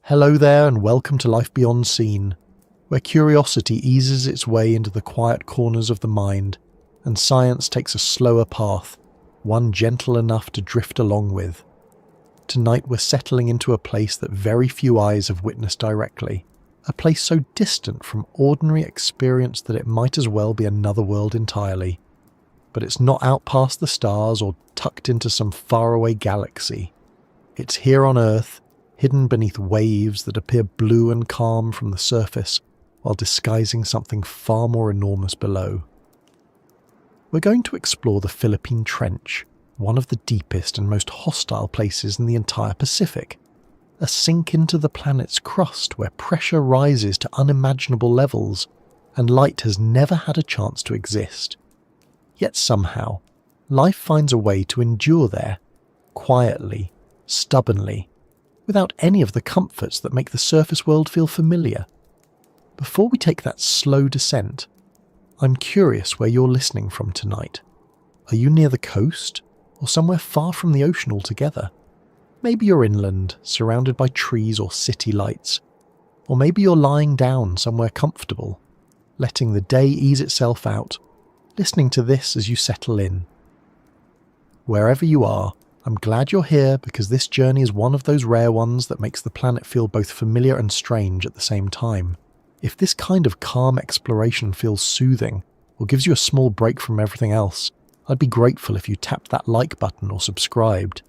Hello there and welcome to Life Beyond Seen, where curiosity eases its way into the quiet corners of the mind and science takes a slower path, one gentle enough to drift along with. Tonight we're settling into a place that very few eyes have witnessed directly, a place so distant from ordinary experience that it might as well be another world entirely. But it's not out past the stars or tucked into some faraway galaxy. It's here on Earth, hidden beneath waves that appear blue and calm from the surface while disguising something far more enormous below. We're going to explore the Philippine Trench, one of the deepest and most hostile places in the entire Pacific, a sink into the planet's crust where pressure rises to unimaginable levels and light has never had a chance to exist. Yet somehow, life finds a way to endure there, quietly, stubbornly, without any of the comforts that make the surface world feel familiar. Before we take that slow descent, I'm curious where you're listening from tonight. Are you near the coast, or somewhere far from the ocean altogether? Maybe you're inland, surrounded by trees or city lights. Or maybe you're lying down somewhere comfortable, letting the day ease itself out, listening to this as you settle in. Wherever you are, I'm glad you're here because this journey is one of those rare ones that makes the planet feel both familiar and strange at the same time. If this kind of calm exploration feels soothing or gives you a small break from everything else, I'd be grateful if you tapped that like button or subscribed.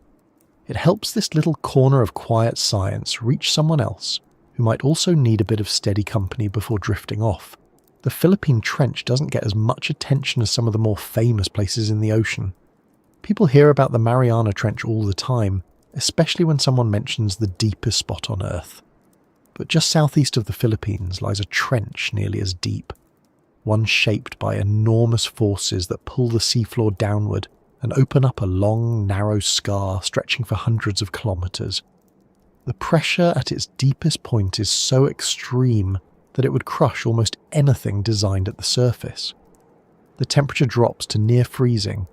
It helps this little corner of quiet science reach someone else who might also need a bit of steady company before drifting off. The Philippine Trench doesn't get as much attention as some of the more famous places in the ocean. People hear about the Mariana Trench all the time, especially when someone mentions the deepest spot on Earth. But just southeast of the Philippines lies a trench nearly as deep, one shaped by enormous forces that pull the seafloor downward and open up a long, narrow scar stretching for hundreds of kilometers. The pressure at its deepest point is so extreme that it would crush almost anything designed at the surface. The temperature drops to near freezing,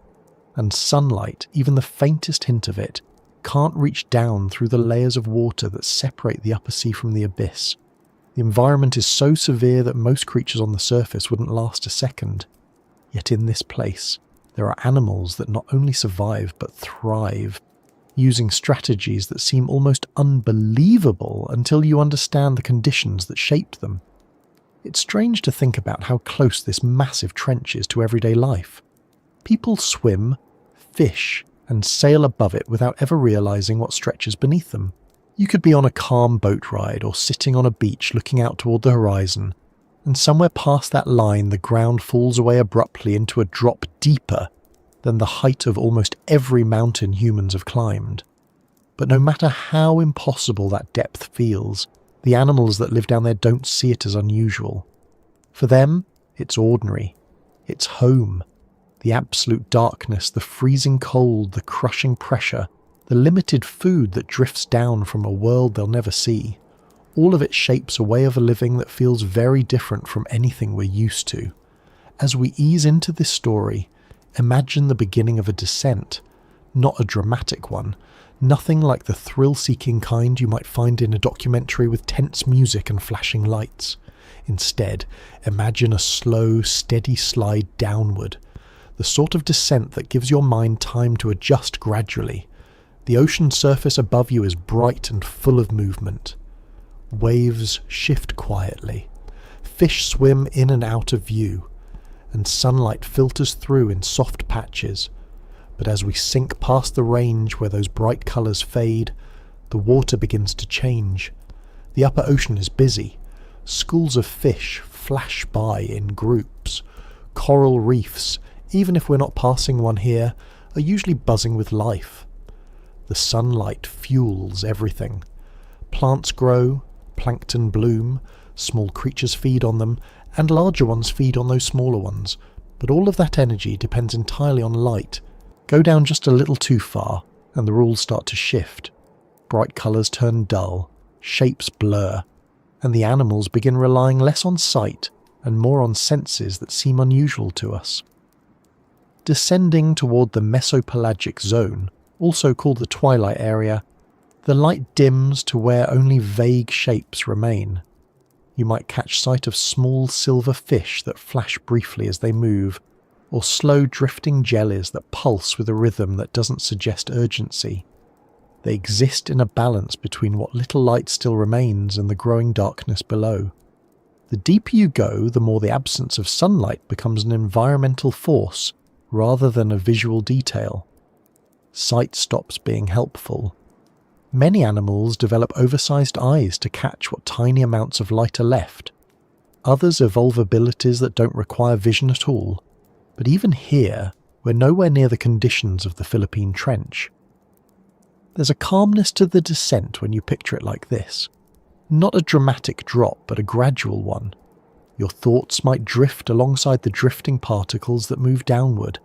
and sunlight, even the faintest hint of it, can't reach down through the layers of water that separate the upper sea from the abyss. The environment is so severe that most creatures on the surface wouldn't last a second. Yet in this place, there are animals that not only survive but thrive, using strategies that seem almost unbelievable until you understand the conditions that shaped them. It's strange to think about how close this massive trench is to everyday life. People swim, fish, and sail above it without ever realizing what stretches beneath them. You could be on a calm boat ride or sitting on a beach looking out toward the horizon, and somewhere past that line the ground falls away abruptly into a drop deeper than the height of almost every mountain humans have climbed. But no matter how impossible that depth feels, the animals that live down there don't see it as unusual. For them, it's ordinary. It's home. The absolute darkness, the freezing cold, the crushing pressure, the limited food that drifts down from a world they'll never see. All of it shapes a way of living that feels very different from anything we're used to. As we ease into this story, imagine the beginning of a descent, not a dramatic one, nothing like the thrill-seeking kind you might find in a documentary with tense music and flashing lights. Instead, imagine a slow, steady slide downward, the sort of descent that gives your mind time to adjust gradually. The ocean surface above you is bright and full of movement. Waves shift quietly. Fish swim in and out of view, and sunlight filters through in soft patches. But as we sink past the range where those bright colours fade, the water begins to change. The upper ocean is busy. Schools of fish flash by in groups. Coral reefs, even if we're not passing one here, are usually buzzing with life. The sunlight fuels everything. Plants grow, plankton bloom, small creatures feed on them, and larger ones feed on those smaller ones. But all of that energy depends entirely on light. Go down just a little too far, and the rules start to shift. Bright colours turn dull, shapes blur, and the animals begin relying less on sight and more on senses that seem unusual to us. Descending toward the mesopelagic zone, also called the twilight area, The light dims to where only vague shapes remain. You might catch sight of small silver fish that flash briefly as they move, or slow drifting jellies that pulse with a rhythm that doesn't suggest urgency. They exist in a balance between what little light still remains and the growing darkness below. The deeper you go, the more the absence of sunlight becomes an environmental force rather than a visual detail. Sight stops being helpful. Many animals develop oversized eyes to catch what tiny amounts of light are left. Others evolve abilities that don't require vision at all. But even here, we're nowhere near the conditions of the Philippine Trench. There's a calmness to the descent when you picture it like this. Not a dramatic drop, but a gradual one. Your thoughts might drift alongside the drifting particles that move downward.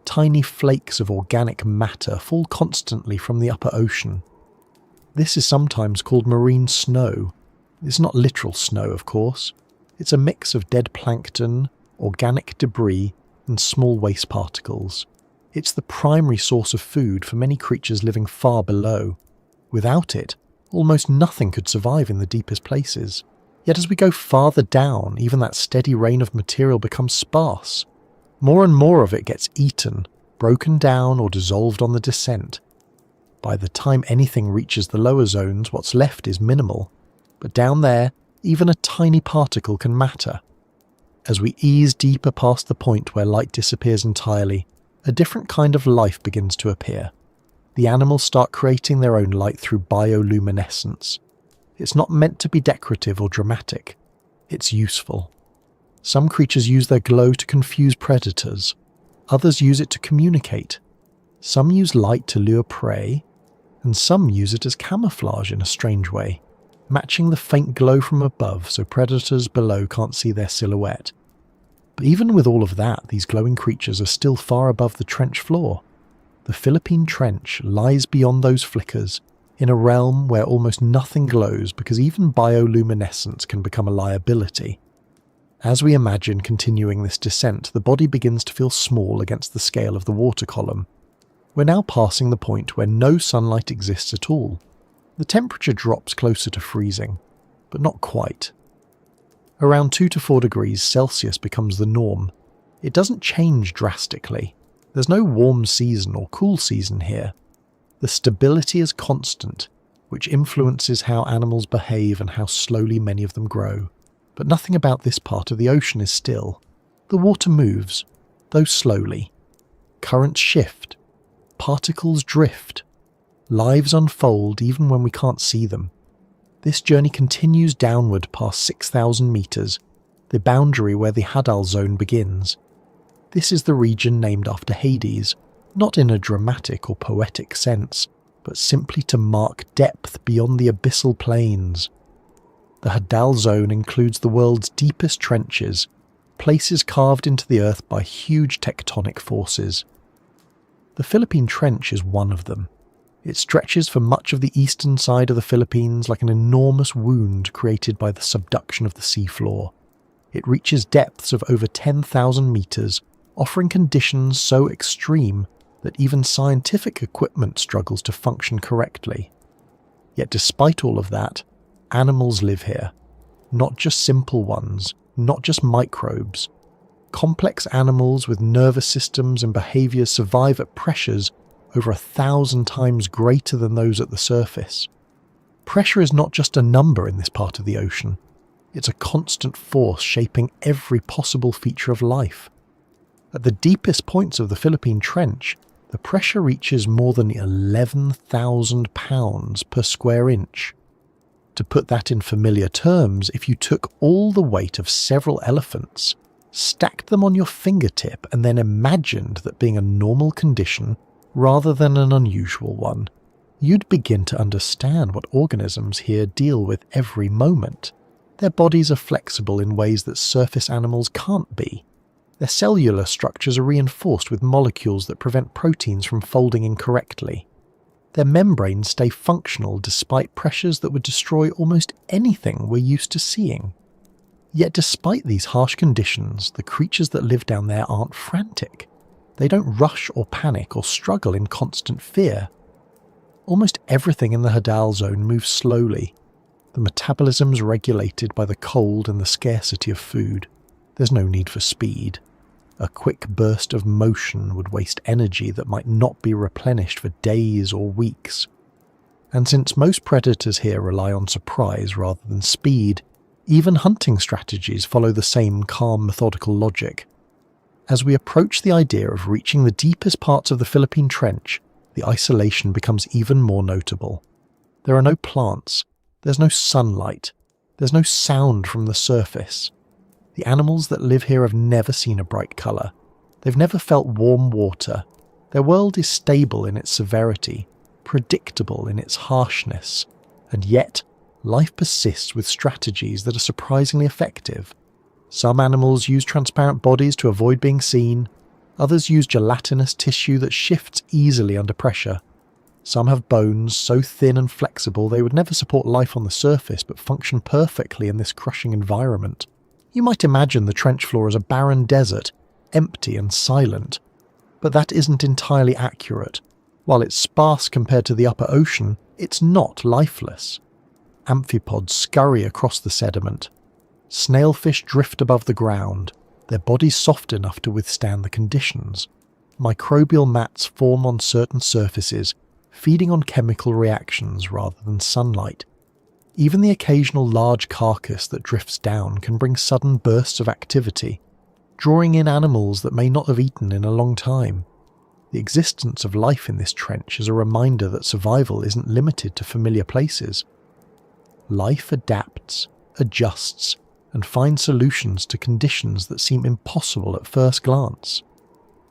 Tiny flakes of organic matter fall constantly from the upper ocean. This is sometimes called marine snow. It's not literal snow, of course. It's a mix of dead plankton, organic debris, and small waste particles. It's the primary source of food for many creatures living far below. Without it, almost nothing could survive in the deepest places. Yet as we go farther down, even that steady rain of material becomes sparse. More and more of it gets eaten, broken down, or dissolved on the descent. By the time anything reaches the lower zones, what's left is minimal. But down there, even a tiny particle can matter. As we ease deeper past the point where light disappears entirely, a different kind of life begins to appear. The animals start creating their own light through bioluminescence. It's not meant to be decorative or dramatic. It's useful. Some creatures use their glow to confuse predators. Others use it to communicate. Some use light to lure prey, and some use it as camouflage in a strange way, matching the faint glow from above so predators below can't see their silhouette. But even with all of that, these glowing creatures are still far above the trench floor. The Philippine Trench lies beyond those flickers, in a realm where almost nothing glows because even bioluminescence can become a liability. As we imagine continuing this descent, the body begins to feel small against the scale of the water column. We're now passing the point where no sunlight exists at all. The temperature drops closer to freezing, but not quite. Around 2 to 4 degrees Celsius becomes the norm. It doesn't change drastically. There's no warm season or cool season here. The stability is constant, which influences how animals behave and how slowly many of them grow. But nothing about this part of the ocean is still. The water moves, though slowly. Currents shift. Particles drift. Lives unfold even when we can't see them. This journey continues downward past 6,000 meters, the boundary where the Hadal Zone begins. This is the region named after Hades, not in a dramatic or poetic sense, but simply to mark depth beyond the abyssal plains. The Hadal Zone includes the world's deepest trenches, places carved into the earth by huge tectonic forces. The Philippine Trench is one of them. It stretches for much of the eastern side of the Philippines like an enormous wound created by the subduction of the seafloor. It reaches depths of over 10,000 meters, offering conditions so extreme that even scientific equipment struggles to function correctly. Yet despite all of that, animals live here. Not just simple ones, not just microbes. Complex animals with nervous systems and behaviors survive at pressures over 1,000 times greater than those at the surface. Pressure is not just a number in this part of the ocean. It's a constant force shaping every possible feature of life. At the deepest points of the Philippine Trench, the pressure reaches more than 11,000 pounds per square inch. To put that in familiar terms, if you took all the weight of several elephants, stacked them on your fingertip, and then imagined that being a normal condition rather than an unusual one, you'd begin to understand what organisms here deal with every moment. Their bodies are flexible in ways that surface animals can't be. Their cellular structures are reinforced with molecules that prevent proteins from folding incorrectly. Their membranes stay functional despite pressures that would destroy almost anything we're used to seeing. Yet despite these harsh conditions, the creatures that live down there aren't frantic. They don't rush or panic or struggle in constant fear. Almost everything in the Hadal zone moves slowly. The metabolism's regulated by the cold and the scarcity of food. There's no need for speed. A quick burst of motion would waste energy that might not be replenished for days or weeks. And since most predators here rely on surprise rather than speed, even hunting strategies follow the same calm, methodical logic. As we approach the idea of reaching the deepest parts of the Philippine Trench, the isolation becomes even more notable. There are no plants, there's no sunlight, there's no sound from the surface. The animals that live here have never seen a bright colour. They've never felt warm water. Their world is stable in its severity, predictable in its harshness, and yet life persists with strategies that are surprisingly effective. Some animals use transparent bodies to avoid being seen, others use gelatinous tissue that shifts easily under pressure. Some have bones so thin and flexible they would never support life on the surface but function perfectly in this crushing environment. You might imagine the trench floor as a barren desert, empty and silent. But that isn't entirely accurate. While it's sparse compared to the upper ocean, it's not lifeless. Amphipods scurry across the sediment. Snailfish drift above the ground, their bodies soft enough to withstand the conditions. Microbial mats form on certain surfaces, feeding on chemical reactions rather than sunlight. Even the occasional large carcass that drifts down can bring sudden bursts of activity, drawing in animals that may not have eaten in a long time. The existence of life in this trench is a reminder that survival isn't limited to familiar places. Life adapts, adjusts, and finds solutions to conditions that seem impossible at first glance.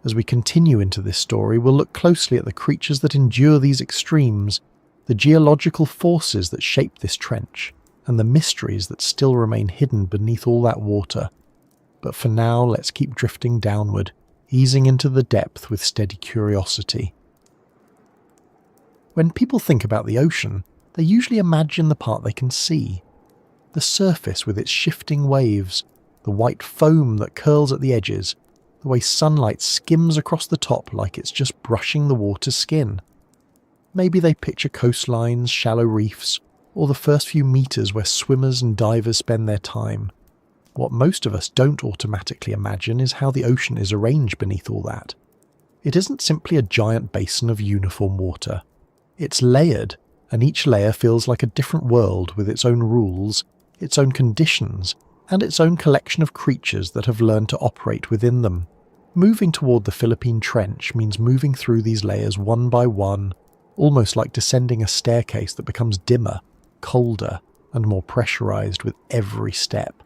As we continue into this story, we'll look closely at the creatures that endure these extremes, the geological forces that shape this trench, and the mysteries that still remain hidden beneath all that water. But for now, let's keep drifting downward, easing into the depth with steady curiosity. When people think about the ocean, they usually imagine the part they can see. The surface with its shifting waves, the white foam that curls at the edges, the way sunlight skims across the top like it's just brushing the water's skin. Maybe they picture coastlines, shallow reefs, or the first few meters where swimmers and divers spend their time. What most of us don't automatically imagine is how the ocean is arranged beneath all that. It isn't simply a giant basin of uniform water. It's layered, and each layer feels like a different world with its own rules, its own conditions, and its own collection of creatures that have learned to operate within them. Moving toward the Philippine Trench means moving through these layers one by one, almost like descending a staircase that becomes dimmer, colder, and more pressurized with every step.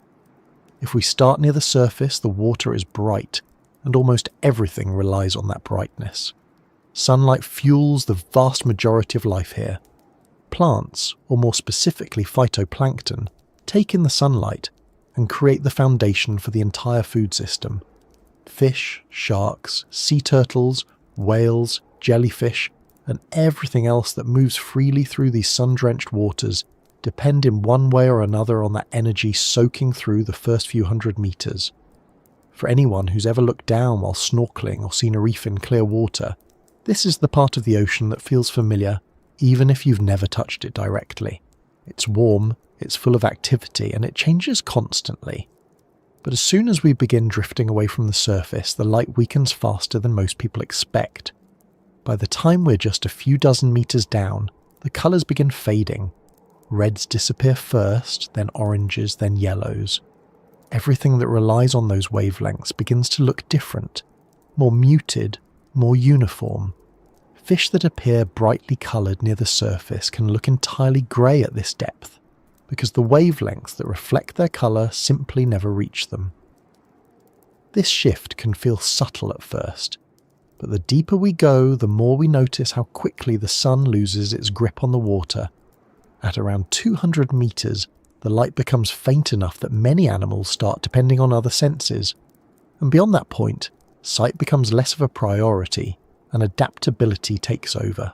If we start near the surface, the water is bright, and almost everything relies on that brightness. Sunlight fuels the vast majority of life here. Plants, or more specifically phytoplankton, take in the sunlight and create the foundation for the entire food system. Fish, sharks, sea turtles, whales, jellyfish, and everything else that moves freely through these sun-drenched waters depend in one way or another on that energy soaking through the first few 100 meters. For anyone who's ever looked down while snorkeling or seen a reef in clear water, this is the part of the ocean that feels familiar, even if you've never touched it directly. It's warm, it's full of activity, and it changes constantly. But as soon as we begin drifting away from the surface, the light weakens faster than most people expect. By the time we're just a few dozen meters down, the colours begin fading. Reds disappear first, then oranges, then yellows. Everything that relies on those wavelengths begins to look different, more muted, more uniform. Fish that appear brightly coloured near the surface can look entirely grey at this depth, because the wavelengths that reflect their colour simply never reach them. This shift can feel subtle at first, but the deeper we go, the more we notice how quickly the sun loses its grip on the water. At around 200 meters, the light becomes faint enough that many animals start depending on other senses, and beyond that point, sight becomes less of a priority, and adaptability takes over.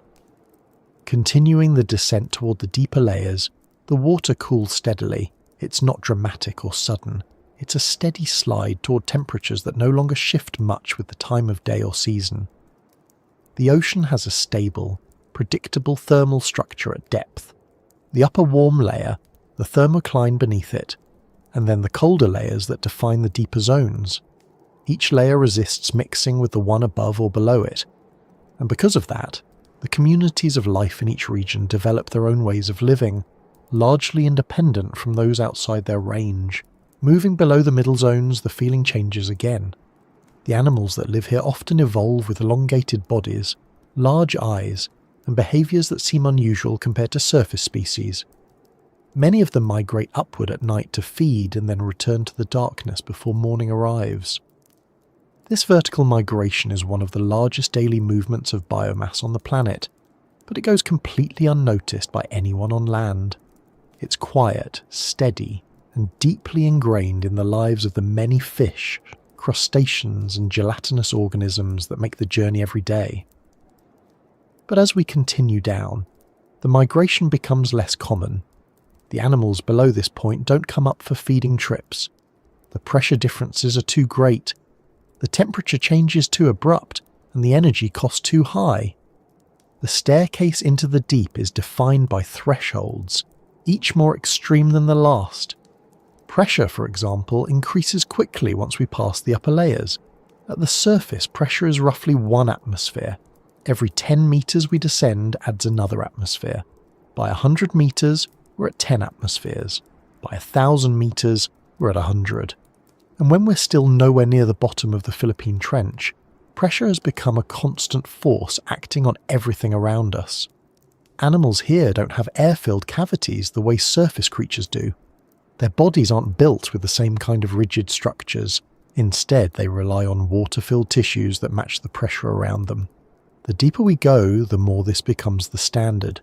Continuing the descent toward the deeper layers, the water cools steadily. It's not dramatic or sudden. It's a steady slide toward temperatures that no longer shift much with the time of day or season. The ocean has a stable, predictable thermal structure at depth. The upper warm layer, the thermocline beneath it, and then the colder layers that define the deeper zones. Each layer resists mixing with the one above or below it, and because of that, the communities of life in each region develop their own ways of living, largely independent from those outside their range. Moving below the middle zones, the feeling changes again. The animals that live here often evolve with elongated bodies, large eyes, and behaviours that seem unusual compared to surface species. Many of them migrate upward at night to feed and then return to the darkness before morning arrives. This vertical migration is one of the largest daily movements of biomass on the planet, but it goes completely unnoticed by anyone on land. It's quiet, steady, and deeply ingrained in the lives of the many fish, crustaceans, and gelatinous organisms that make the journey every day. But as we continue down, the migration becomes less common. The animals below this point don't come up for feeding trips. The pressure differences are too great. The temperature change is too abrupt, and the energy cost too high. The staircase into the deep is defined by thresholds, each more extreme than the last. Pressure, for example, increases quickly once we pass the upper layers. At the surface, pressure is roughly 1 atmosphere. Every 10 metres we descend adds another atmosphere. By 100 metres, we're at 10 atmospheres. By 1,000 metres, we're at 100. And when we're still nowhere near the bottom of the Philippine Trench, pressure has become a constant force acting on everything around us. Animals here don't have air-filled cavities the way surface creatures do. Their bodies aren't built with the same kind of rigid structures. Instead, they rely on water-filled tissues that match the pressure around them. The deeper we go, the more this becomes the standard.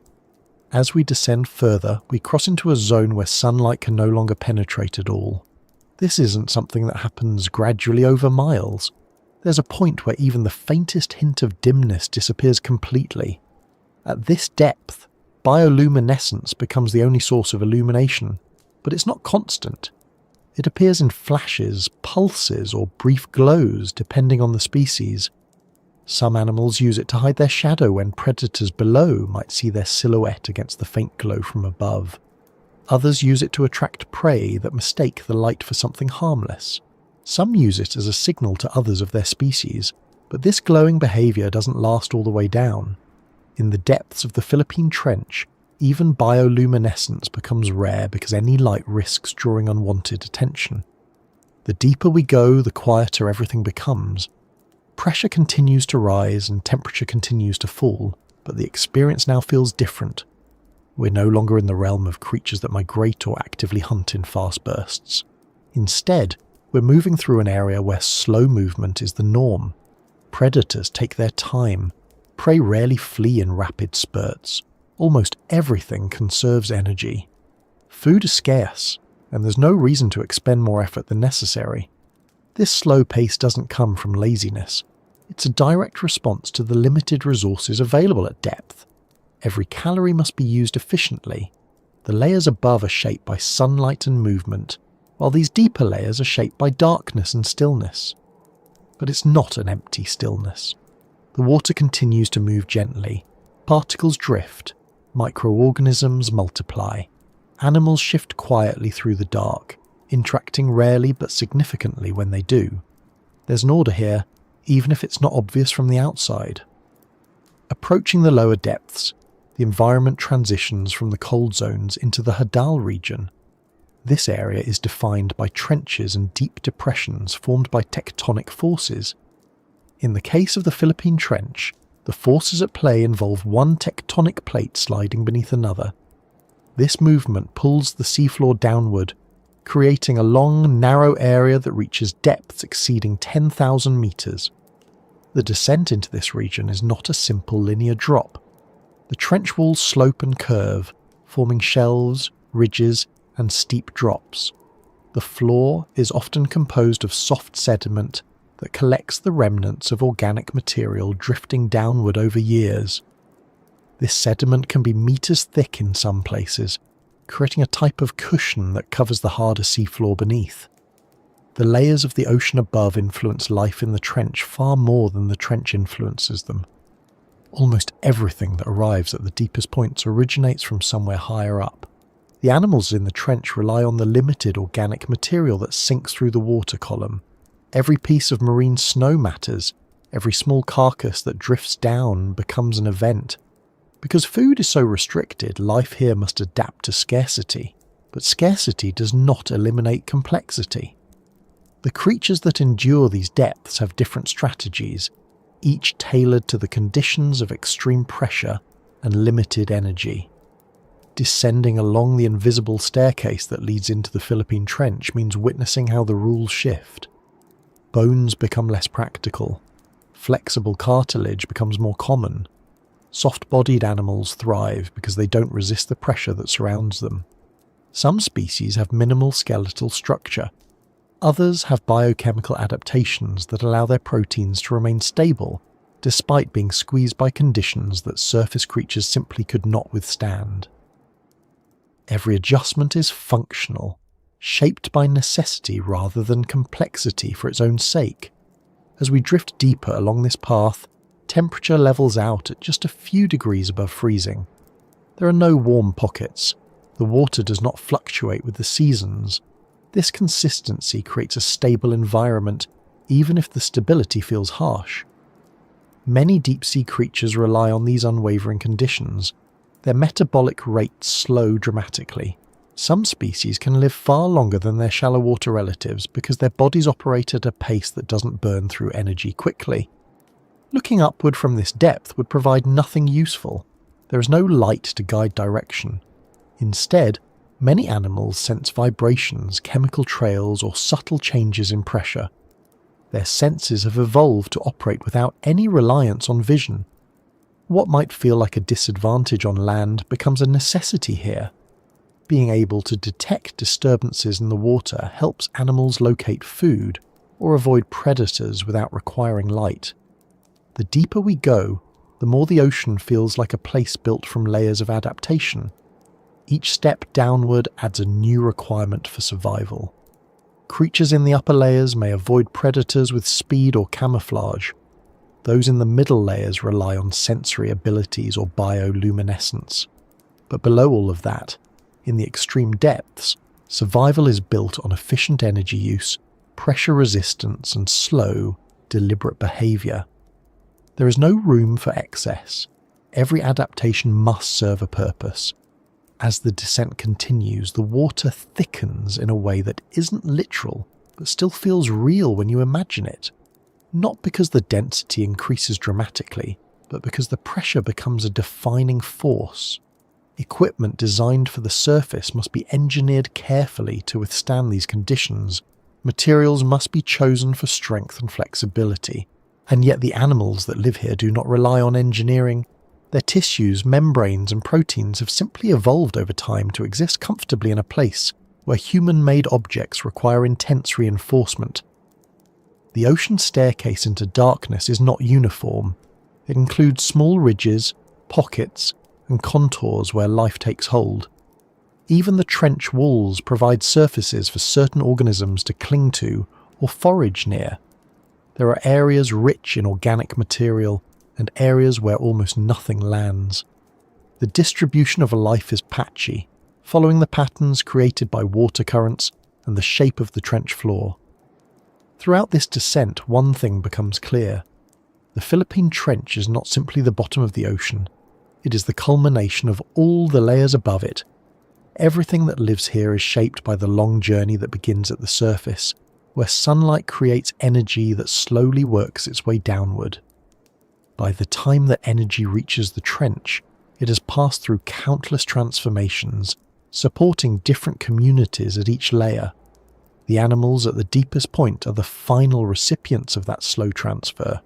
As we descend further, we cross into a zone where sunlight can no longer penetrate at all. This isn't something that happens gradually over miles. There's a point where even the faintest hint of dimness disappears completely. At this depth, bioluminescence becomes the only source of illumination, but it's not constant. It appears in flashes, pulses, or brief glows depending on the species. Some animals use it to hide their shadow when predators below might see their silhouette against the faint glow from above. Others use it to attract prey that mistake the light for something harmless. Some use it as a signal to others of their species, but this glowing behaviour doesn't last all the way down. In the depths of the Philippine Trench, even bioluminescence becomes rare because any light risks drawing unwanted attention. The deeper we go, the quieter everything becomes. Pressure continues to rise and temperature continues to fall, but the experience now feels different. We're no longer in the realm of creatures that migrate or actively hunt in fast bursts. Instead, we're moving through an area where slow movement is the norm. Predators take their time. Prey rarely flee in rapid spurts. Almost everything conserves energy. Food is scarce, and there's no reason to expend more effort than necessary. This slow pace doesn't come from laziness. It's a direct response to the limited resources available at depth. Every calorie must be used efficiently. The layers above are shaped by sunlight and movement, while these deeper layers are shaped by darkness and stillness. But it's not an empty stillness. The water continues to move gently. Particles drift. Microorganisms multiply. Animals shift quietly through the dark, interacting rarely but significantly when they do. There's an order here, even if it's not obvious from the outside. Approaching the lower depths, the environment transitions from the cold zones into the Hadal region. This area is defined by trenches and deep depressions formed by tectonic forces. In the case of the Philippine Trench, the forces at play involve one tectonic plate sliding beneath another. This movement pulls the seafloor downward, creating a long, narrow area that reaches depths exceeding 10,000 metres. The descent into this region is not a simple linear drop. The trench walls slope and curve, forming shelves, ridges, and steep drops. The floor is often composed of soft sediment that collects the remnants of organic material drifting downward over years. This sediment can be meters thick in some places, creating a type of cushion that covers the harder seafloor beneath. The layers of the ocean above influence life in the trench far more than the trench influences them. Almost everything that arrives at the deepest points originates from somewhere higher up. The animals in the trench rely on the limited organic material that sinks through the water column. Every piece of marine snow matters. Every small carcass that drifts down becomes an event. Because food is so restricted, life here must adapt to scarcity. But scarcity does not eliminate complexity. The creatures that endure these depths have different strategies, each tailored to the conditions of extreme pressure and limited energy. Descending along the invisible staircase that leads into the Philippine Trench means witnessing how the rules shift. Bones become less practical. Flexible cartilage becomes more common. Soft-bodied animals thrive because they don't resist the pressure that surrounds them. Some species have minimal skeletal structure. Others have biochemical adaptations that allow their proteins to remain stable despite being squeezed by conditions that surface creatures simply could not withstand. Every adjustment is functional, shaped by necessity rather than complexity for its own sake. As we drift deeper along this path, temperature levels out at just a few degrees above freezing. There are no warm pockets. The water does not fluctuate with the seasons. This consistency creates a stable environment, even if the stability feels harsh. Many deep-sea creatures rely on these unwavering conditions. Their metabolic rates slow dramatically. Some species can live far longer than their shallow water relatives because their bodies operate at a pace that doesn't burn through energy quickly. Looking upward from this depth would provide nothing useful. There is no light to guide direction. Instead, many animals sense vibrations, chemical trails, or subtle changes in pressure. Their senses have evolved to operate without any reliance on vision. What might feel like a disadvantage on land becomes a necessity here. Being able to detect disturbances in the water helps animals locate food or avoid predators without requiring light. The deeper we go, the more the ocean feels like a place built from layers of adaptation. Each step downward adds a new requirement for survival. Creatures in the upper layers may avoid predators with speed or camouflage. Those in the middle layers rely on sensory abilities or bioluminescence. But below all of that, in the extreme depths, survival is built on efficient energy use, pressure resistance, and slow, deliberate behavior. There is no room for excess. Every adaptation must serve a purpose. As the descent continues, the water thickens in a way that isn't literal, but still feels real when you imagine it. Not because the density increases dramatically, but because the pressure becomes a defining force. Equipment designed for the surface must be engineered carefully to withstand these conditions. Materials must be chosen for strength and flexibility. And yet the animals that live here do not rely on engineering. Their tissues, membranes, and proteins have simply evolved over time to exist comfortably in a place where human-made objects require intense reinforcement. The ocean staircase into darkness is not uniform. It includes small ridges, pockets, and contours where life takes hold. Even the trench walls provide surfaces for certain organisms to cling to or forage near. There are areas rich in organic material and areas where almost nothing lands. The distribution of life is patchy, following the patterns created by water currents and the shape of the trench floor. Throughout this descent, one thing becomes clear. The Philippine Trench is not simply the bottom of the ocean. It is the culmination of all the layers above it. Everything that lives here is shaped by the long journey that begins at the surface, where sunlight creates energy that slowly works its way downward. By the time that energy reaches the trench, it has passed through countless transformations, supporting different communities at each layer. The animals at the deepest point are the final recipients of that slow transfer.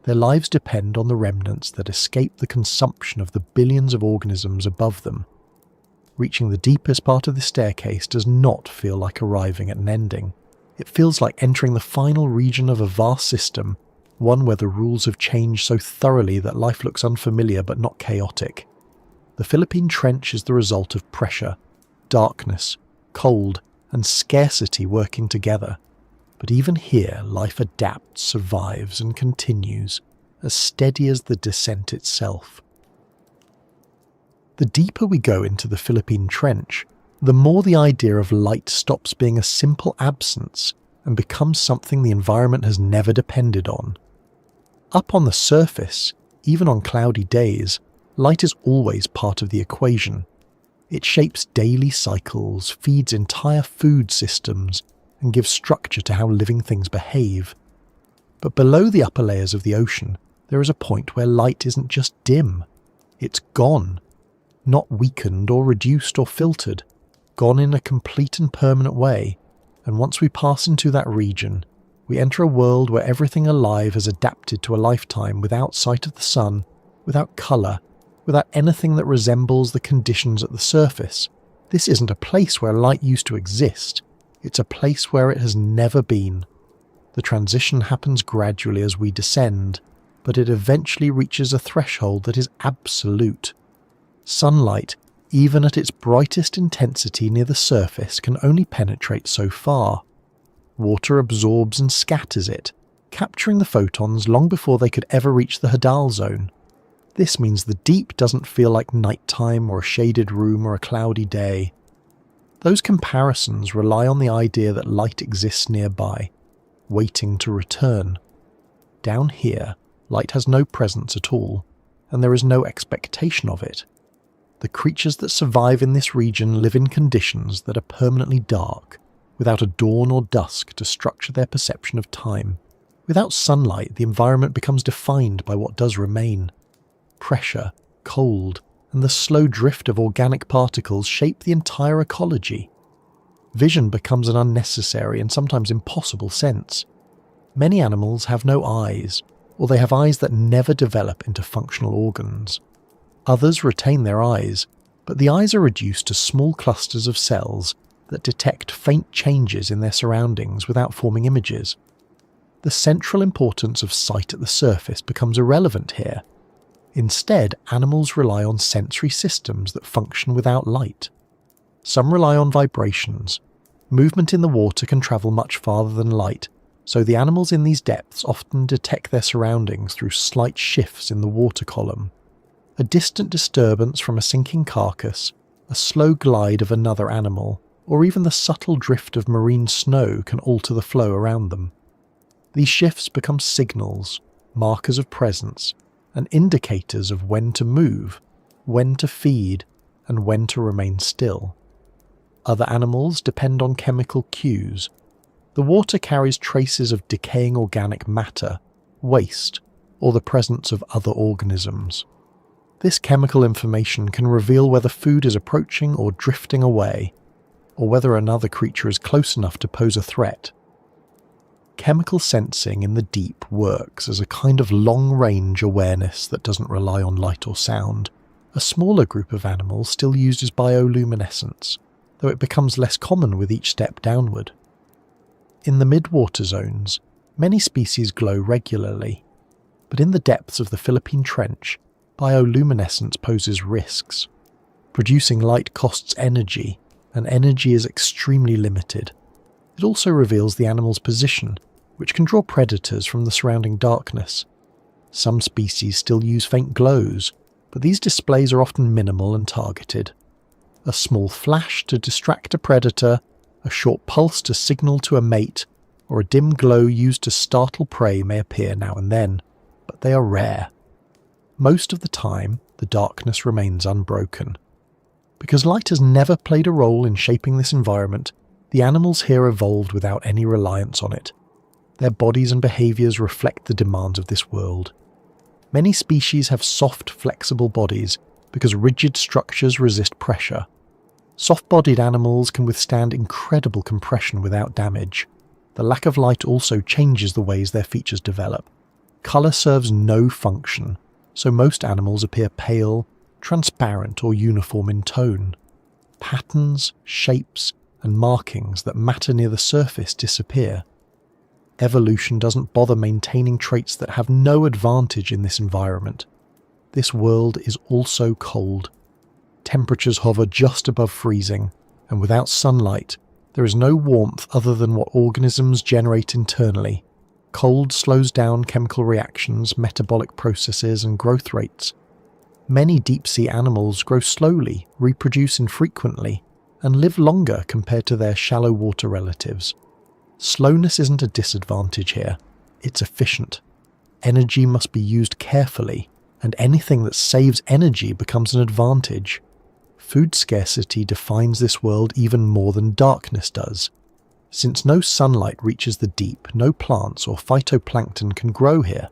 Their lives depend on the remnants that escape the consumption of the billions of organisms above them. Reaching the deepest part of the staircase does not feel like arriving at an ending. It feels like entering the final region of a vast system, one where the rules have changed so thoroughly that life looks unfamiliar but not chaotic. The Philippine Trench is the result of pressure, darkness, cold, and scarcity working together. But even here, life adapts, survives, and continues. as steady as the descent itself. The deeper we go into the Philippine Trench, the more the idea of light stops being a simple absence and becomes something the environment has never depended on. Up on the surface, even on cloudy days, light is always part of the equation. It shapes daily cycles, feeds entire food systems, and gives structure to how living things behave. But below the upper layers of the ocean, there is a point where light isn't just dim. It's gone. Not weakened or reduced or filtered. Gone in a complete and permanent way. And once we pass into that region, we enter a world where everything alive has adapted to a lifetime without sight of the sun, without colour, without anything that resembles the conditions at the surface. This isn't a place where light used to exist. It's a place where it has never been. The transition happens gradually as we descend, but it eventually reaches a threshold that is absolute. Sunlight, even at its brightest intensity near the surface, can only penetrate so far. Water absorbs and scatters it, capturing the photons long before they could ever reach the Hadal zone. This means the deep doesn't feel like nighttime or a shaded room or a cloudy day. Those comparisons rely on the idea that light exists nearby, waiting to return. Down here, light has no presence at all, and there is no expectation of it. The creatures that survive in this region live in conditions that are permanently dark, without a dawn or dusk to structure their perception of time. Without sunlight, the environment becomes defined by what does remain. Pressure, cold, and the slow drift of organic particles shape the entire ecology. Vision becomes an unnecessary and sometimes impossible sense. Many animals have no eyes, or they have eyes that never develop into functional organs. Others retain their eyes, but the eyes are reduced to small clusters of cells that detect faint changes in their surroundings without forming images. The central importance of sight at the surface becomes irrelevant here. Instead, animals rely on sensory systems that function without light. Some rely on vibrations. Movement in the water can travel much farther than light, so the animals in these depths often detect their surroundings through slight shifts in the water column. A distant disturbance from a sinking carcass, a slow glide of another animal, or even the subtle drift of marine snow can alter the flow around them. These shifts become signals, markers of presence, and indicators of when to move, when to feed, and when to remain still. Other animals depend on chemical cues. The water carries traces of decaying organic matter, waste, or the presence of other organisms. This chemical information can reveal whether food is approaching or drifting away, or whether another creature is close enough to pose a threat. Chemical sensing in the deep works as a kind of long-range awareness that doesn't rely on light or sound. A smaller group of animals still uses bioluminescence, though it becomes less common with each step downward. In the mid-water zones, many species glow regularly, but in the depths of the Philippine Trench, bioluminescence poses risks. Producing light costs energy, and energy is extremely limited. It also reveals the animal's position, which can draw predators from the surrounding darkness. Some species still use faint glows, but these displays are often minimal and targeted. A small flash to distract a predator, a short pulse to signal to a mate, or a dim glow used to startle prey may appear now and then, but they are rare. Most of the time, the darkness remains unbroken. Because light has never played a role in shaping this environment, the animals here evolved without any reliance on it. Their bodies and behaviours reflect the demands of this world. Many species have soft, flexible bodies because rigid structures resist pressure. Soft-bodied animals can withstand incredible compression without damage. The lack of light also changes the ways their features develop. Colour serves no function, so most animals appear pale, transparent or uniform in tone. Patterns, shapes, and markings that matter near the surface disappear. Evolution doesn't bother maintaining traits that have no advantage in this environment. This world is also cold. Temperatures hover just above freezing, and without sunlight, there is no warmth other than what organisms generate internally. Cold slows down chemical reactions, metabolic processes, and growth rates. Many deep-sea animals grow slowly, reproduce infrequently, and live longer compared to their shallow water relatives. Slowness isn't a disadvantage here, it's efficient. Energy must be used carefully, and anything that saves energy becomes an advantage. Food scarcity defines this world even more than darkness does. Since no sunlight reaches the deep, no plants or phytoplankton can grow here.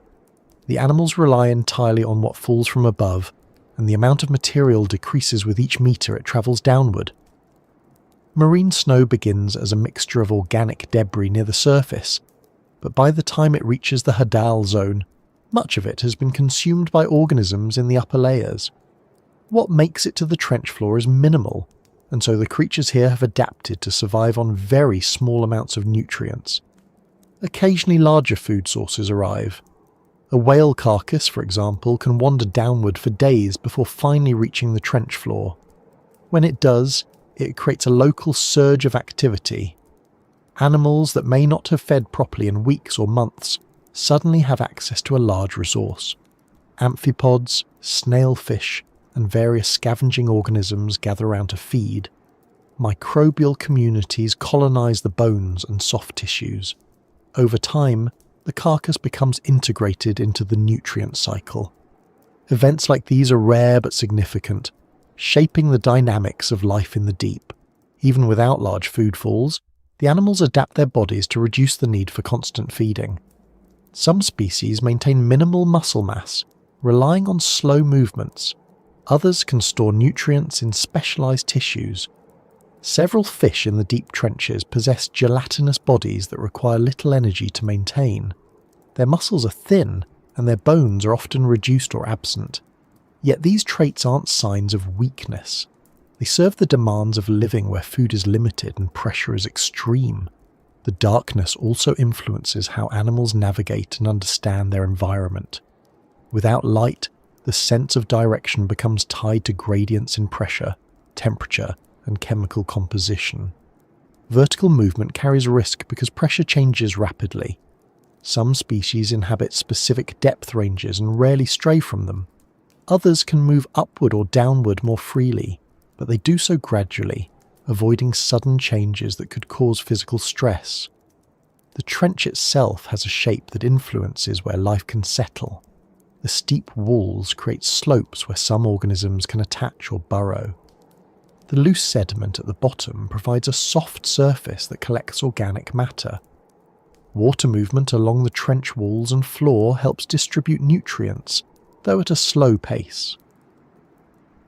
The animals rely entirely on what falls from above, and the amount of material decreases with each meter it travels downward. Marine snow begins as a mixture of organic debris near the surface, but by the time it reaches the Hadal zone, much of it has been consumed by organisms in the upper layers. What makes it to the trench floor is minimal, and so the creatures here have adapted to survive on very small amounts of nutrients. Occasionally larger food sources arrive. A whale carcass, for example, can wander downward for days before finally reaching the trench floor. When it does, it creates a local surge of activity. Animals that may not have fed properly in weeks or months suddenly have access to a large resource. Amphipods, snailfish, and various scavenging organisms gather around to feed. Microbial communities colonize the bones and soft tissues. Over time, the carcass becomes integrated into the nutrient cycle. Events like these are rare but significant, shaping the dynamics of life in the deep. Even without large food falls, the animals adapt their bodies to reduce the need for constant feeding. Some species maintain minimal muscle mass, relying on slow movements. Others can store nutrients in specialized tissues. Several fish in the deep trenches possess gelatinous bodies that require little energy to maintain. Their muscles are thin, and their bones are often reduced or absent. Yet these traits aren't signs of weakness. They serve the demands of living where food is limited and pressure is extreme. The darkness also influences how animals navigate and understand their environment. Without light, the sense of direction becomes tied to gradients in pressure, temperature, and chemical composition. Vertical movement carries risk because pressure changes rapidly. Some species inhabit specific depth ranges and rarely stray from them. Others can move upward or downward more freely, but they do so gradually, avoiding sudden changes that could cause physical stress. The trench itself has a shape that influences where life can settle. The steep walls create slopes where some organisms can attach or burrow. The loose sediment at the bottom provides a soft surface that collects organic matter. Water movement along the trench walls and floor helps distribute nutrients, though at a slow pace.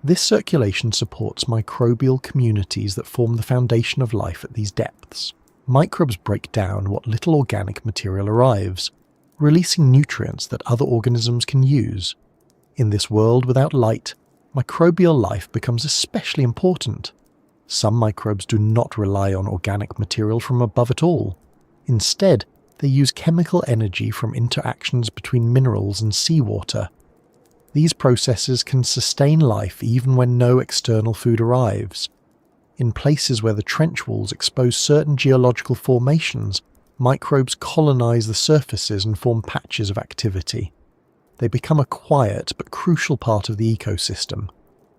This circulation supports microbial communities that form the foundation of life at these depths. Microbes break down what little organic material arrives, releasing nutrients that other organisms can use. In this world without light, microbial life becomes especially important. Some microbes do not rely on organic material from above at all. Instead, they use chemical energy from interactions between minerals and seawater. These processes can sustain life even when no external food arrives. In places where the trench walls expose certain geological formations, microbes colonize the surfaces and form patches of activity. They become a quiet but crucial part of the ecosystem,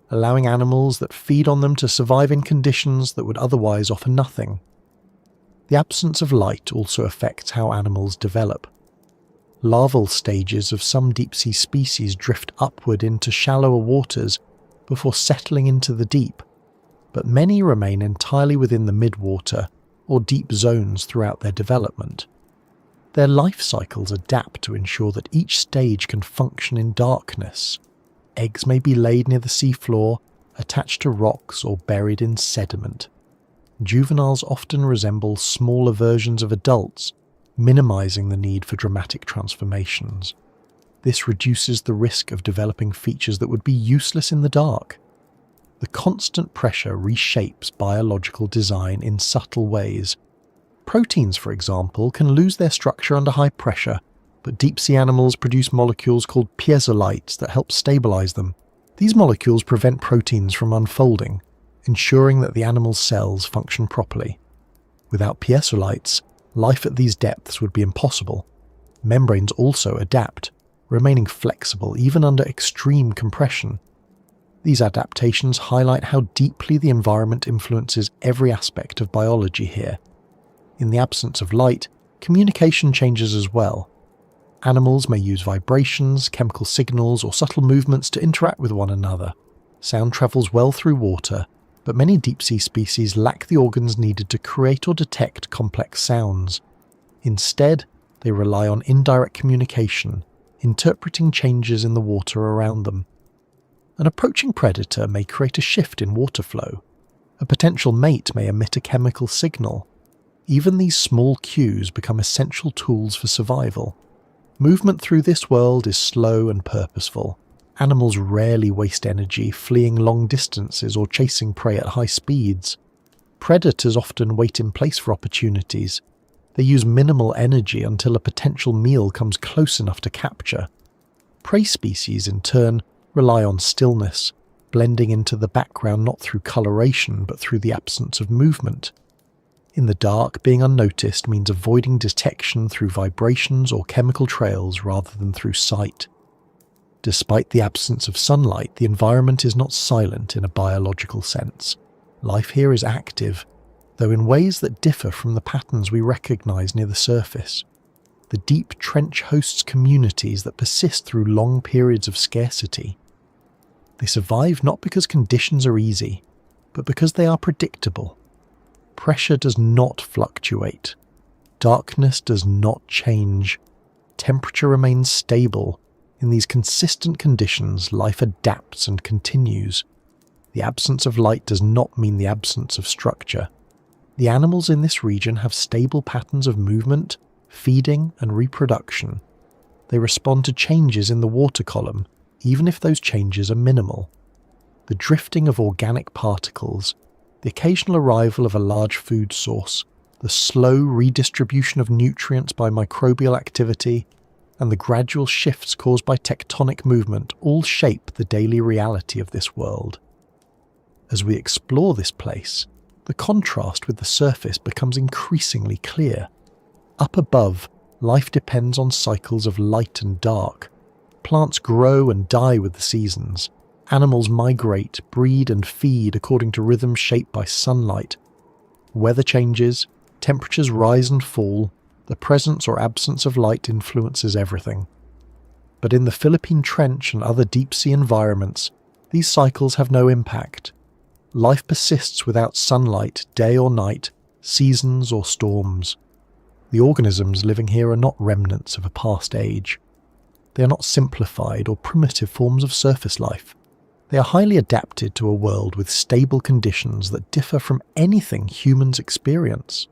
allowing animals that feed on them to survive in conditions that would otherwise offer nothing. The absence of light also affects how animals develop. Larval stages of some deep-sea species drift upward into shallower waters before settling into the deep, but many remain entirely within the midwater or deep zones throughout their development. Their life cycles adapt to ensure that each stage can function in darkness. Eggs may be laid near the seafloor, attached to rocks or buried in sediment. Juveniles often resemble smaller versions of adults, minimizing the need for dramatic transformations. This reduces the risk of developing features that would be useless in the dark. The constant pressure reshapes biological design in subtle ways. Proteins, for example, can lose their structure under high pressure, but deep-sea animals produce molecules called piezolites that help stabilize them. These molecules prevent proteins from unfolding, ensuring that the animal's cells function properly. Without piezolites, life at these depths would be impossible. Membranes also adapt, remaining flexible even under extreme compression. These adaptations highlight how deeply the environment influences every aspect of biology here. In the absence of light, communication changes as well. Animals may use vibrations, chemical signals, or subtle movements to interact with one another. Sound travels well through water, but many deep-sea species lack the organs needed to create or detect complex sounds. Instead, they rely on indirect communication, interpreting changes in the water around them. An approaching predator may create a shift in water flow. A potential mate may emit a chemical signal. Even these small cues become essential tools for survival. Movement through this world is slow and purposeful. Animals rarely waste energy fleeing long distances or chasing prey at high speeds. Predators often wait in place for opportunities. They use minimal energy until a potential meal comes close enough to capture. Prey species, in turn, rely on stillness, blending into the background not through coloration but through the absence of movement. In the dark, being unnoticed means avoiding detection through vibrations or chemical trails rather than through sight. Despite the absence of sunlight, the environment is not silent in a biological sense. Life here is active, though in ways that differ from the patterns we recognize near the surface. The deep trench hosts communities that persist through long periods of scarcity. They survive not because conditions are easy, but because they are predictable. Pressure does not fluctuate. Darkness does not change. Temperature remains stable. In these consistent conditions, life adapts and continues. The absence of light does not mean the absence of structure. The animals in this region have stable patterns of movement, feeding, and reproduction. They respond to changes in the water column, even if those changes are minimal. The drifting of organic particles, the occasional arrival of a large food source, the slow redistribution of nutrients by microbial activity, and the gradual shifts caused by tectonic movement all shape the daily reality of this world. As we explore this place, the contrast with the surface becomes increasingly clear. Up above, life depends on cycles of light and dark. Plants grow and die with the seasons. Animals migrate, breed and feed according to rhythms shaped by sunlight. Weather changes, temperatures rise and fall, the presence or absence of light influences everything. But in the Philippine Trench and other deep-sea environments, these cycles have no impact. Life persists without sunlight, day or night, seasons or storms. The organisms living here are not remnants of a past age. They are not simplified or primitive forms of surface life. They are highly adapted to a world with stable conditions that differ from anything humans experience.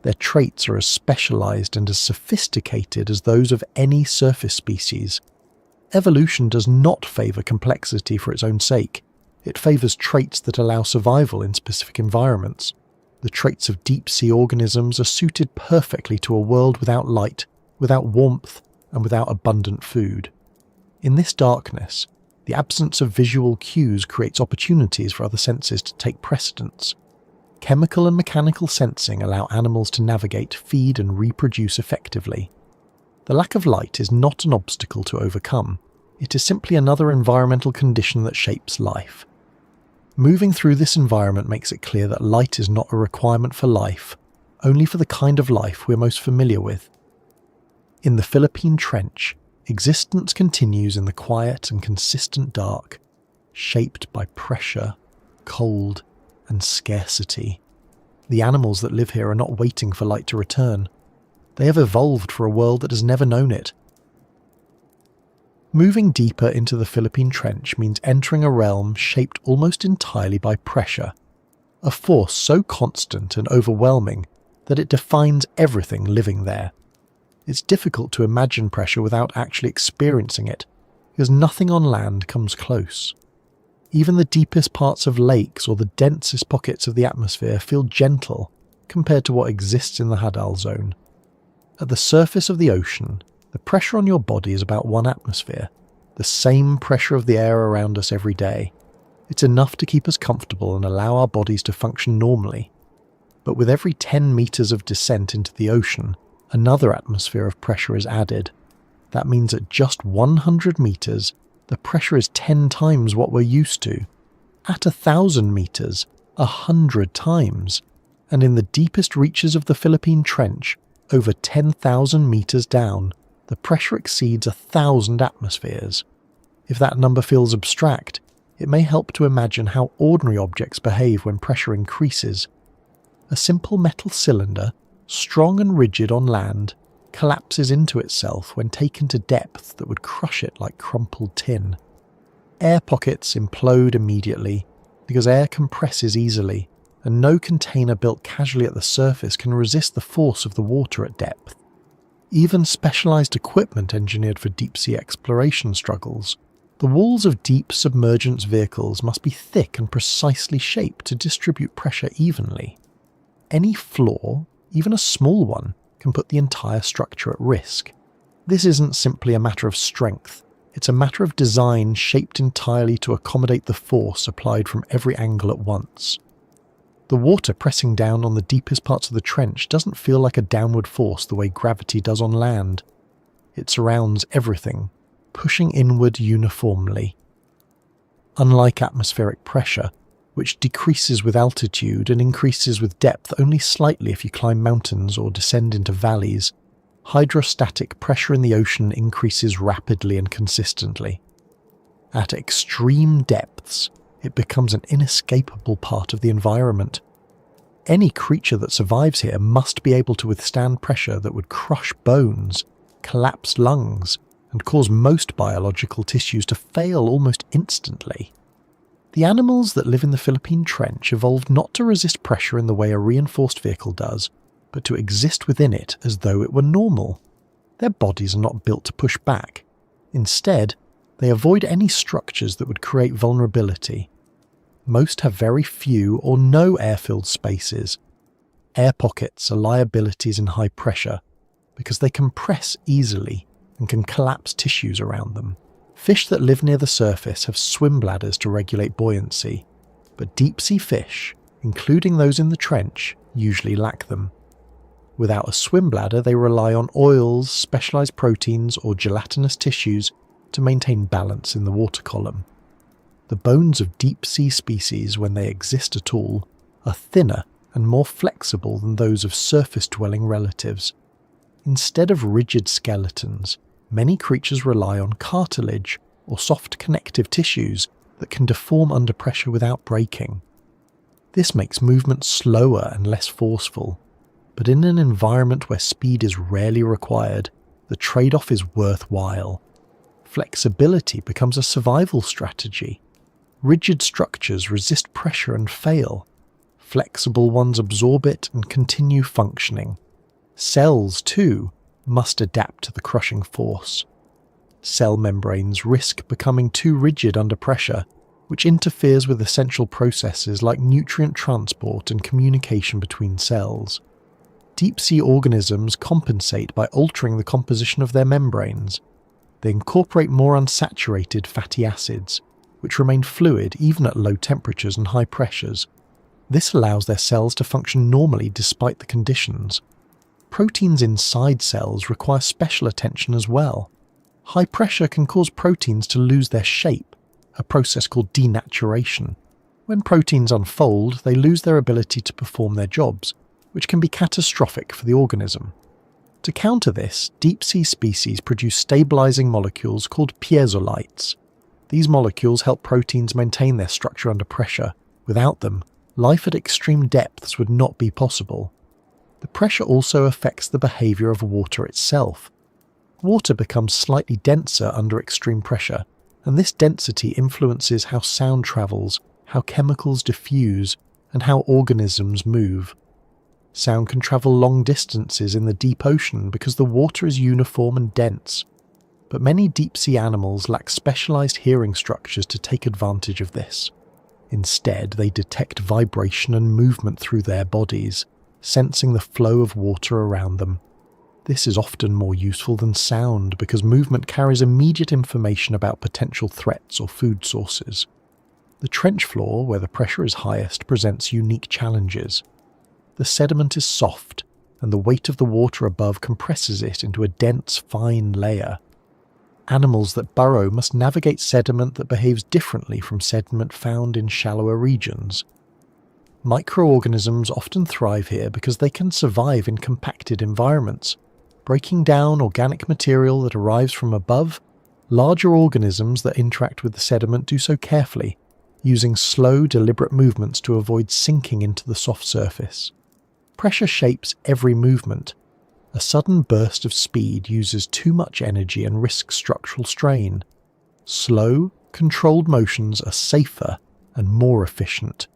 Their traits are as specialized and as sophisticated as those of any surface species. Evolution does not favor complexity for its own sake. It favors traits that allow survival in specific environments. The traits of deep-sea organisms are suited perfectly to a world without light, without warmth, and without abundant food. In this darkness, the absence of visual cues creates opportunities for other senses to take precedence. Chemical and mechanical sensing allow animals to navigate, feed, and reproduce effectively. The lack of light is not an obstacle to overcome. It is simply another environmental condition that shapes life. Moving through this environment makes it clear that light is not a requirement for life, only for the kind of life we're most familiar with. In the Philippine Trench, existence continues in the quiet and consistent dark, shaped by pressure, cold, and scarcity. The animals that live here are not waiting for light to return. They have evolved for a world that has never known it. Moving deeper into the Philippine Trench means entering a realm shaped almost entirely by pressure, a force so constant and overwhelming that it defines everything living there. It's difficult to imagine pressure without actually experiencing it, because nothing on land comes close. Even the deepest parts of lakes or the densest pockets of the atmosphere feel gentle compared to what exists in the Hadal Zone. At the surface of the ocean, the pressure on your body is about 1 atmosphere, the same pressure of the air around us every day. It's enough to keep us comfortable and allow our bodies to function normally. But with every 10 meters of descent into the ocean, Another atmosphere of pressure is added. That means at just 100 meters, the pressure is 10 times what we're used to. At 1,000 meters, 100 times. And in the deepest reaches of the Philippine Trench, over 10,000 meters down, the pressure exceeds 1,000 atmospheres. If that number feels abstract, it may help to imagine how ordinary objects behave when pressure increases. A simple metal cylinder, strong and rigid on land, collapses into itself when taken to depths that would crush it like crumpled tin. Air pockets implode immediately because air compresses easily, and no container built casually at the surface can resist the force of the water at depth. Even specialized equipment engineered for deep-sea exploration struggles. The walls of deep submergence vehicles must be thick and precisely shaped to distribute pressure evenly. Any flaw, even a small one, can put the entire structure at risk. This isn't simply a matter of strength, it's a matter of design shaped entirely to accommodate the force applied from every angle at once. The water pressing down on the deepest parts of the trench doesn't feel like a downward force the way gravity does on land. It surrounds everything, pushing inward uniformly. Unlike atmospheric pressure, which decreases with altitude and increases with depth only slightly if you climb mountains or descend into valleys, hydrostatic pressure in the ocean increases rapidly and consistently. At extreme depths, it becomes an inescapable part of the environment. Any creature that survives here must be able to withstand pressure that would crush bones, collapse lungs, and cause most biological tissues to fail almost instantly. The animals that live in the Philippine Trench evolved not to resist pressure in the way a reinforced vehicle does, but to exist within it as though it were normal. Their bodies are not built to push back. Instead, they avoid any structures that would create vulnerability. Most have very few or no air-filled spaces. Air pockets are liabilities in high pressure because they compress easily and can collapse tissues around them. Fish that live near the surface have swim bladders to regulate buoyancy, but deep-sea fish, including those in the trench, usually lack them. Without a swim bladder, they rely on oils, specialized proteins, or gelatinous tissues to maintain balance in the water column. The bones of deep-sea species, when they exist at all, are thinner and more flexible than those of surface-dwelling relatives. Instead of rigid skeletons, many creatures rely on cartilage or soft connective tissues that can deform under pressure without breaking. This makes movement slower and less forceful, but in an environment where speed is rarely required, the trade-off is worthwhile. Flexibility becomes a survival strategy. Rigid structures resist pressure and fail. Flexible ones absorb it and continue functioning. Cells, too, must adapt to the crushing force. Cell membranes risk becoming too rigid under pressure, which interferes with essential processes like nutrient transport and communication between cells. Deep-sea organisms compensate by altering the composition of their membranes. They incorporate more unsaturated fatty acids, which remain fluid even at low temperatures and high pressures. This allows their cells to function normally despite the conditions. Proteins inside cells require special attention as well. High pressure can cause proteins to lose their shape, a process called denaturation. When proteins unfold, they lose their ability to perform their jobs, which can be catastrophic for the organism. To counter this, deep-sea species produce stabilizing molecules called piezolites. These molecules help proteins maintain their structure under pressure. Without them, life at extreme depths would not be possible. The pressure also affects the behavior of water itself. Water becomes slightly denser under extreme pressure, and this density influences how sound travels, how chemicals diffuse, and how organisms move. Sound can travel long distances in the deep ocean because the water is uniform and dense, but many deep-sea animals lack specialized hearing structures to take advantage of this. Instead, they detect vibration and movement through their bodies, sensing the flow of water around them. This is often more useful than sound because movement carries immediate information about potential threats or food sources. The trench floor, where the pressure is highest, presents unique challenges. The sediment is soft, and the weight of the water above compresses it into a dense, fine layer. Animals that burrow must navigate sediment that behaves differently from sediment found in shallower regions. Microorganisms often thrive here because they can survive in compacted environments. Breaking down organic material that arrives from above, larger organisms that interact with the sediment do so carefully, using slow, deliberate movements to avoid sinking into the soft surface. Pressure shapes every movement. A sudden burst of speed uses too much energy and risks structural strain. Slow, controlled motions are safer and more efficient.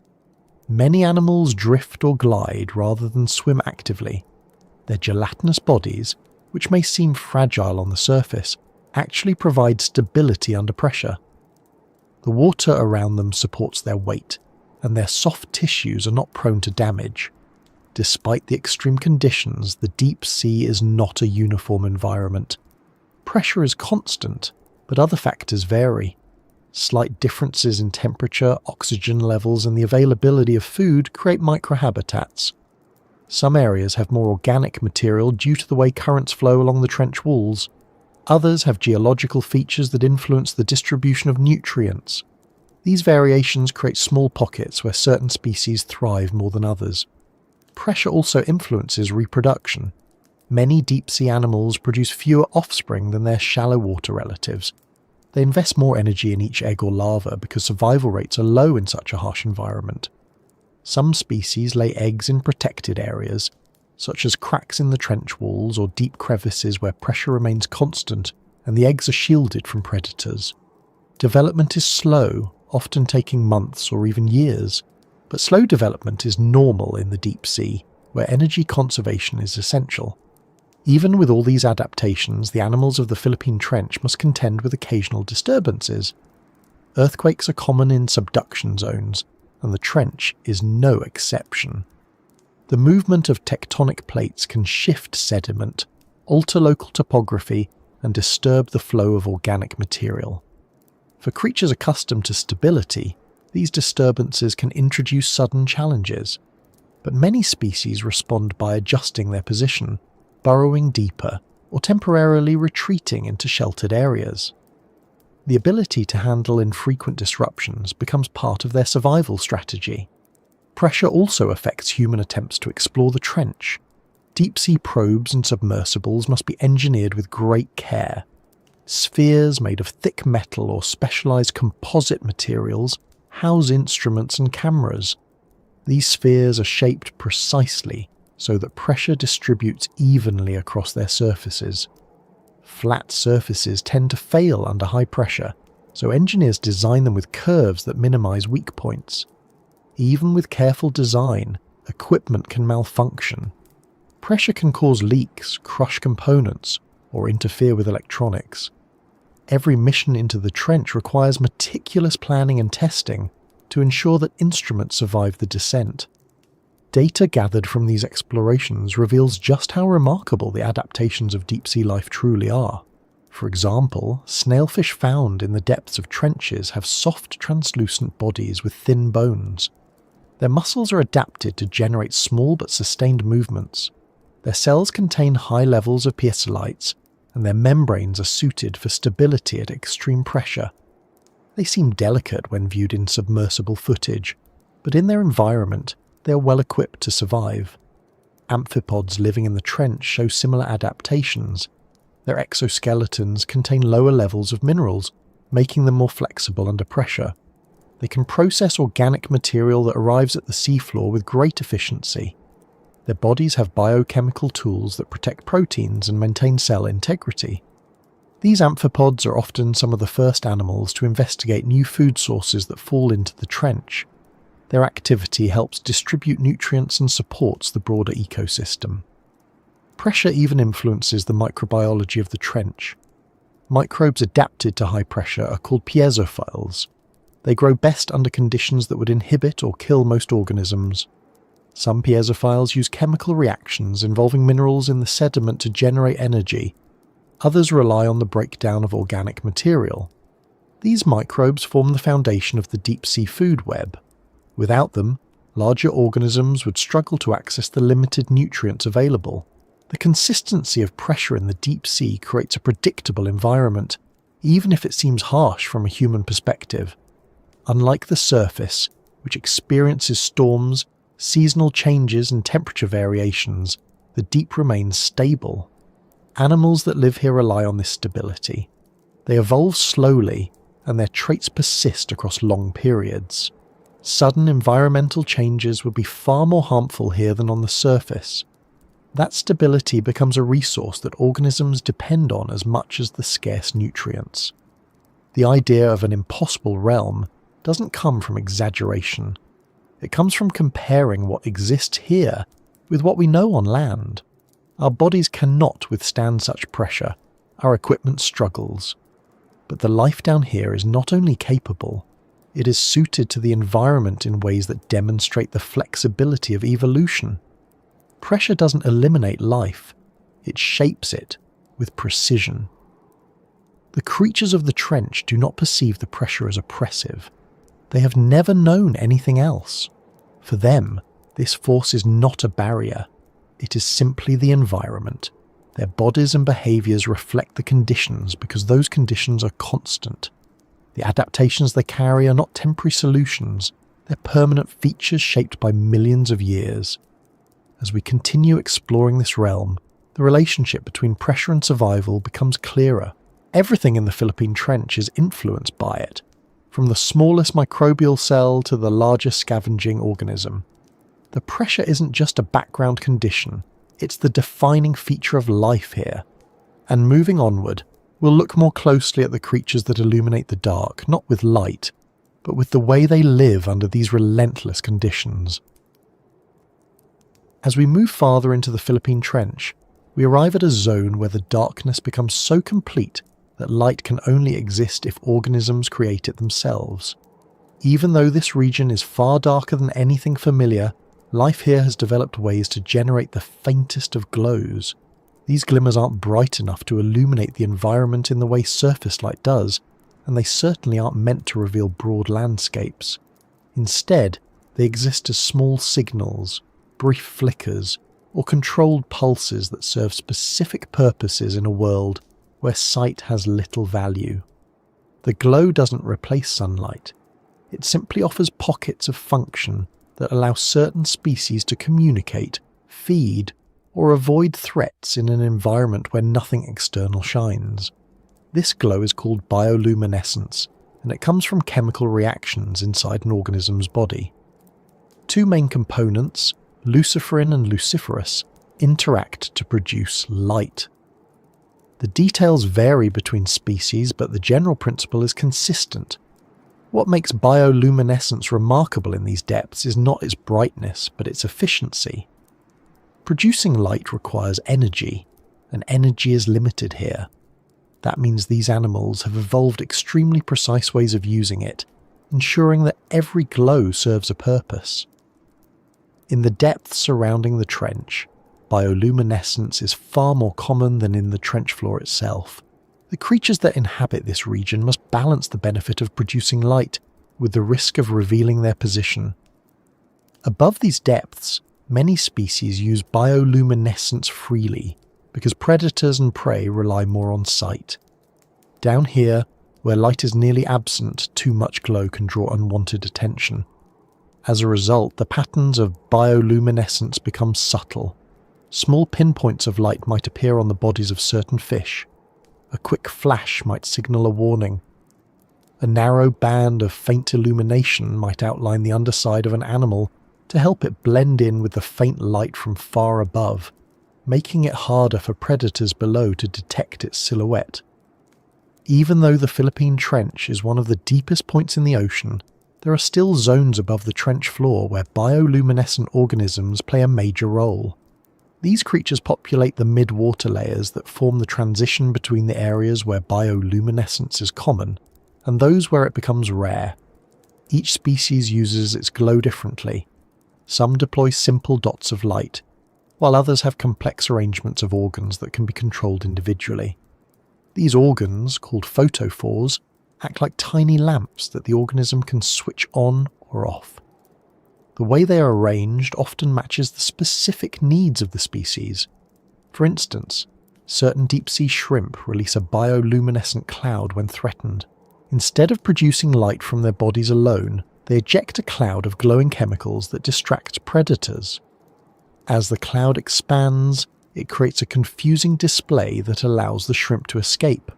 Many animals drift or glide rather than swim actively. Their gelatinous bodies, which may seem fragile on the surface, actually provide stability under pressure. The water around them supports their weight, and their soft tissues are not prone to damage. Despite the extreme conditions, the deep sea is not a uniform environment. Pressure is constant, but other factors vary. Slight differences in temperature, oxygen levels, and the availability of food create microhabitats. Some areas have more organic material due to the way currents flow along the trench walls. Others have geological features that influence the distribution of nutrients. These variations create small pockets where certain species thrive more than others. Pressure also influences reproduction. Many deep-sea animals produce fewer offspring than their shallow water relatives. They invest more energy in each egg or larva because survival rates are low in such a harsh environment. Some species lay eggs in protected areas, such as cracks in the trench walls or deep crevices where pressure remains constant and the eggs are shielded from predators. Development is slow, often taking months or even years, but slow development is normal in the deep sea, where energy conservation is essential. Even with all these adaptations, the animals of the Philippine Trench must contend with occasional disturbances. Earthquakes are common in subduction zones, and the trench is no exception. The movement of tectonic plates can shift sediment, alter local topography, and disturb the flow of organic material. For creatures accustomed to stability, these disturbances can introduce sudden challenges, but many species respond by adjusting their position, burrowing deeper, or temporarily retreating into sheltered areas. The ability to handle infrequent disruptions becomes part of their survival strategy. Pressure also affects human attempts to explore the trench. Deep-sea probes and submersibles must be engineered with great care. Spheres made of thick metal or specialized composite materials house instruments and cameras. These spheres are shaped precisely so that pressure distributes evenly across their surfaces. Flat surfaces tend to fail under high pressure, so engineers design them with curves that minimize weak points. Even with careful design, equipment can malfunction. Pressure can cause leaks, crush components, or interfere with electronics. Every mission into the trench requires meticulous planning and testing to ensure that instruments survive the descent. Data gathered from these explorations reveals just how remarkable the adaptations of deep-sea life truly are. For example, snailfish found in the depths of trenches have soft, translucent bodies with thin bones. Their muscles are adapted to generate small but sustained movements. Their cells contain high levels of piezolites, and their membranes are suited for stability at extreme pressure. They seem delicate when viewed in submersible footage, but in their environment, they are well equipped to survive. Amphipods living in the trench show similar adaptations. Their exoskeletons contain lower levels of minerals, making them more flexible under pressure. They can process organic material that arrives at the seafloor with great efficiency. Their bodies have biochemical tools that protect proteins and maintain cell integrity. These amphipods are often some of the first animals to investigate new food sources that fall into the trench. Their activity helps distribute nutrients and supports the broader ecosystem. Pressure even influences the microbiology of the trench. Microbes adapted to high pressure are called piezophiles. They grow best under conditions that would inhibit or kill most organisms. Some piezophiles use chemical reactions involving minerals in the sediment to generate energy. Others rely on the breakdown of organic material. These microbes form the foundation of the deep-sea food web. Without them, larger organisms would struggle to access the limited nutrients available. The consistency of pressure in the deep sea creates a predictable environment, even if it seems harsh from a human perspective. Unlike the surface, which experiences storms, seasonal changes and temperature variations, the deep remains stable. Animals that live here rely on this stability. They evolve slowly, and their traits persist across long periods. Sudden environmental changes would be far more harmful here than on the surface. That stability becomes a resource that organisms depend on as much as the scarce nutrients. The idea of an impossible realm doesn't come from exaggeration. It comes from comparing what exists here with what we know on land. Our bodies cannot withstand such pressure. Our equipment struggles. But the life down here is not only capable, it is suited to the environment in ways that demonstrate the flexibility of evolution. Pressure doesn't eliminate life, it shapes it with precision. The creatures of the trench do not perceive the pressure as oppressive. They have never known anything else. For them, this force is not a barrier. It is simply the environment. Their bodies and behaviours reflect the conditions because those conditions are constant. The adaptations they carry are not temporary solutions. They're permanent features shaped by millions of years. As we continue exploring this realm, the relationship between pressure and survival becomes clearer. Everything in the Philippine Trench is influenced by it, from the smallest microbial cell to the largest scavenging organism. The pressure isn't just a background condition, it's the defining feature of life here. And moving onward, we'll look more closely at the creatures that illuminate the dark, not with light, but with the way they live under these relentless conditions. As we move farther into the Philippine Trench, we arrive at a zone where the darkness becomes so complete that light can only exist if organisms create it themselves. Even though this region is far darker than anything familiar, life here has developed ways to generate the faintest of glows. These glimmers aren't bright enough to illuminate the environment in the way surface light does, and they certainly aren't meant to reveal broad landscapes. Instead, they exist as small signals, brief flickers, or controlled pulses that serve specific purposes in a world where sight has little value. The glow doesn't replace sunlight. It simply offers pockets of function that allow certain species to communicate, feed, or avoid threats in an environment where nothing external shines. This glow is called bioluminescence, and it comes from chemical reactions inside an organism's body. Two main components, luciferin and luciferase, interact to produce light. The details vary between species, but the general principle is consistent. What makes bioluminescence remarkable in these depths is not its brightness, but its efficiency. Producing light requires energy, and energy is limited here. That means these animals have evolved extremely precise ways of using it, ensuring that every glow serves a purpose. In the depths surrounding the trench, bioluminescence is far more common than in the trench floor itself. The creatures that inhabit this region must balance the benefit of producing light with the risk of revealing their position. Above these depths, many species use bioluminescence freely because predators and prey rely more on sight. Down here, where light is nearly absent, too much glow can draw unwanted attention. As a result, the patterns of bioluminescence become subtle. Small pinpoints of light might appear on the bodies of certain fish. A quick flash might signal a warning. A narrow band of faint illumination might outline the underside of an animal to help it blend in with the faint light from far above, making it harder for predators below to detect its silhouette. Even though the Philippine Trench is one of the deepest points in the ocean, there are still zones above the trench floor where bioluminescent organisms play a major role. These creatures populate the mid-water layers that form the transition between the areas where bioluminescence is common and those where it becomes rare. Each species uses its glow differently. Some deploy simple dots of light, while others have complex arrangements of organs that can be controlled individually. These organs, called photophores, act like tiny lamps that the organism can switch on or off. The way they are arranged often matches the specific needs of the species. For instance, certain deep-sea shrimp release a bioluminescent cloud when threatened. Instead of producing light from their bodies alone, they eject a cloud of glowing chemicals that distract predators. As the cloud expands, it creates a confusing display that allows the shrimp to escape.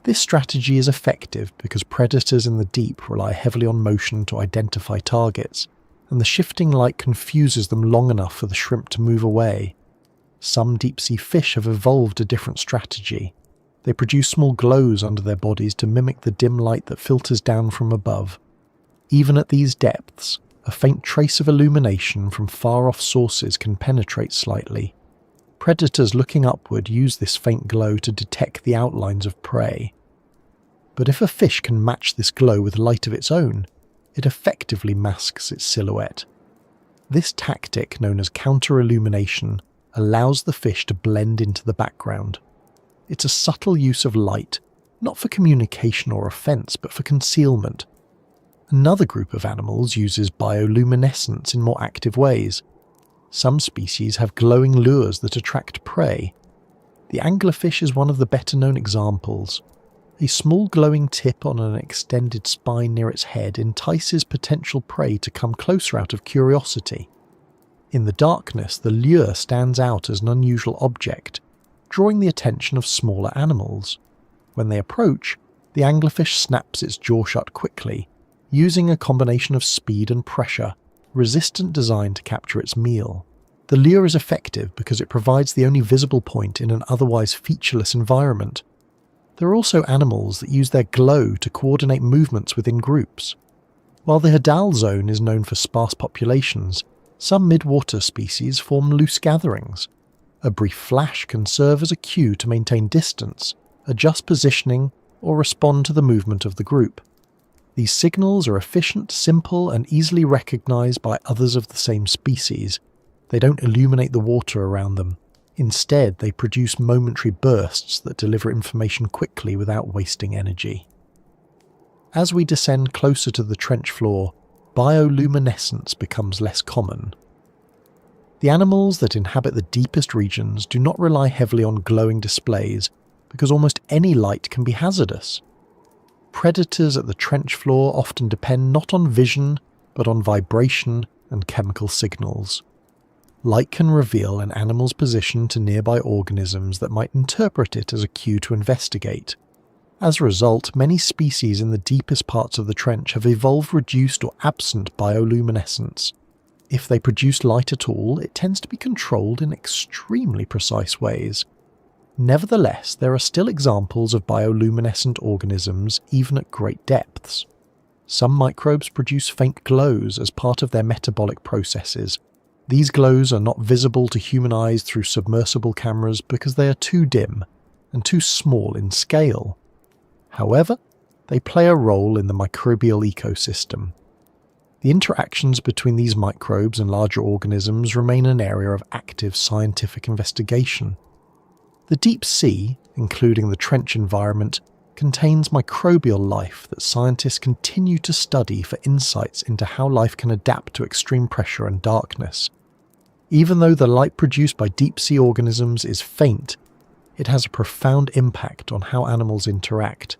This strategy is effective because predators in the deep rely heavily on motion to identify targets, and the shifting light confuses them long enough for the shrimp to move away. Some deep-sea fish have evolved a different strategy. They produce small glows under their bodies to mimic the dim light that filters down from above. Even at these depths, a faint trace of illumination from far-off sources can penetrate slightly. Predators looking upward use this faint glow to detect the outlines of prey. But if a fish can match this glow with light of its own, it effectively masks its silhouette. This tactic, known as counter-illumination, allows the fish to blend into the background. It's a subtle use of light, not for communication or offense, but for concealment. Another group of animals uses bioluminescence in more active ways. Some species have glowing lures that attract prey. The anglerfish is one of the better-known examples. A small glowing tip on an extended spine near its head entices potential prey to come closer out of curiosity. In the darkness, the lure stands out as an unusual object, drawing the attention of smaller animals. When they approach, the anglerfish snaps its jaw shut quickly, using a combination of speed and pressure, resistant design to capture its meal. The lure is effective because it provides the only visible point in an otherwise featureless environment. There are also animals that use their glow to coordinate movements within groups. While the Hadal zone is known for sparse populations, some midwater species form loose gatherings. A brief flash can serve as a cue to maintain distance, adjust positioning, or respond to the movement of the group. These signals are efficient, simple, and easily recognized by others of the same species. They don't illuminate the water around them. Instead, they produce momentary bursts that deliver information quickly without wasting energy. As we descend closer to the trench floor, bioluminescence becomes less common. The animals that inhabit the deepest regions do not rely heavily on glowing displays because almost any light can be hazardous. Predators at the trench floor often depend not on vision, but on vibration and chemical signals. Light can reveal an animal's position to nearby organisms that might interpret it as a cue to investigate. As a result, many species in the deepest parts of the trench have evolved reduced or absent bioluminescence. If they produce light at all, it tends to be controlled in extremely precise ways. Nevertheless, there are still examples of bioluminescent organisms even at great depths. Some microbes produce faint glows as part of their metabolic processes. These glows are not visible to human eyes through submersible cameras because they are too dim and too small in scale. However, they play a role in the microbial ecosystem. The interactions between these microbes and larger organisms remain an area of active scientific investigation. The deep sea, including the trench environment, contains microbial life that scientists continue to study for insights into how life can adapt to extreme pressure and darkness. Even though the light produced by deep-sea organisms is faint, it has a profound impact on how animals interact.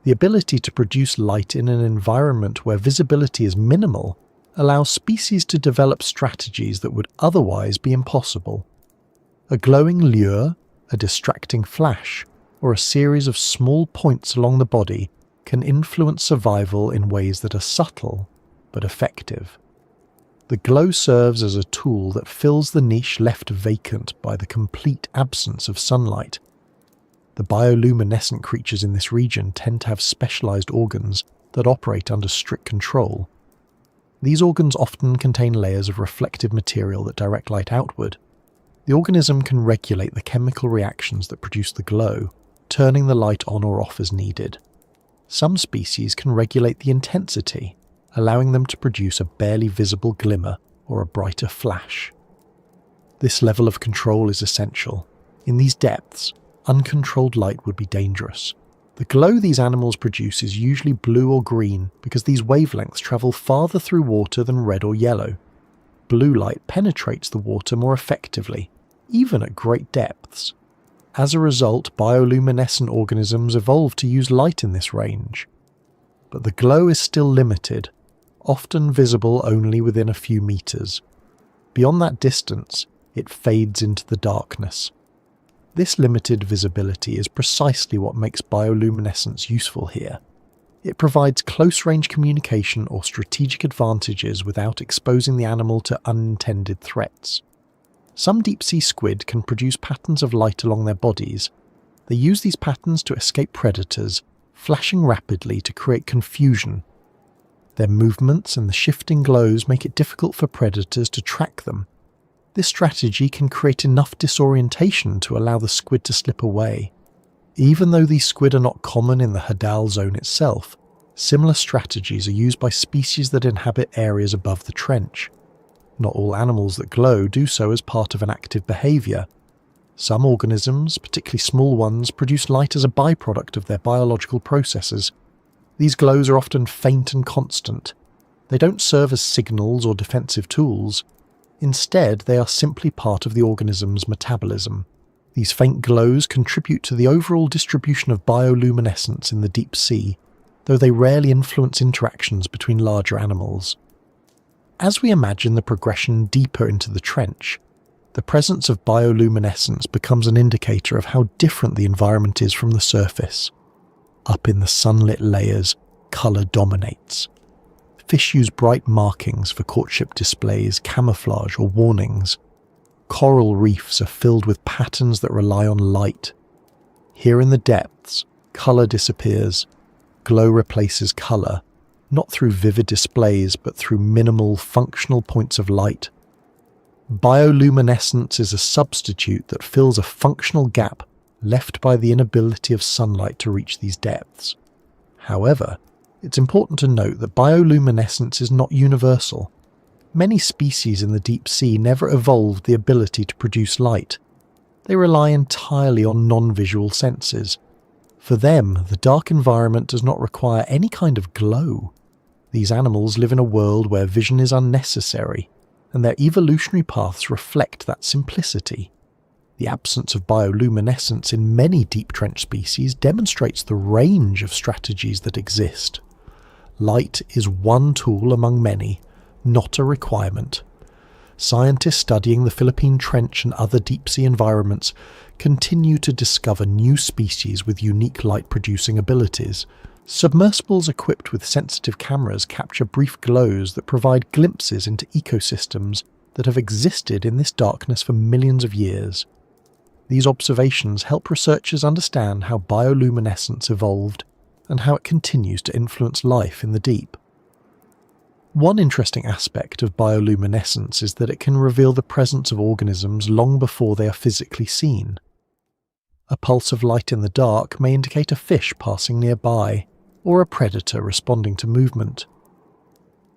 The ability to produce light in an environment where visibility is minimal allows species to develop strategies that would otherwise be impossible. A glowing lure, a distracting flash, or a series of small points along the body can influence survival in ways that are subtle but effective. The glow serves as a tool that fills the niche left vacant by the complete absence of sunlight. The bioluminescent creatures in this region tend to have specialized organs that operate under strict control. These organs often contain layers of reflective material that direct light outward. The organism can regulate the chemical reactions that produce the glow, turning the light on or off as needed. Some species can regulate the intensity, allowing them to produce a barely visible glimmer or a brighter flash. This level of control is essential. In these depths, uncontrolled light would be dangerous. The glow these animals produce is usually blue or green because these wavelengths travel farther through water than red or yellow. Blue light penetrates the water more effectively, even at great depths. As a result, bioluminescent organisms evolved to use light in this range. But the glow is still limited, often visible only within a few meters. Beyond that distance, it fades into the darkness. This limited visibility is precisely what makes bioluminescence useful here. It provides close-range communication or strategic advantages without exposing the animal to unintended threats. Some deep-sea squid can produce patterns of light along their bodies. They use these patterns to escape predators, flashing rapidly to create confusion. Their movements and the shifting glows make it difficult for predators to track them. This strategy can create enough disorientation to allow the squid to slip away. Even though these squid are not common in the Hadal zone itself, similar strategies are used by species that inhabit areas above the trench. Not all animals that glow do so as part of an active behaviour. Some organisms, particularly small ones, produce light as a byproduct of their biological processes. These glows are often faint and constant. They don't serve as signals or defensive tools. Instead, they are simply part of the organism's metabolism. These faint glows contribute to the overall distribution of bioluminescence in the deep sea, though they rarely influence interactions between larger animals. As we imagine the progression deeper into the trench, the presence of bioluminescence becomes an indicator of how different the environment is from the surface. Up in the sunlit layers, colour dominates. Fish use bright markings for courtship displays, camouflage or warnings. Coral reefs are filled with patterns that rely on light. Here in the depths, colour disappears. Glow replaces colour, not through vivid displays but through minimal, functional points of light. Bioluminescence is a substitute that fills a functional gap left by the inability of sunlight to reach these depths. However, it's important to note that bioluminescence is not universal. Many species in the deep sea never evolved the ability to produce light. They rely entirely on non-visual senses. For them, the dark environment does not require any kind of glow. These animals live in a world where vision is unnecessary, and their evolutionary paths reflect that simplicity. The absence of bioluminescence in many deep trench species demonstrates the range of strategies that exist. Light is one tool among many, not a requirement. Scientists studying the Philippine Trench and other deep-sea environments continue to discover new species with unique light-producing abilities. Submersibles equipped with sensitive cameras capture brief glows that provide glimpses into ecosystems that have existed in this darkness for millions of years. These observations help researchers understand how bioluminescence evolved and how it continues to influence life in the deep. One interesting aspect of bioluminescence is that it can reveal the presence of organisms long before they are physically seen. A pulse of light in the dark may indicate a fish passing nearby, or a predator responding to movement.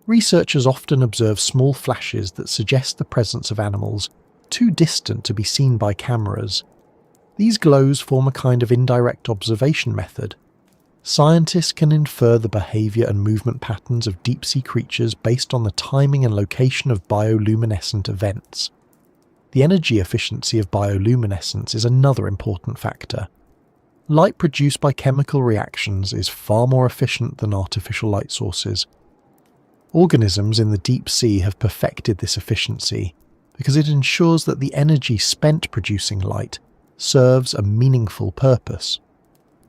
Researchers often observe small flashes that suggest the presence of animals too distant to be seen by cameras. These glows form a kind of indirect observation method. Scientists can infer the behaviour and movement patterns of deep-sea creatures based on the timing and location of bioluminescent events. The energy efficiency of bioluminescence is another important factor. Light produced by chemical reactions is far more efficient than artificial light sources. Organisms in the deep sea have perfected this efficiency because it ensures that the energy spent producing light serves a meaningful purpose.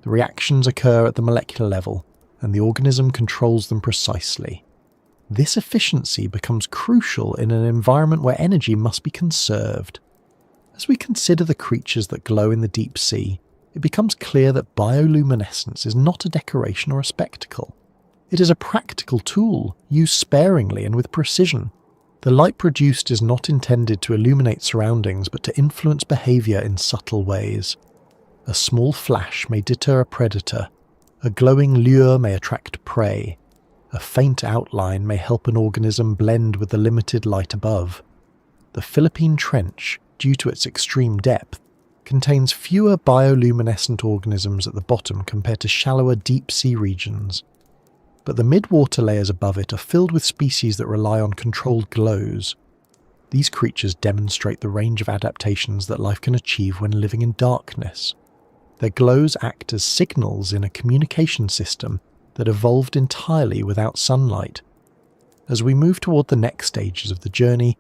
The reactions occur at the molecular level, and the organism controls them precisely. This efficiency becomes crucial in an environment where energy must be conserved. As we consider the creatures that glow in the deep sea, it becomes clear that bioluminescence is not a decoration or a spectacle. It is a practical tool, used sparingly and with precision. The light produced is not intended to illuminate surroundings but to influence behaviour in subtle ways. A small flash may deter a predator, a glowing lure may attract prey, a faint outline may help an organism blend with the limited light above. The Philippine Trench, due to its extreme depth, contains fewer bioluminescent organisms at the bottom compared to shallower deep-sea regions. But the mid-water layers above it are filled with species that rely on controlled glows. These creatures demonstrate the range of adaptations that life can achieve when living in darkness. Their glows act as signals in a communication system that evolved entirely without sunlight. As we move toward the next stages of the journey,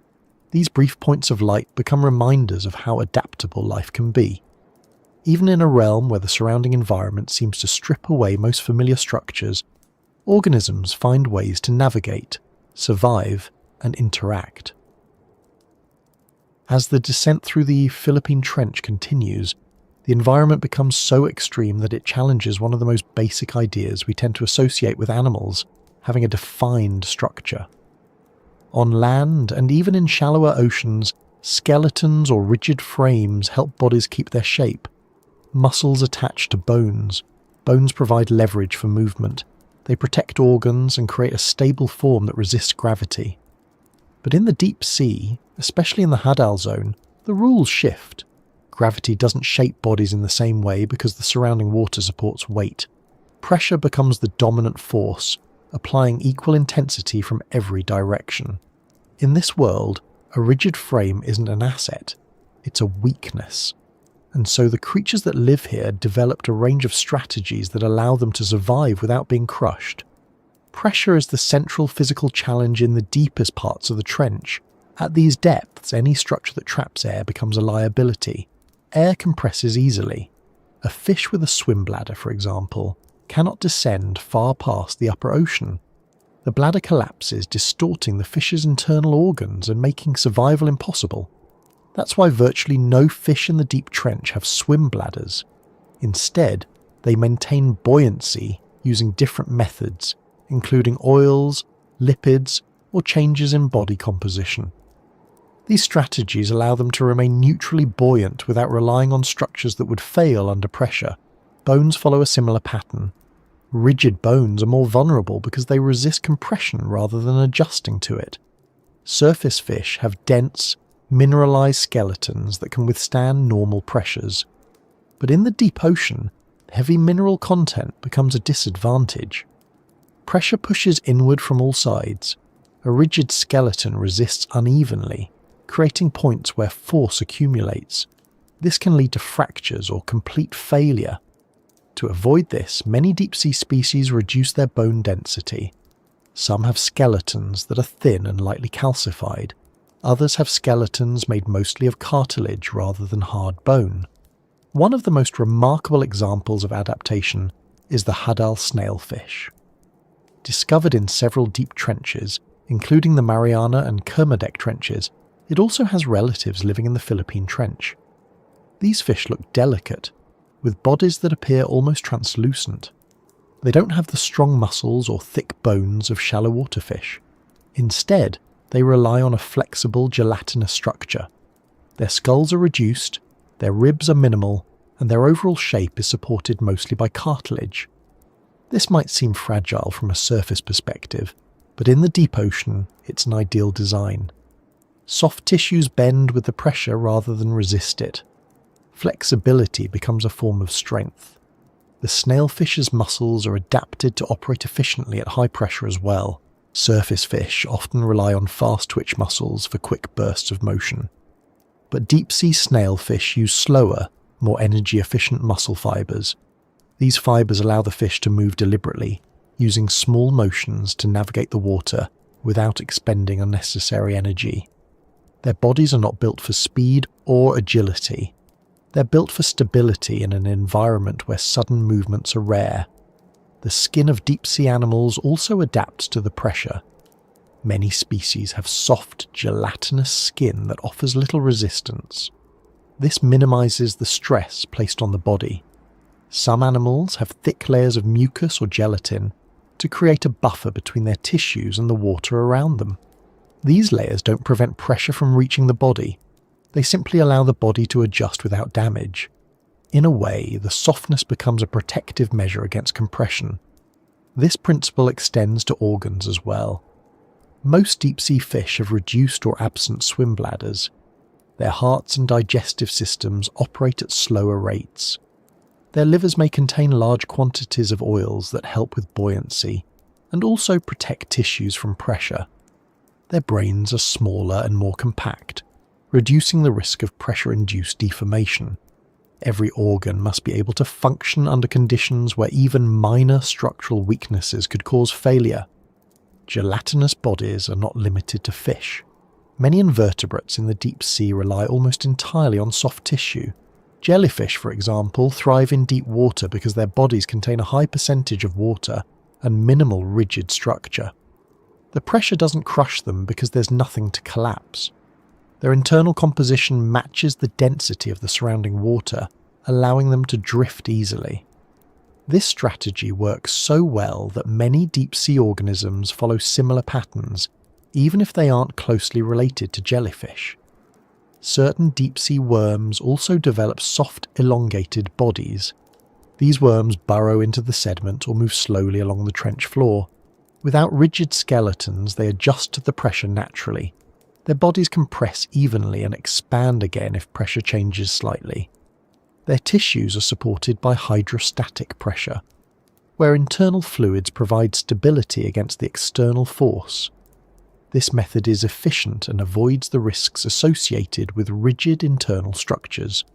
these brief points of light become reminders of how adaptable life can be. Even in a realm where the surrounding environment seems to strip away most familiar structures, organisms find ways to navigate, survive, and interact. As the descent through the Philippine Trench continues, the environment becomes so extreme that it challenges one of the most basic ideas we tend to associate with animals having a defined structure. On land, and even in shallower oceans, skeletons or rigid frames help bodies keep their shape. Muscles attach to bones. Bones provide leverage for movement. They protect organs and create a stable form that resists gravity. But in the deep sea, especially in the Hadal zone, the rules shift. Gravity doesn't shape bodies in the same way because the surrounding water supports weight. Pressure becomes the dominant force, applying equal intensity from every direction. In this world, a rigid frame isn't an asset, it's a weakness. And so the creatures that live here developed a range of strategies that allow them to survive without being crushed. Pressure is the central physical challenge in the deepest parts of the trench. At these depths, any structure that traps air becomes a liability. Air compresses easily. A fish with a swim bladder, for example, cannot descend far past the upper ocean. The bladder collapses, distorting the fish's internal organs and making survival impossible. That's why virtually no fish in the deep trench have swim bladders. Instead, they maintain buoyancy using different methods, including oils, lipids, or changes in body composition. These strategies allow them to remain neutrally buoyant without relying on structures that would fail under pressure. Bones follow a similar pattern. Rigid bones are more vulnerable because they resist compression rather than adjusting to it. Surface fish have dense, mineralized skeletons that can withstand normal pressures. But in the deep ocean, heavy mineral content becomes a disadvantage. Pressure pushes inward from all sides. A rigid skeleton resists unevenly, creating points where force accumulates. This can lead to fractures or complete failure. To avoid this, many deep-sea species reduce their bone density. Some have skeletons that are thin and lightly calcified. Others have skeletons made mostly of cartilage rather than hard bone. One of the most remarkable examples of adaptation is the Hadal snailfish. Discovered in several deep trenches, including the Mariana and Kermadec trenches, it also has relatives living in the Philippine Trench. These fish look delicate, with bodies that appear almost translucent. They don't have the strong muscles or thick bones of shallow water fish. Instead, they rely on a flexible gelatinous structure. Their skulls are reduced, their ribs are minimal, and their overall shape is supported mostly by cartilage. This might seem fragile from a surface perspective, but in the deep ocean, it's an ideal design. Soft tissues bend with the pressure rather than resist it. Flexibility becomes a form of strength. The snailfish's muscles are adapted to operate efficiently at high pressure as well. Surface fish often rely on fast twitch muscles for quick bursts of motion. But deep-sea snailfish use slower, more energy-efficient muscle fibers. These fibers allow the fish to move deliberately, using small motions to navigate the water without expending unnecessary energy. Their bodies are not built for speed or agility. They're built for stability in an environment where sudden movements are rare. The skin of deep-sea animals also adapts to the pressure. Many species have soft, gelatinous skin that offers little resistance. This minimizes the stress placed on the body. Some animals have thick layers of mucus or gelatin to create a buffer between their tissues and the water around them. These layers don't prevent pressure from reaching the body. They simply allow the body to adjust without damage. In a way, the softness becomes a protective measure against compression. This principle extends to organs as well. Most deep-sea fish have reduced or absent swim bladders. Their hearts and digestive systems operate at slower rates. Their livers may contain large quantities of oils that help with buoyancy and also protect tissues from pressure. Their brains are smaller and more compact, reducing the risk of pressure-induced deformation. Every organ must be able to function under conditions where even minor structural weaknesses could cause failure. Gelatinous bodies are not limited to fish. Many invertebrates in the deep sea rely almost entirely on soft tissue. Jellyfish, for example, thrive in deep water because their bodies contain a high percentage of water and minimal rigid structure. The pressure doesn't crush them because there's nothing to collapse. Their internal composition matches the density of the surrounding water, allowing them to drift easily. This strategy works so well that many deep-sea organisms follow similar patterns, even if they aren't closely related to jellyfish. Certain deep-sea worms also develop soft, elongated bodies. These worms burrow into the sediment or move slowly along the trench floor. Without rigid skeletons, they adjust to the pressure naturally. Their bodies compress evenly and expand again if pressure changes slightly. Their tissues are supported by hydrostatic pressure, where internal fluids provide stability against the external force. This method is efficient and avoids the risks associated with rigid internal structures.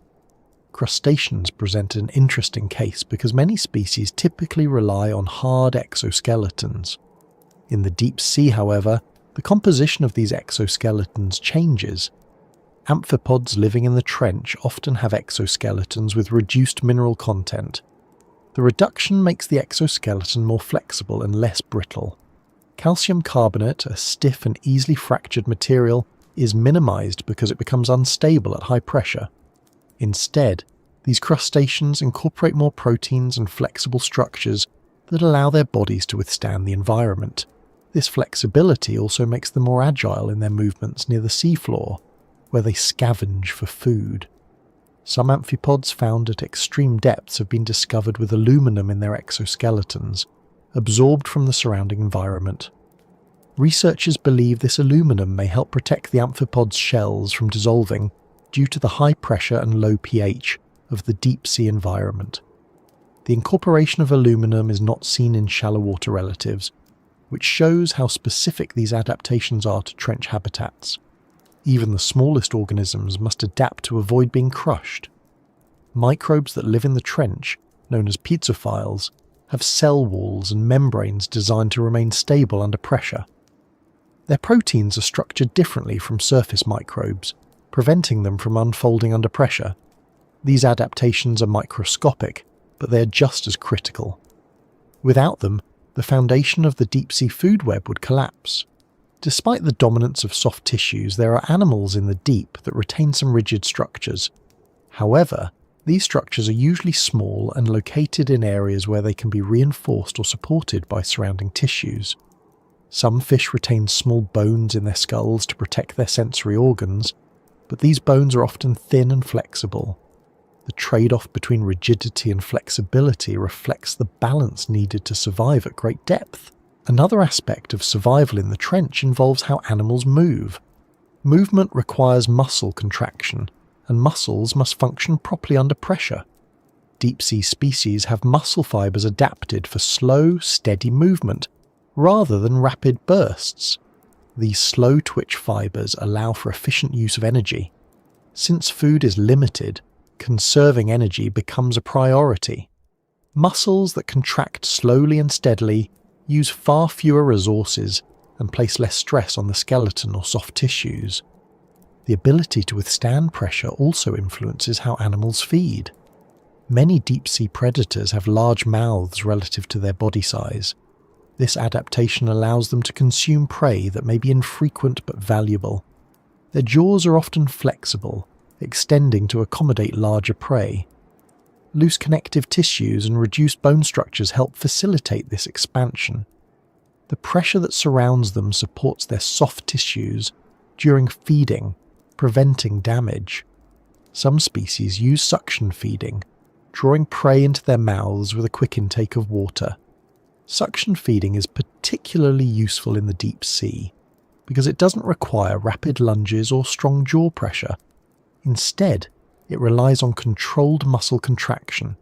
Crustaceans present an interesting case because many species typically rely on hard exoskeletons. In the deep sea, however, the composition of these exoskeletons changes. Amphipods living in the trench often have exoskeletons with reduced mineral content. The reduction makes the exoskeleton more flexible and less brittle. Calcium carbonate, a stiff and easily fractured material, is minimized because it becomes unstable at high pressure. Instead, these crustaceans incorporate more proteins and flexible structures that allow their bodies to withstand the environment. This flexibility also makes them more agile in their movements near the seafloor, where they scavenge for food. Some amphipods found at extreme depths have been discovered with aluminum in their exoskeletons, absorbed from the surrounding environment. Researchers believe this aluminum may help protect the amphipod's shells from dissolving due to the high pressure and low pH of the deep sea environment. The incorporation of aluminum is not seen in shallow water relatives, which shows how specific these adaptations are to trench habitats. Even the smallest organisms must adapt to avoid being crushed. Microbes that live in the trench, known as piezo-philes, have cell walls and membranes designed to remain stable under pressure. Their proteins are structured differently from surface microbes, preventing them from unfolding under pressure. These adaptations are microscopic, but they are just as critical. Without them, the foundation of the deep-sea food web would collapse. Despite the dominance of soft tissues, there are animals in the deep that retain some rigid structures. However, these structures are usually small and located in areas where they can be reinforced or supported by surrounding tissues. Some fish retain small bones in their skulls to protect their sensory organs, but these bones are often thin and flexible. The trade-off between rigidity and flexibility reflects the balance needed to survive at great depth. Another aspect of survival in the trench involves how animals move. Movement requires muscle contraction, and muscles must function properly under pressure. Deep-sea species have muscle fibers adapted for slow, steady movement, rather than rapid bursts. These slow twitch fibers allow for efficient use of energy. Since food is limited, conserving energy becomes a priority. Muscles that contract slowly and steadily use far fewer resources and place less stress on the skeleton or soft tissues. The ability to withstand pressure also influences how animals feed. Many deep-sea predators have large mouths relative to their body size. This adaptation allows them to consume prey that may be infrequent but valuable. Their jaws are often flexible, extending to accommodate larger prey. Loose connective tissues and reduced bone structures help facilitate this expansion. The pressure that surrounds them supports their soft tissues during feeding, preventing damage. Some species use suction feeding, drawing prey into their mouths with a quick intake of water. Suction feeding is particularly useful in the deep sea because it doesn't require rapid lunges or strong jaw pressure. Instead, it relies on controlled muscle contraction.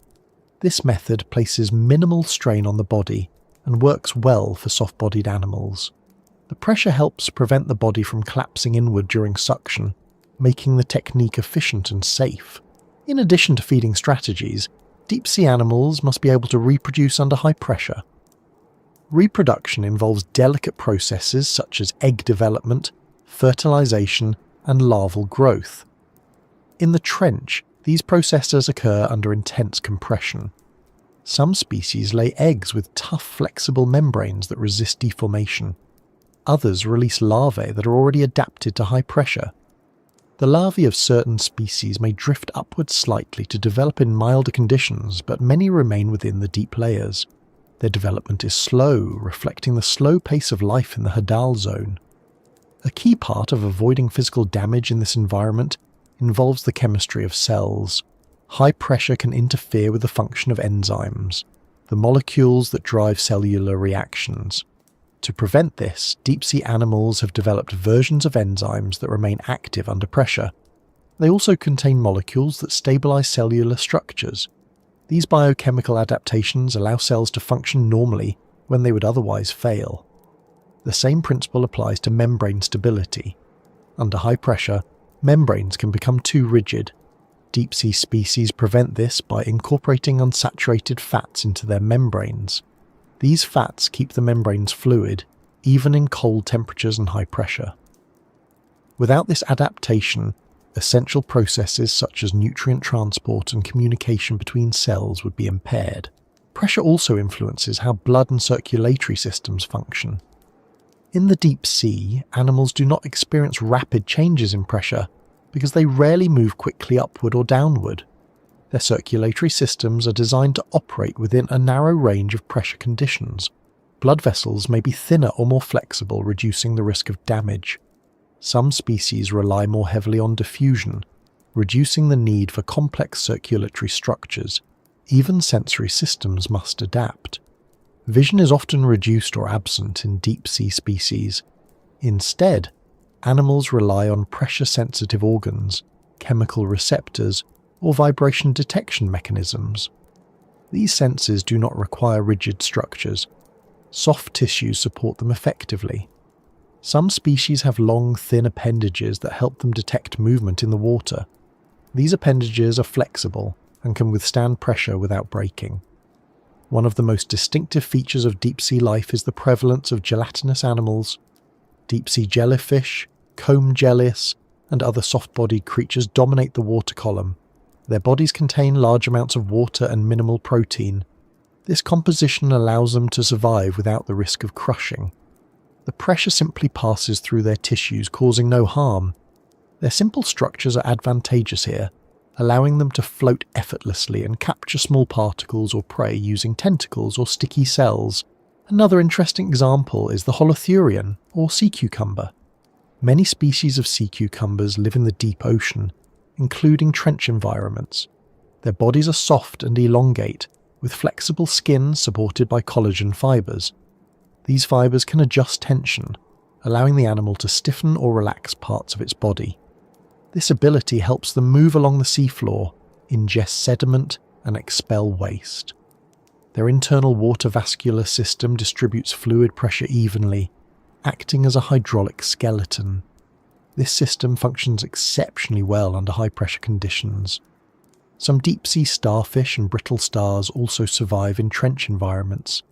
This method places minimal strain on the body and works well for soft-bodied animals. The pressure helps prevent the body from collapsing inward during suction, making the technique efficient and safe. In addition to feeding strategies, deep-sea animals must be able to reproduce under high pressure. Reproduction involves delicate processes such as egg development, fertilization, and larval growth. In the trench, these processes occur under intense compression. Some species lay eggs with tough, flexible membranes that resist deformation. Others release larvae that are already adapted to high pressure. The larvae of certain species may drift upwards slightly to develop in milder conditions, but many remain within the deep layers. Their development is slow, reflecting the slow pace of life in the Hadal zone. A key part of avoiding physical damage in this environment involves the chemistry of cells. High pressure can interfere with the function of enzymes, the molecules that drive cellular reactions. To prevent this, deep-sea animals have developed versions of enzymes that remain active under pressure. They also contain molecules that stabilize cellular structures. These biochemical adaptations allow cells to function normally when they would otherwise fail. The same principle applies to membrane stability. Under high pressure, membranes can become too rigid. Deep-sea species prevent this by incorporating unsaturated fats into their membranes. These fats keep the membranes fluid, even in cold temperatures and high pressure. Without this adaptation, essential processes such as nutrient transport and communication between cells would be impaired. Pressure also influences how blood and circulatory systems function. In the deep sea, animals do not experience rapid changes in pressure because they rarely move quickly upward or downward. Their circulatory systems are designed to operate within a narrow range of pressure conditions. Blood vessels may be thinner or more flexible, reducing the risk of damage. Some species rely more heavily on diffusion, reducing the need for complex circulatory structures. Even sensory systems must adapt. Vision is often reduced or absent in deep-sea species. Instead, animals rely on pressure-sensitive organs, chemical receptors, or vibration detection mechanisms. These senses do not require rigid structures. Soft tissues support them effectively. Some species have long, thin appendages that help them detect movement in the water. These appendages are flexible and can withstand pressure without breaking. One of the most distinctive features of deep-sea life is the prevalence of gelatinous animals. Deep-sea jellyfish, comb jellies, and other soft-bodied creatures dominate the water column. Their bodies contain large amounts of water and minimal protein. This composition allows them to survive without the risk of crushing. The pressure simply passes through their tissues, causing no harm. Their simple structures are advantageous here, allowing them to float effortlessly and capture small particles or prey using tentacles or sticky cells. Another interesting example is the holothurian, or sea cucumber. Many species of sea cucumbers live in the deep ocean, including trench environments. Their bodies are soft and elongate, with flexible skin supported by collagen fibers. These fibers can adjust tension, allowing the animal to stiffen or relax parts of its body. This ability helps them move along the seafloor, ingest sediment, and expel waste. Their internal water vascular system distributes fluid pressure evenly, acting as a hydraulic skeleton. This system functions exceptionally well under high-pressure conditions. Some deep-sea starfish and brittle stars also survive in trench environments.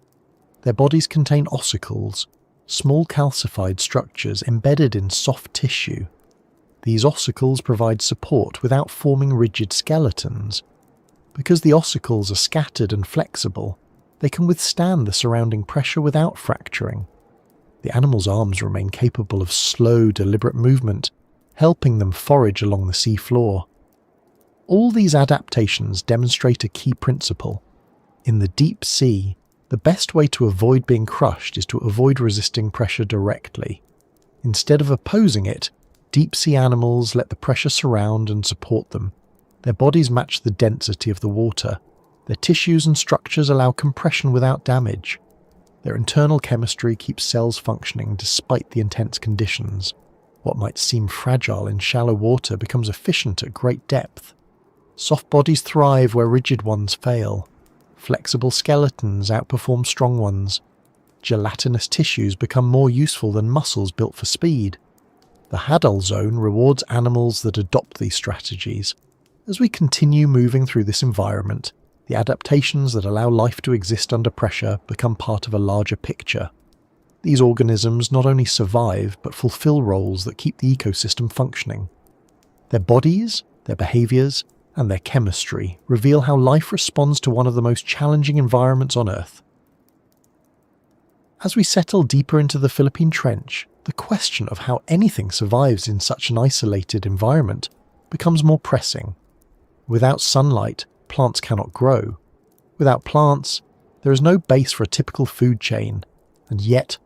Their bodies contain ossicles, small calcified structures embedded in soft tissue. These ossicles provide support without forming rigid skeletons. Because the ossicles are scattered and flexible, they can withstand the surrounding pressure without fracturing. The animal's arms remain capable of slow, deliberate movement, helping them forage along the sea floor. All these adaptations demonstrate a key principle. In the deep sea, the best way to avoid being crushed is to avoid resisting pressure directly. Instead of opposing it, deep-sea animals let the pressure surround and support them. Their bodies match the density of the water. Their tissues and structures allow compression without damage. Their internal chemistry keeps cells functioning despite the intense conditions. What might seem fragile in shallow water becomes efficient at great depth. Soft bodies thrive where rigid ones fail. Flexible skeletons outperform strong ones. Gelatinous tissues become more useful than muscles built for speed. The Hadal Zone rewards animals that adopt these strategies. As we continue moving through this environment, the adaptations that allow life to exist under pressure become part of a larger picture. These organisms not only survive, but fulfill roles that keep the ecosystem functioning. Their bodies, their behaviours, and their chemistry reveal how life responds to one of the most challenging environments on Earth. As we settle deeper into the Philippine Trench, the question of how anything survives in such an isolated environment becomes more pressing. Without sunlight, plants cannot grow. Without plants, there is no base for a typical food chain, and yet,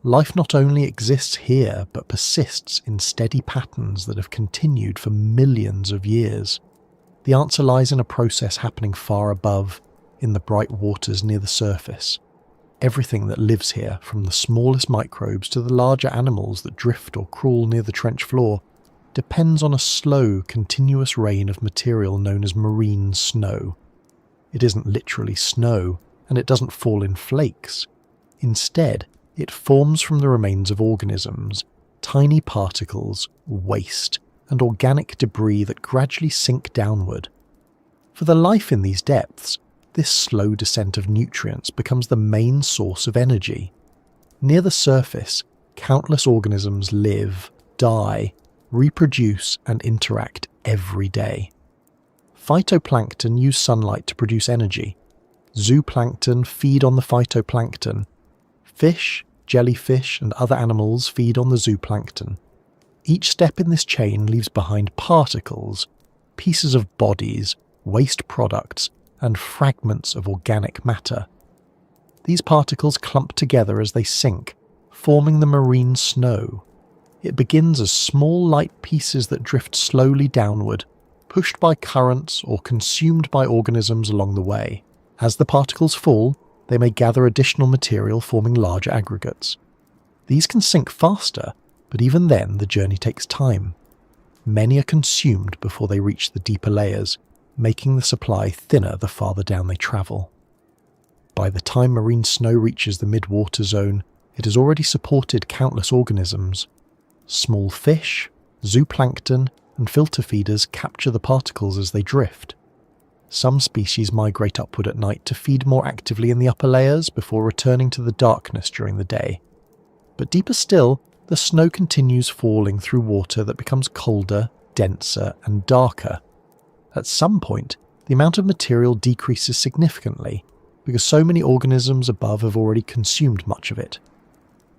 life not only exists here but persists in steady patterns that have continued for millions of years. The answer lies in a process happening far above, in the bright waters near the surface. Everything that lives here, from the smallest microbes to the larger animals that drift or crawl near the trench floor, depends on a slow, continuous rain of material known as marine snow. It isn't literally snow, and it doesn't fall in flakes. Instead, it forms from the remains of organisms, tiny particles, waste, and organic debris that gradually sink downward. For the life in these depths, this slow descent of nutrients becomes the main source of energy. Near the surface, countless organisms live, die, reproduce, and interact every day. Phytoplankton use sunlight to produce energy. Zooplankton feed on the phytoplankton. Fish, jellyfish, and other animals feed on the zooplankton. Each step in this chain leaves behind particles, pieces of bodies, waste products, and fragments of organic matter. These particles clump together as they sink, forming the marine snow. It begins as small light pieces that drift slowly downward, pushed by currents or consumed by organisms along the way. As the particles fall, they may gather additional material, forming larger aggregates. These can sink faster, but even then the journey takes time. Many are consumed before they reach the deeper layers, making the supply thinner the farther down they travel. By the time marine snow reaches the mid-water zone, it has already supported countless organisms. Small fish, zooplankton, and filter feeders capture the particles as they drift. Some species migrate upward at night to feed more actively in the upper layers before returning to the darkness during the day. But deeper still, the snow continues falling through water that becomes colder, denser, and darker. At some point, the amount of material decreases significantly because so many organisms above have already consumed much of it.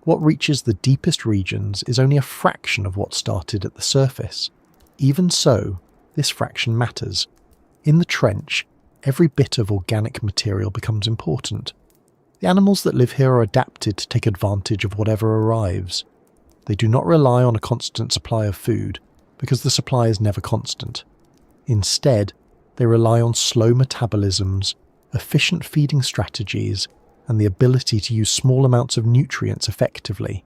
What reaches the deepest regions is only a fraction of what started at the surface. Even so, this fraction matters. In the trench, every bit of organic material becomes important. The animals that live here are adapted to take advantage of whatever arrives. They do not rely on a constant supply of food, because the supply is never constant. Instead, they rely on slow metabolisms, efficient feeding strategies, and the ability to use small amounts of nutrients effectively.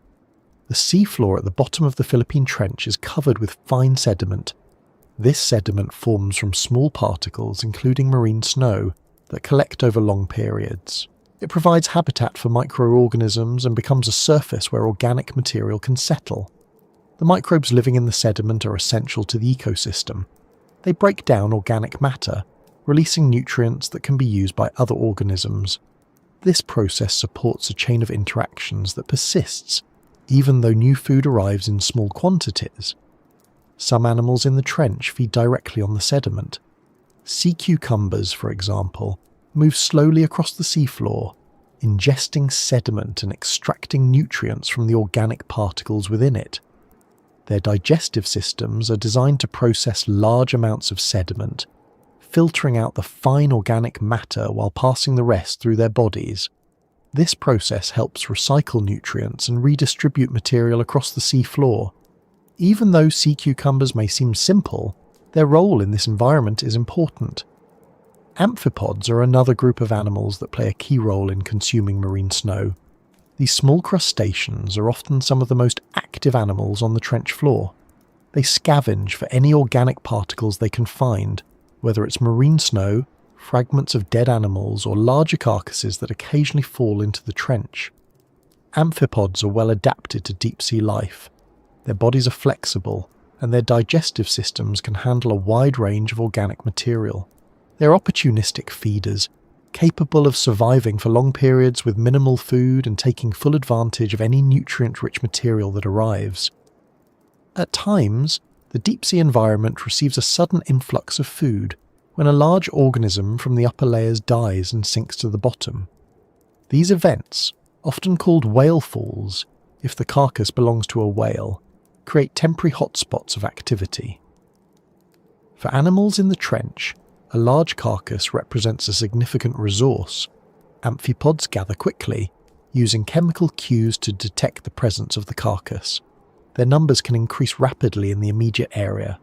The seafloor at the bottom of the Philippine Trench is covered with fine sediment. This sediment forms from small particles, including marine snow, that collect over long periods. It provides habitat for microorganisms and becomes a surface where organic material can settle. The microbes living in the sediment are essential to the ecosystem. They break down organic matter, releasing nutrients that can be used by other organisms. This process supports a chain of interactions that persists, even though new food arrives in small quantities. Some animals in the trench feed directly on the sediment. Sea cucumbers, for example, move slowly across the seafloor, ingesting sediment and extracting nutrients from the organic particles within it. Their digestive systems are designed to process large amounts of sediment, filtering out the fine organic matter while passing the rest through their bodies. This process helps recycle nutrients and redistribute material across the seafloor. Even though sea cucumbers may seem simple, their role in this environment is important. Amphipods are another group of animals that play a key role in consuming marine snow. These small crustaceans are often some of the most active animals on the trench floor. They scavenge for any organic particles they can find, whether it's marine snow, fragments of dead animals, or larger carcasses that occasionally fall into the trench. Amphipods are well adapted to deep-sea life. Their bodies are flexible, and their digestive systems can handle a wide range of organic material. They're opportunistic feeders, capable of surviving for long periods with minimal food and taking full advantage of any nutrient-rich material that arrives. At times, the deep-sea environment receives a sudden influx of food when a large organism from the upper layers dies and sinks to the bottom. These events, often called whale falls, if the carcass belongs to a whale, create temporary hotspots of activity. For animals in the trench, a large carcass represents a significant resource. Amphipods gather quickly, using chemical cues to detect the presence of the carcass. Their numbers can increase rapidly in the immediate area.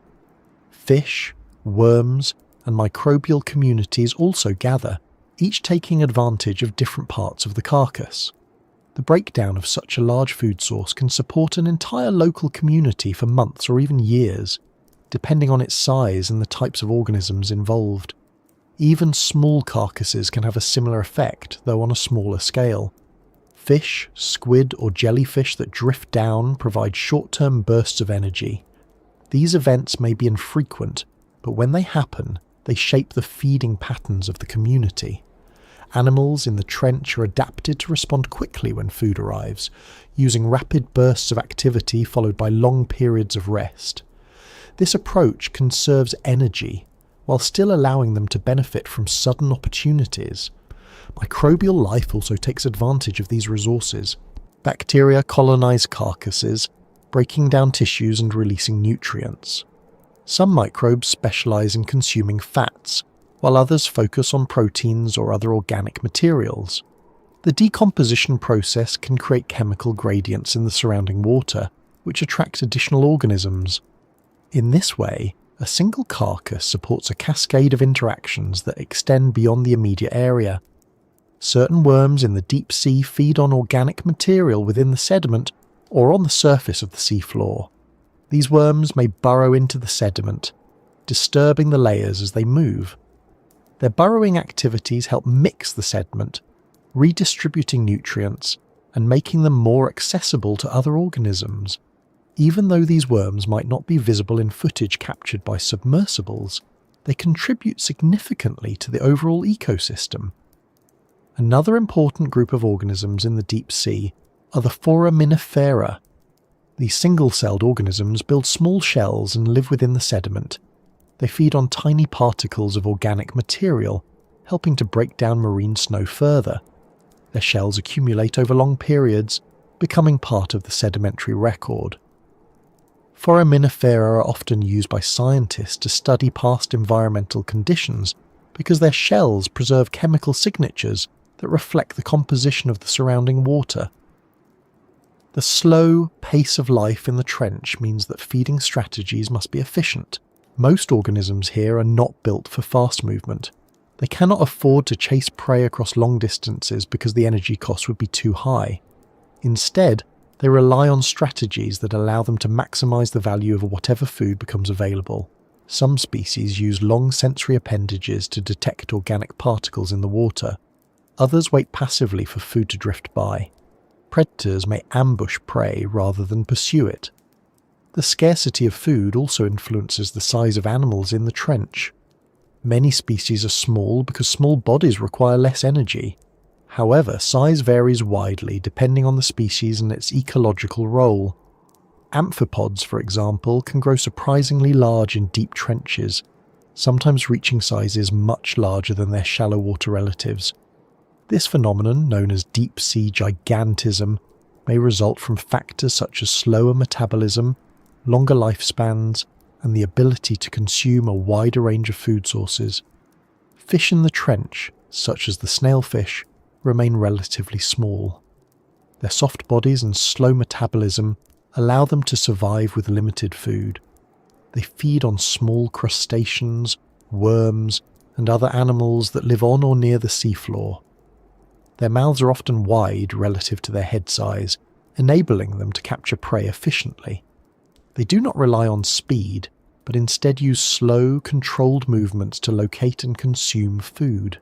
Fish, worms, and microbial communities also gather, each taking advantage of different parts of the carcass. The breakdown of such a large food source can support an entire local community for months or even years, depending on its size and the types of organisms involved. Even small carcasses can have a similar effect, though on a smaller scale. Fish, squid, or jellyfish that drift down provide short-term bursts of energy. These events may be infrequent, but when they happen, they shape the feeding patterns of the community. Animals in the trench are adapted to respond quickly when food arrives, using rapid bursts of activity followed by long periods of rest. This approach conserves energy, while still allowing them to benefit from sudden opportunities. Microbial life also takes advantage of these resources. Bacteria colonize carcasses, breaking down tissues and releasing nutrients. Some microbes specialize in consuming fats, while others focus on proteins or other organic materials. The decomposition process can create chemical gradients in the surrounding water, which attract additional organisms. In this way, a single carcass supports a cascade of interactions that extend beyond the immediate area. Certain worms in the deep sea feed on organic material within the sediment or on the surface of the seafloor. These worms may burrow into the sediment, disturbing the layers as they move. Their burrowing activities help mix the sediment, redistributing nutrients and making them more accessible to other organisms. Even though these worms might not be visible in footage captured by submersibles, they contribute significantly to the overall ecosystem. Another important group of organisms in the deep sea are the foraminifera. These single-celled organisms build small shells and live within the sediment. They feed on tiny particles of organic material, helping to break down marine snow further. Their shells accumulate over long periods, becoming part of the sedimentary record. Foraminifera are often used by scientists to study past environmental conditions because their shells preserve chemical signatures that reflect the composition of the surrounding water. The slow pace of life in the trench means that feeding strategies must be efficient. Most organisms here are not built for fast movement. They cannot afford to chase prey across long distances because the energy cost would be too high. Instead, they rely on strategies that allow them to maximize the value of whatever food becomes available. Some species use long sensory appendages to detect organic particles in the water. Others wait passively for food to drift by. Predators may ambush prey rather than pursue it. The scarcity of food also influences the size of animals in the trench. Many species are small because small bodies require less energy. However, size varies widely depending on the species and its ecological role. Amphipods, for example, can grow surprisingly large in deep trenches, sometimes reaching sizes much larger than their shallow water relatives. This phenomenon, known as deep-sea gigantism, may result from factors such as slower metabolism, longer lifespans, and the ability to consume a wider range of food sources. Fish in the trench, such as the snailfish, remain relatively small. Their soft bodies and slow metabolism allow them to survive with limited food. They feed on small crustaceans, worms, and other animals that live on or near the seafloor. Their mouths are often wide relative to their head size, enabling them to capture prey efficiently. They do not rely on speed, but instead use slow, controlled movements to locate and consume food.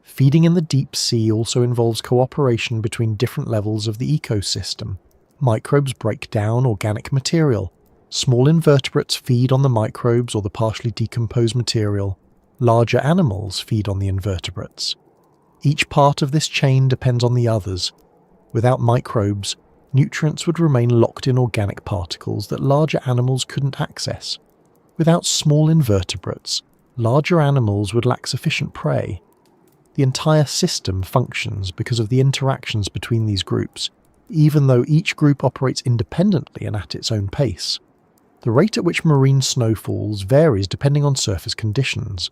Feeding in the deep sea also involves cooperation between different levels of the ecosystem. Microbes break down organic material. Small invertebrates feed on the microbes or the partially decomposed material. Larger animals feed on the invertebrates. Each part of this chain depends on the others. Without microbes, nutrients would remain locked in organic particles that larger animals couldn't access. Without small invertebrates, larger animals would lack sufficient prey. The entire system functions because of the interactions between these groups, even though each group operates independently and at its own pace. The rate at which marine snow falls varies depending on surface conditions.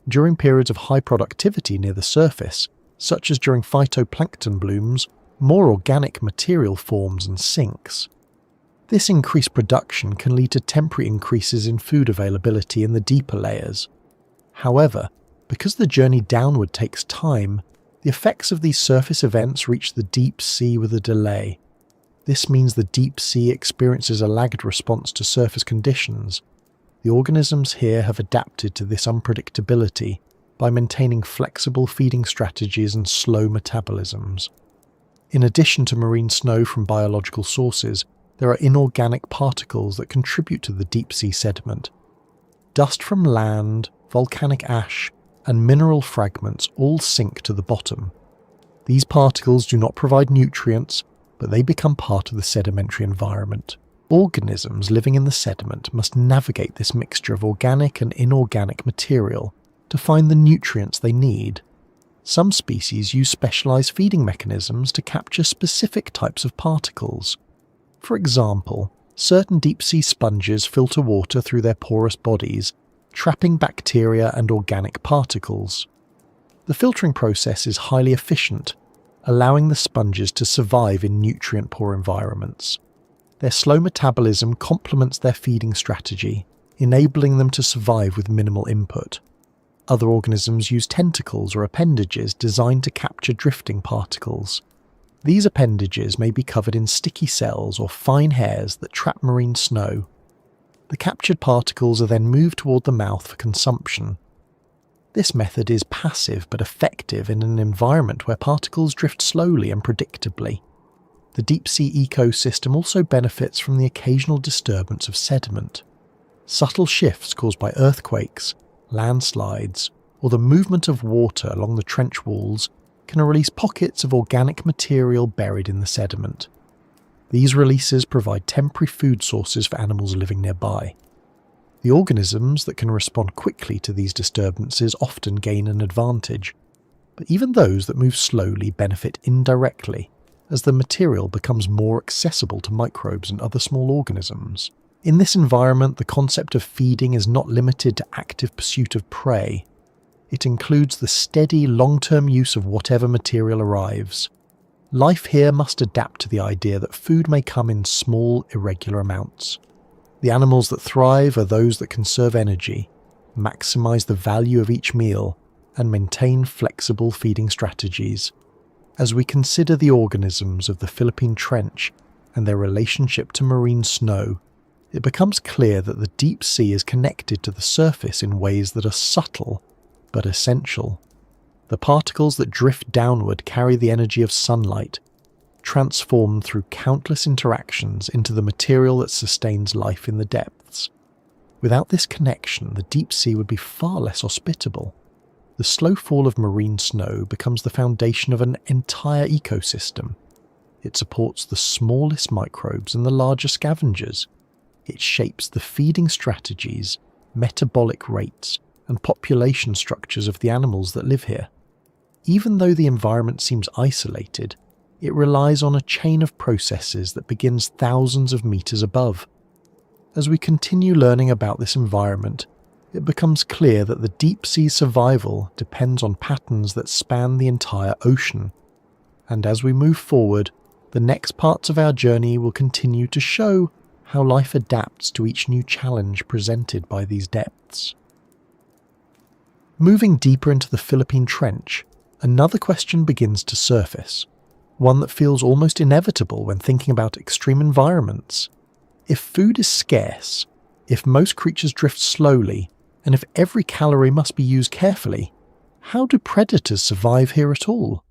During periods of high productivity near the surface, such as during phytoplankton blooms, more organic material forms and sinks. This increased production can lead to temporary increases in food availability in the deeper layers. However, because the journey downward takes time, the effects of these surface events reach the deep sea with a delay. This means the deep sea experiences a lagged response to surface conditions. The organisms here have adapted to this unpredictability by maintaining flexible feeding strategies and slow metabolisms. In addition to marine snow from biological sources, there are inorganic particles that contribute to the deep sea sediment. Dust from land, volcanic ash, and mineral fragments all sink to the bottom. These particles do not provide nutrients, but they become part of the sedimentary environment. Organisms living in the sediment must navigate this mixture of organic and inorganic material to find the nutrients they need. Some species use specialized feeding mechanisms to capture specific types of particles. For example, certain deep-sea sponges filter water through their porous bodies, trapping bacteria and organic particles. The filtering process is highly efficient, allowing the sponges to survive in nutrient-poor environments. Their slow metabolism complements their feeding strategy, enabling them to survive with minimal input. Other organisms use tentacles or appendages designed to capture drifting particles. These appendages may be covered in sticky cells or fine hairs that trap marine snow. The captured particles are then moved toward the mouth for consumption. This method is passive but effective in an environment where particles drift slowly and predictably. The deep-sea ecosystem also benefits from the occasional disturbance of sediment. Subtle shifts caused by earthquakes, landslides, or the movement of water along the trench walls can release pockets of organic material buried in the sediment. These releases provide temporary food sources for animals living nearby. The organisms that can respond quickly to these disturbances often gain an advantage, but even those that move slowly benefit indirectly as the material becomes more accessible to microbes and other small organisms. In this environment, the concept of feeding is not limited to active pursuit of prey. It includes the steady, long-term use of whatever material arrives. Life here must adapt to the idea that food may come in small, irregular amounts. The animals that thrive are those that conserve energy, maximize the value of each meal, and maintain flexible feeding strategies. As we consider the organisms of the Philippine Trench and their relationship to marine snow, it becomes clear that the deep sea is connected to the surface in ways that are subtle but essential. The particles that drift downward carry the energy of sunlight, transformed through countless interactions into the material that sustains life in the depths. Without this connection, the deep sea would be far less hospitable. The slow fall of marine snow becomes the foundation of an entire ecosystem. It supports the smallest microbes and the larger scavengers. It shapes the feeding strategies, metabolic rates, and population structures of the animals that live here. Even though the environment seems isolated, it relies on a chain of processes that begins thousands of meters above. As we continue learning about this environment, it becomes clear that the deep-sea survival depends on patterns that span the entire ocean. And as we move forward, the next parts of our journey will continue to show how life adapts to each new challenge presented by these depths. Moving deeper into the Philippine Trench, Another question begins to surface, one that feels almost inevitable when thinking about extreme environments. If food is scarce, if most creatures drift slowly, and if every calorie must be used carefully, how do predators survive here at all?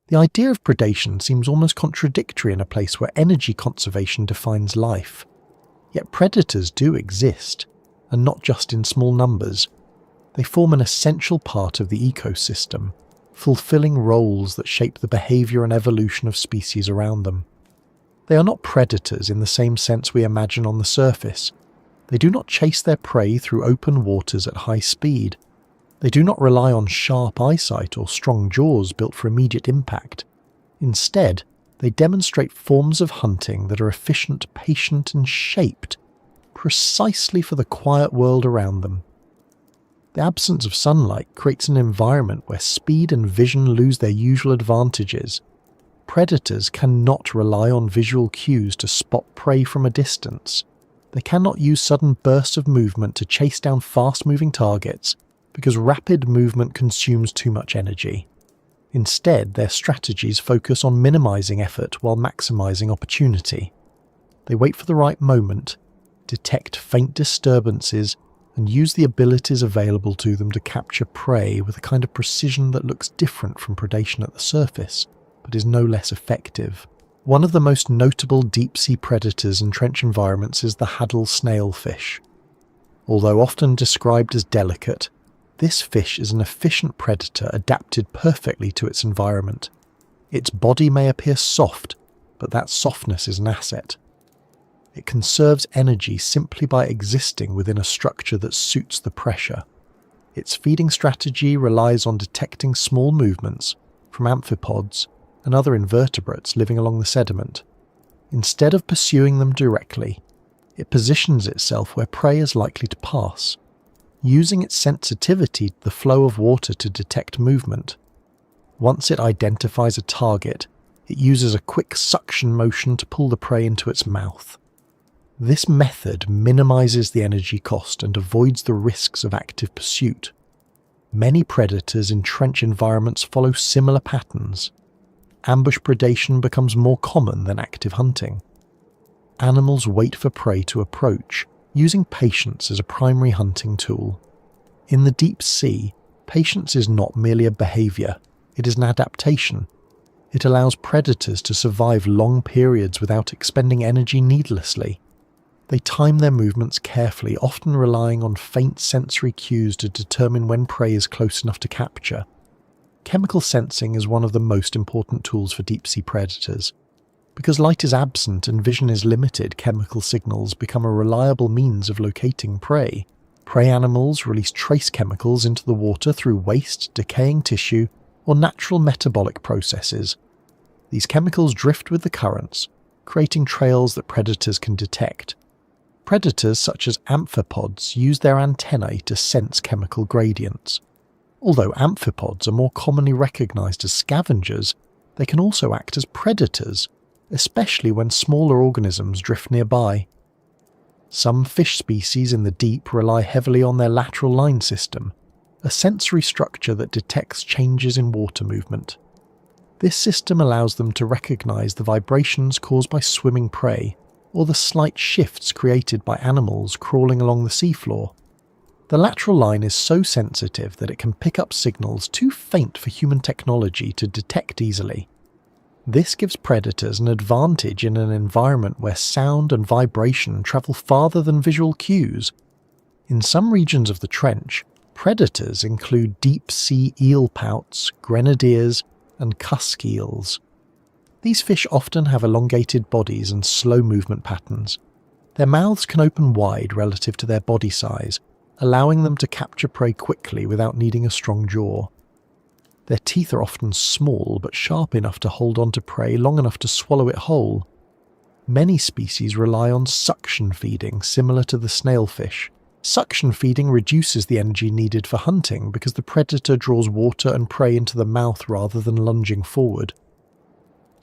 The idea of predation seems almost contradictory in a place where energy conservation defines life. Yet predators do exist, and not just in small numbers. They form an essential part of the ecosystem, fulfilling roles that shape the behaviour and evolution of species around them. They are not predators in the same sense we imagine on the surface. They do not chase their prey through open waters at high speed. They do not rely on sharp eyesight or strong jaws built for immediate impact. Instead, they demonstrate forms of hunting that are efficient, patient, and shaped precisely for the quiet world around them. The absence of sunlight creates an environment where speed and vision lose their usual advantages. Predators cannot rely on visual cues to spot prey from a distance. They cannot use sudden bursts of movement to chase down fast-moving targets because rapid movement consumes too much energy. Instead, their strategies focus on minimizing effort while maximizing opportunity. They wait for the right moment, detect faint disturbances, and use the abilities available to them to capture prey with a kind of precision that looks different from predation at the surface, but is no less effective. One of the most notable deep-sea predators in trench environments is the Haddle snailfish. Although often described as delicate, this fish is an efficient predator adapted perfectly to its environment. Its body may appear soft, but that softness is an asset. It conserves energy simply by existing within a structure that suits the pressure. Its feeding strategy relies on detecting small movements from amphipods and other invertebrates living along the sediment. Instead of pursuing them directly, it positions itself where prey is likely to pass, using its sensitivity to the flow of water to detect movement. Once it identifies a target, it uses a quick suction motion to pull the prey into its mouth. This method minimizes the energy cost and avoids the risks of active pursuit. Many predators in trench environments follow similar patterns. Ambush predation becomes more common than active hunting. Animals wait for prey to approach, using patience as a primary hunting tool. In the deep sea, patience is not merely a behaviour, it is an adaptation. It allows predators to survive long periods without expending energy needlessly. They time their movements carefully, often relying on faint sensory cues to determine when prey is close enough to capture. Chemical sensing is one of the most important tools for deep-sea predators. Because light is absent and vision is limited, chemical signals become a reliable means of locating prey. Prey animals release trace chemicals into the water through waste, decaying tissue, or natural metabolic processes. These chemicals drift with the currents, creating trails that predators can detect. Predators such as amphipods use their antennae to sense chemical gradients. Although amphipods are more commonly recognized as scavengers, they can also act as predators, especially when smaller organisms drift nearby. Some fish species in the deep rely heavily on their lateral line system, a sensory structure that detects changes in water movement. This system allows them to recognize the vibrations caused by swimming prey, or the slight shifts created by animals crawling along the seafloor. The lateral line is so sensitive that it can pick up signals too faint for human technology to detect easily. This gives predators an advantage in an environment where sound and vibration travel farther than visual cues. In some regions of the trench, predators include deep-sea eelpouts, grenadiers, and cusk eels. These fish often have elongated bodies and slow movement patterns. Their mouths can open wide relative to their body size, allowing them to capture prey quickly without needing a strong jaw. Their teeth are often small but sharp enough to hold onto prey long enough to swallow it whole. Many species rely on suction feeding, similar to the snailfish. Suction feeding reduces the energy needed for hunting because the predator draws water and prey into the mouth rather than lunging forward.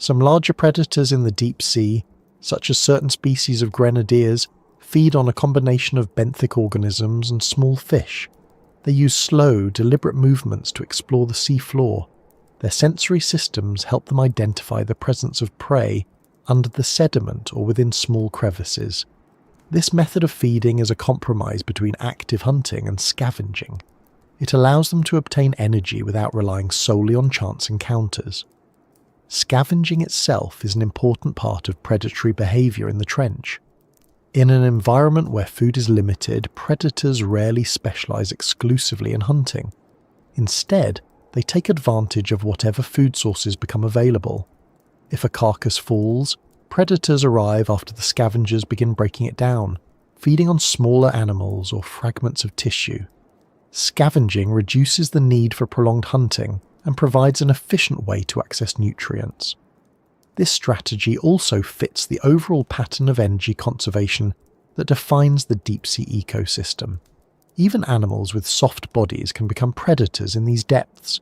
Some larger predators in the deep sea, such as certain species of grenadiers, feed on a combination of benthic organisms and small fish. They use slow, deliberate movements to explore the sea floor. Their sensory systems help them identify the presence of prey under the sediment or within small crevices. This method of feeding is a compromise between active hunting and scavenging. It allows them to obtain energy without relying solely on chance encounters. Scavenging itself is an important part of predatory behaviour in the trench. In an environment where food is limited, predators rarely specialise exclusively in hunting. Instead, they take advantage of whatever food sources become available. If a carcass falls, predators arrive after the scavengers begin breaking it down, feeding on smaller animals or fragments of tissue. Scavenging reduces the need for prolonged hunting and provides an efficient way to access nutrients. This strategy also fits the overall pattern of energy conservation that defines the deep-sea ecosystem. Even animals with soft bodies can become predators in these depths.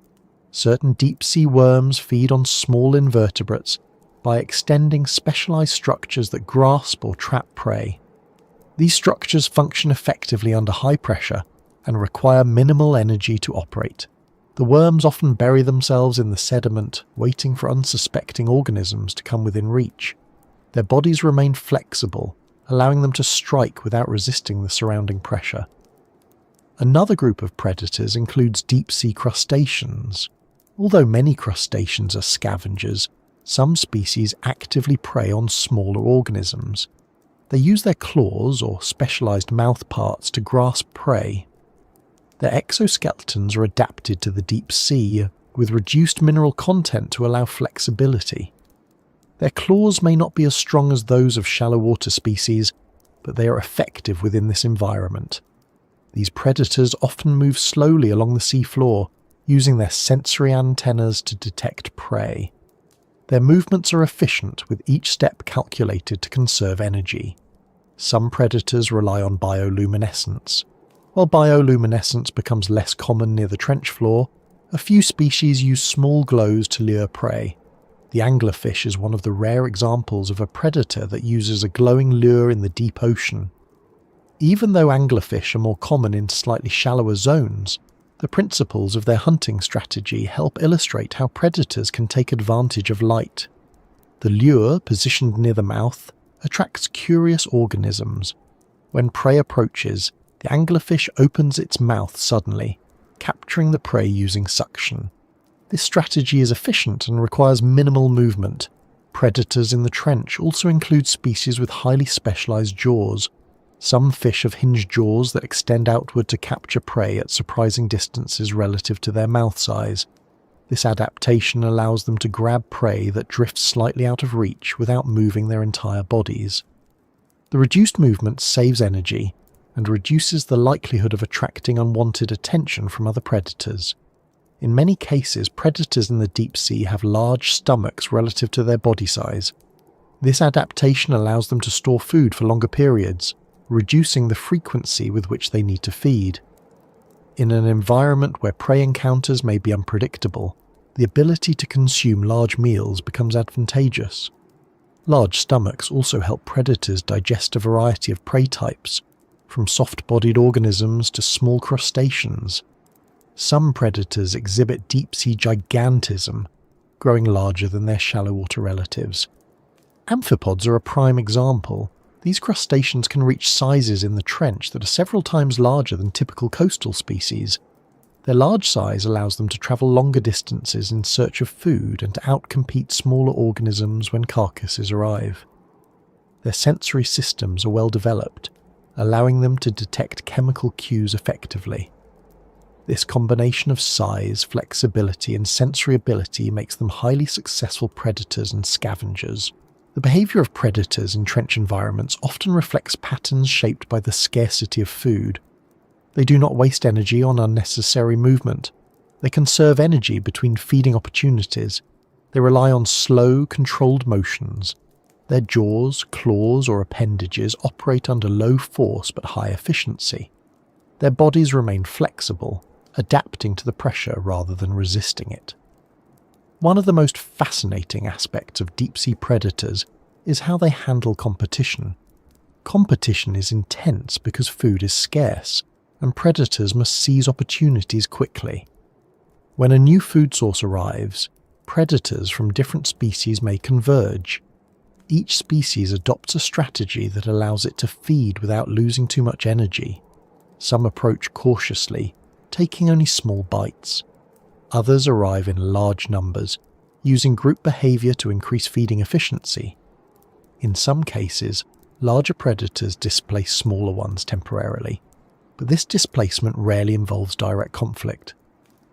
Certain deep-sea worms feed on small invertebrates by extending specialized structures that grasp or trap prey. These structures function effectively under high pressure and require minimal energy to operate. The worms often bury themselves in the sediment, waiting for unsuspecting organisms to come within reach. Their bodies remain flexible, allowing them to strike without resisting the surrounding pressure. Another group of predators includes deep-sea crustaceans. Although many crustaceans are scavengers, some species actively prey on smaller organisms. They use their claws or specialized mouth parts to grasp prey. Their exoskeletons are adapted to the deep sea, with reduced mineral content to allow flexibility. Their claws may not be as strong as those of shallow water species, but they are effective within this environment. These predators often move slowly along the seafloor, using their sensory antennas to detect prey. Their movements are efficient, with each step calculated to conserve energy. Some predators rely on bioluminescence. While bioluminescence becomes less common near the trench floor, a few species use small glows to lure prey. The anglerfish is one of the rare examples of a predator that uses a glowing lure in the deep ocean. Even though anglerfish are more common in slightly shallower zones, the principles of their hunting strategy help illustrate how predators can take advantage of light. The lure, positioned near the mouth, attracts curious organisms. When prey approaches, the anglerfish opens its mouth suddenly, capturing the prey using suction. This strategy is efficient and requires minimal movement. Predators in the trench also include species with highly specialized jaws. Some fish have hinged jaws that extend outward to capture prey at surprising distances relative to their mouth size. This adaptation allows them to grab prey that drifts slightly out of reach without moving their entire bodies. The reduced movement saves energy and reduces the likelihood of attracting unwanted attention from other predators. In many cases, predators in the deep sea have large stomachs relative to their body size. This adaptation allows them to store food for longer periods, reducing the frequency with which they need to feed. In an environment where prey encounters may be unpredictable, the ability to consume large meals becomes advantageous. Large stomachs also help predators digest a variety of prey types, from soft-bodied organisms to small crustaceans. Some predators exhibit deep-sea gigantism, growing larger than their shallow-water relatives. Amphipods are a prime example. These crustaceans can reach sizes in the trench that are several times larger than typical coastal species. Their large size allows them to travel longer distances in search of food and to outcompete smaller organisms when carcasses arrive. Their sensory systems are well developed, allowing them to detect chemical cues effectively. This combination of size, flexibility, and sensory ability makes them highly successful predators and scavengers. The behavior of predators in trench environments often reflects patterns shaped by the scarcity of food. They do not waste energy on unnecessary movement. They conserve energy between feeding opportunities. They rely on slow, controlled motions. Their jaws, claws, or appendages operate under low force but high efficiency. Their bodies remain flexible, adapting to the pressure rather than resisting it. One of the most fascinating aspects of deep-sea predators is how they handle competition. Competition is intense because food is scarce, and predators must seize opportunities quickly. When a new food source arrives, predators from different species may converge. Each species adopts a strategy that allows it to feed without losing too much energy. Some approach cautiously, taking only small bites. Others arrive in large numbers, using group behavior to increase feeding efficiency. In some cases, larger predators displace smaller ones temporarily, but this displacement rarely involves direct conflict.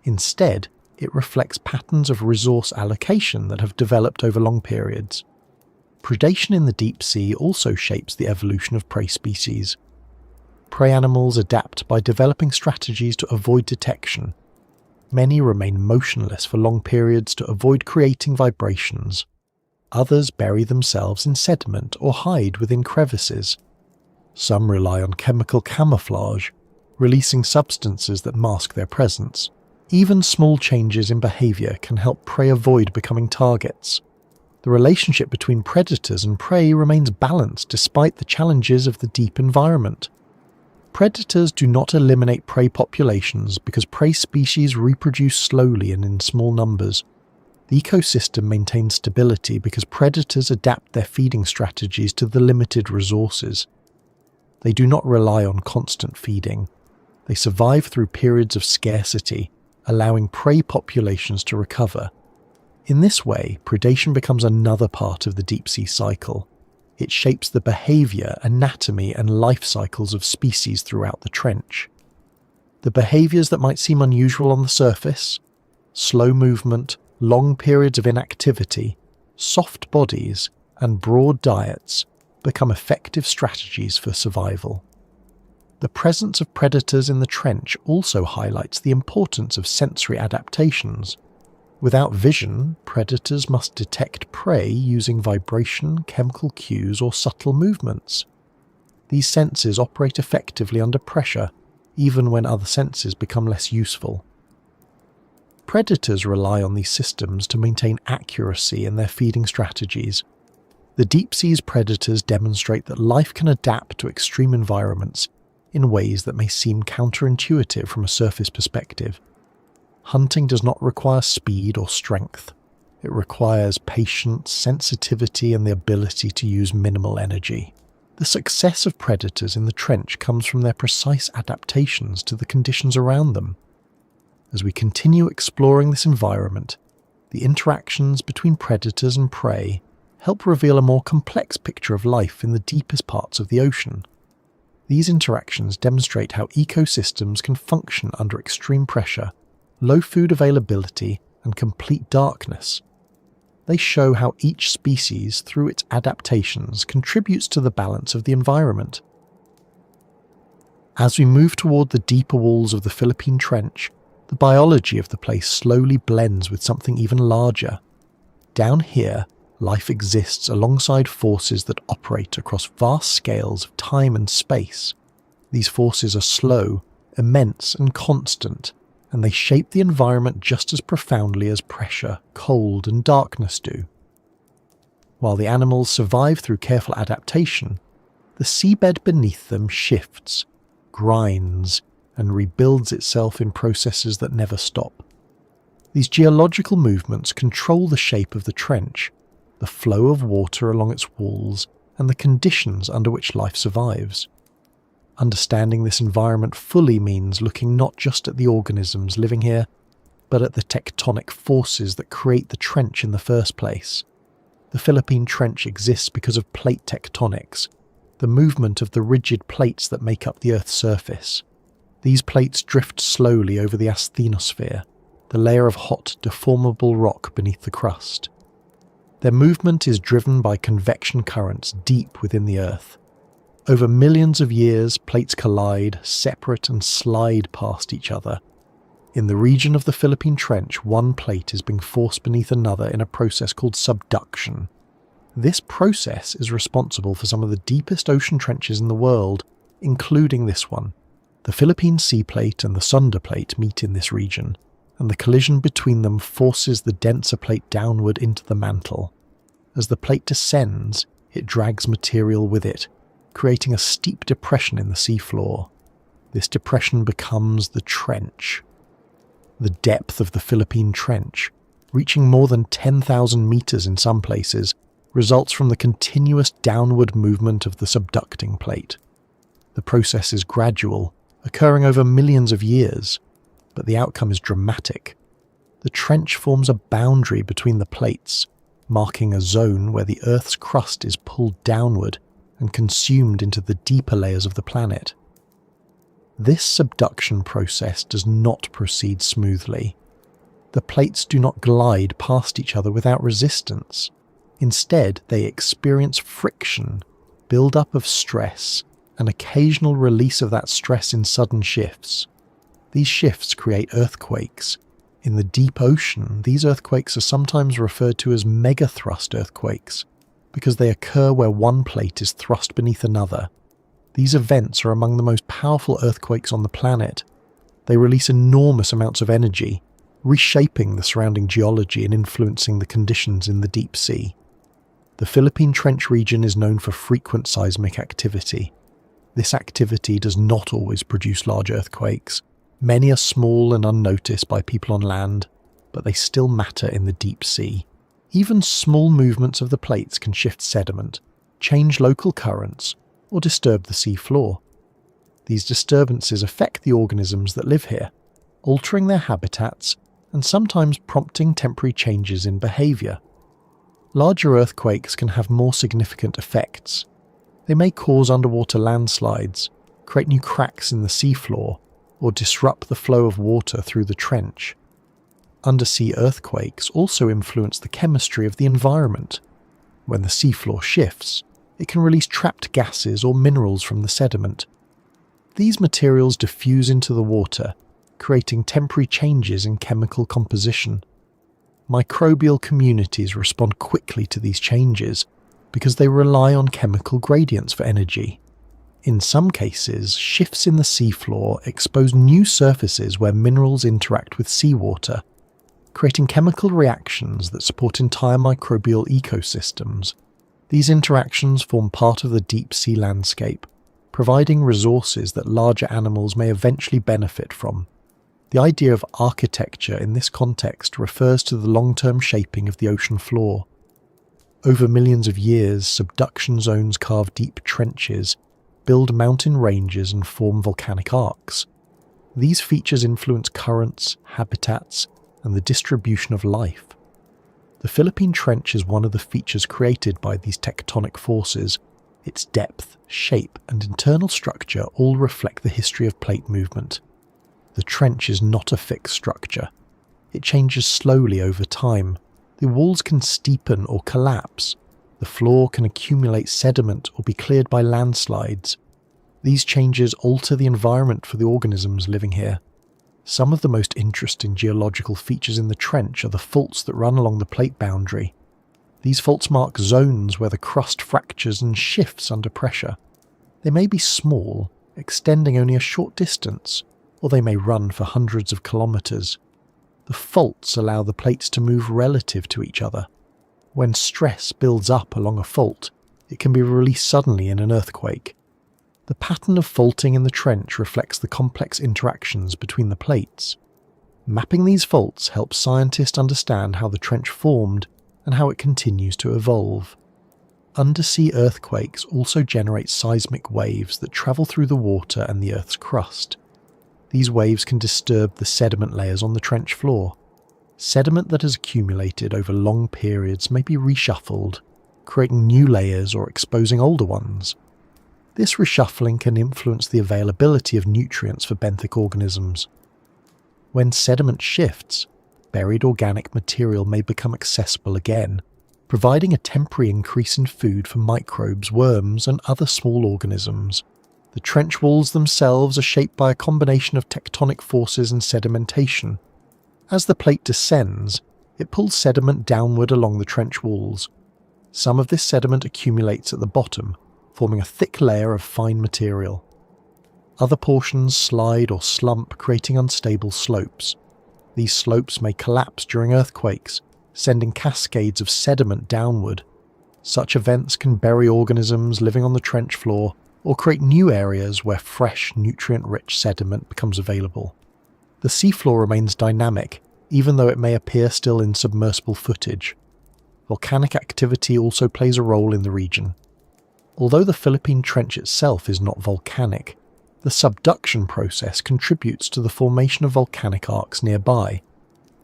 Instead, it reflects patterns of resource allocation that have developed over long periods. Predation in the deep sea also shapes the evolution of prey species. Prey animals adapt by developing strategies to avoid detection. Many remain motionless for long periods to avoid creating vibrations. Others bury themselves in sediment or hide within crevices. Some rely on chemical camouflage, releasing substances that mask their presence. Even small changes in behavior can help prey avoid becoming targets. The relationship between predators and prey remains balanced despite the challenges of the deep environment. Predators do not eliminate prey populations because prey species reproduce slowly and in small numbers. The ecosystem maintains stability because predators adapt their feeding strategies to the limited resources. They do not rely on constant feeding. They survive through periods of scarcity, allowing prey populations to recover. In this way, predation becomes another part of the deep-sea cycle. It shapes the behavior, anatomy, and life cycles of species throughout the trench. The behaviors that might seem unusual on the surface, slow movement, long periods of inactivity, soft bodies, and broad diets, become effective strategies for survival. The presence of predators in the trench also highlights the importance of sensory adaptations. Without vision, predators must detect prey using vibration, chemical cues, or subtle movements. These senses operate effectively under pressure, even when other senses become less useful. Predators rely on these systems to maintain accuracy in their feeding strategies. The deep-sea's predators demonstrate that life can adapt to extreme environments in ways that may seem counterintuitive from a surface perspective. Hunting does not require speed or strength. It requires patience, sensitivity, and the ability to use minimal energy. The success of predators in the trench comes from their precise adaptations to the conditions around them. As we continue exploring this environment, the interactions between predators and prey help reveal a more complex picture of life in the deepest parts of the ocean. These interactions demonstrate how ecosystems can function under extreme pressure, low food availability, and complete darkness. They show how each species, through its adaptations, contributes to the balance of the environment. As we move toward the deeper walls of the Philippine Trench, the biology of the place slowly blends with something even larger. Down here, life exists alongside forces that operate across vast scales of time and space. These forces are slow, immense, and constant, and they shape the environment just as profoundly as pressure, cold, and darkness do. While the animals survive through careful adaptation, the seabed beneath them shifts, grinds, and rebuilds itself in processes that never stop. These geological movements control the shape of the trench, the flow of water along its walls, and the conditions under which life survives. Understanding this environment fully means looking not just at the organisms living here, but at the tectonic forces that create the trench in the first place. The Philippine Trench exists because of plate tectonics, the movement of the rigid plates that make up the Earth's surface. These plates drift slowly over the asthenosphere, the layer of hot, deformable rock beneath the crust. Their movement is driven by convection currents deep within the Earth. Over millions of years, plates collide, separate, and slide past each other. In the region of the Philippine Trench, one plate is being forced beneath another in a process called subduction. This process is responsible for some of the deepest ocean trenches in the world, including this one. The Philippine Sea Plate and the Sunda Plate meet in this region, and the collision between them forces the denser plate downward into the mantle. As the plate descends, it drags material with it, creating a steep depression in the seafloor. This depression becomes the trench. The depth of the Philippine Trench, reaching more than 10,000 meters in some places, results from the continuous downward movement of the subducting plate. The process is gradual, occurring over millions of years, but the outcome is dramatic. The trench forms a boundary between the plates, marking a zone where the Earth's crust is pulled downward and consumed into the deeper layers of the planet. This subduction process does not proceed smoothly. The plates do not glide past each other without resistance. Instead, they experience friction, build-up of stress, and occasional release of that stress in sudden shifts. These shifts create earthquakes. In the deep ocean, these earthquakes are sometimes referred to as megathrust earthquakes, because they occur where one plate is thrust beneath another. These events are among the most powerful earthquakes on the planet. They release enormous amounts of energy, reshaping the surrounding geology and influencing the conditions in the deep sea. The Philippine Trench region is known for frequent seismic activity. This activity does not always produce large earthquakes. Many are small and unnoticed by people on land, but they still matter in the deep sea. Even small movements of the plates can shift sediment, change local currents, or disturb the sea floor. These disturbances affect the organisms that live here, altering their habitats and sometimes prompting temporary changes in behaviour. Larger earthquakes can have more significant effects. They may cause underwater landslides, create new cracks in the seafloor, or disrupt the flow of water through the trench. Undersea earthquakes also influence the chemistry of the environment. When the seafloor shifts, it can release trapped gases or minerals from the sediment. These materials diffuse into the water, creating temporary changes in chemical composition. Microbial communities respond quickly to these changes because they rely on chemical gradients for energy. In some cases, shifts in the seafloor expose new surfaces where minerals interact with seawater, creating chemical reactions that support entire microbial ecosystems. These interactions form part of the deep sea landscape, providing resources that larger animals may eventually benefit from. The idea of architecture in this context refers to the long-term shaping of the ocean floor. Over millions of years, subduction zones carve deep trenches, build mountain ranges and form volcanic arcs. These features influence currents, habitats, and the distribution of life. The Philippine Trench is one of the features created by these tectonic forces. Its depth, shape, and internal structure all reflect the history of plate movement. The trench is not a fixed structure. It changes slowly over time. The walls can steepen or collapse. The floor can accumulate sediment or be cleared by landslides. These changes alter the environment for the organisms living here. Some of the most interesting geological features in the trench are the faults that run along the plate boundary. These faults mark zones where the crust fractures and shifts under pressure. They may be small, extending only a short distance, or they may run for hundreds of kilometers. The faults allow the plates to move relative to each other. When stress builds up along a fault, it can be released suddenly in an earthquake. The pattern of faulting in the trench reflects the complex interactions between the plates. Mapping these faults helps scientists understand how the trench formed and how it continues to evolve. Undersea earthquakes also generate seismic waves that travel through the water and the Earth's crust. These waves can disturb the sediment layers on the trench floor. Sediment that has accumulated over long periods may be reshuffled, creating new layers or exposing older ones. This reshuffling can influence the availability of nutrients for benthic organisms. When sediment shifts, buried organic material may become accessible again, providing a temporary increase in food for microbes, worms, and other small organisms. The trench walls themselves are shaped by a combination of tectonic forces and sedimentation. As the plate descends, it pulls sediment downward along the trench walls. Some of this sediment accumulates at the bottom, forming a thick layer of fine material. Other portions slide or slump, creating unstable slopes. These slopes may collapse during earthquakes, sending cascades of sediment downward. Such events can bury organisms living on the trench floor or create new areas where fresh, nutrient-rich sediment becomes available. The seafloor remains dynamic, even though it may appear still in submersible footage. Volcanic activity also plays a role in the region. Although the Philippine Trench itself is not volcanic, the subduction process contributes to the formation of volcanic arcs nearby.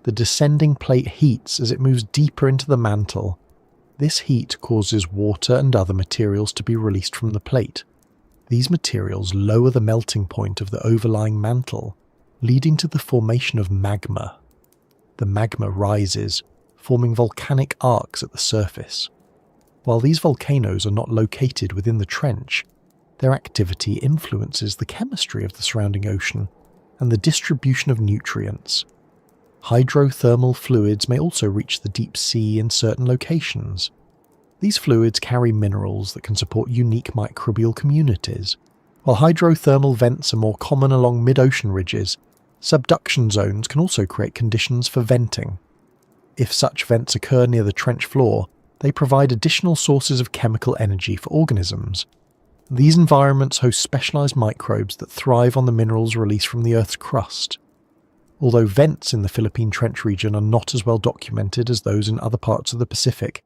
The descending plate heats as it moves deeper into the mantle. This heat causes water and other materials to be released from the plate. These materials lower the melting point of the overlying mantle, leading to the formation of magma. The magma rises, forming volcanic arcs at the surface. While these volcanoes are not located within the trench, their activity influences the chemistry of the surrounding ocean and the distribution of nutrients. Hydrothermal fluids may also reach the deep sea in certain locations. These fluids carry minerals that can support unique microbial communities. While hydrothermal vents are more common along mid-ocean ridges, subduction zones can also create conditions for venting. If such vents occur near the trench floor, they provide additional sources of chemical energy for organisms. These environments host specialized microbes that thrive on the minerals released from the Earth's crust. Although vents in the Philippine Trench region are not as well documented as those in other parts of the Pacific,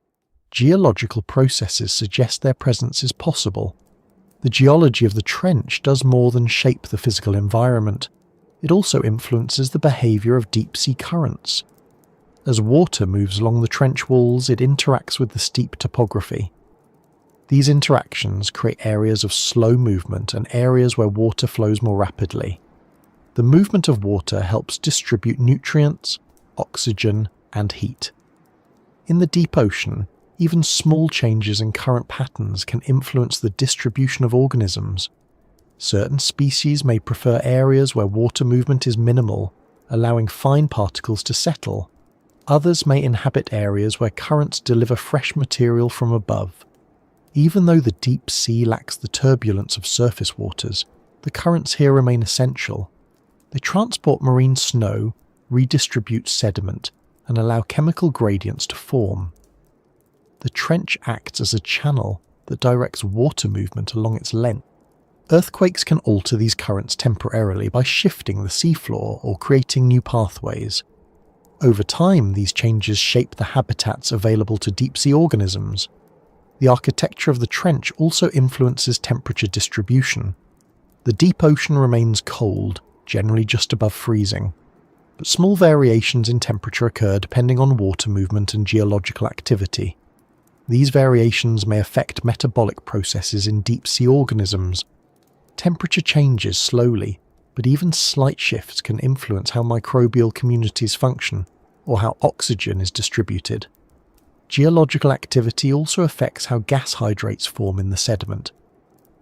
geological processes suggest their presence is possible. The geology of the trench does more than shape the physical environment. It also influences the behavior of deep-sea currents. As water moves along the trench walls, it interacts with the steep topography. These interactions create areas of slow movement and areas where water flows more rapidly. The movement of water helps distribute nutrients, oxygen, and heat. In the deep ocean, even small changes in current patterns can influence the distribution of organisms. Certain species may prefer areas where water movement is minimal, allowing fine particles to settle. Others may inhabit areas where currents deliver fresh material from above. Even though the deep sea lacks the turbulence of surface waters, the currents here remain essential. They transport marine snow, redistribute sediment, and allow chemical gradients to form. The trench acts as a channel that directs water movement along its length. Earthquakes can alter these currents temporarily by shifting the seafloor or creating new pathways. Over time, these changes shape the habitats available to deep-sea organisms. The architecture of the trench also influences temperature distribution. The deep ocean remains cold, generally just above freezing, but small variations in temperature occur depending on water movement and geological activity. These variations may affect metabolic processes in deep-sea organisms. Temperature changes slowly, but even slight shifts can influence how microbial communities function or how oxygen is distributed. Geological activity also affects how gas hydrates form in the sediment.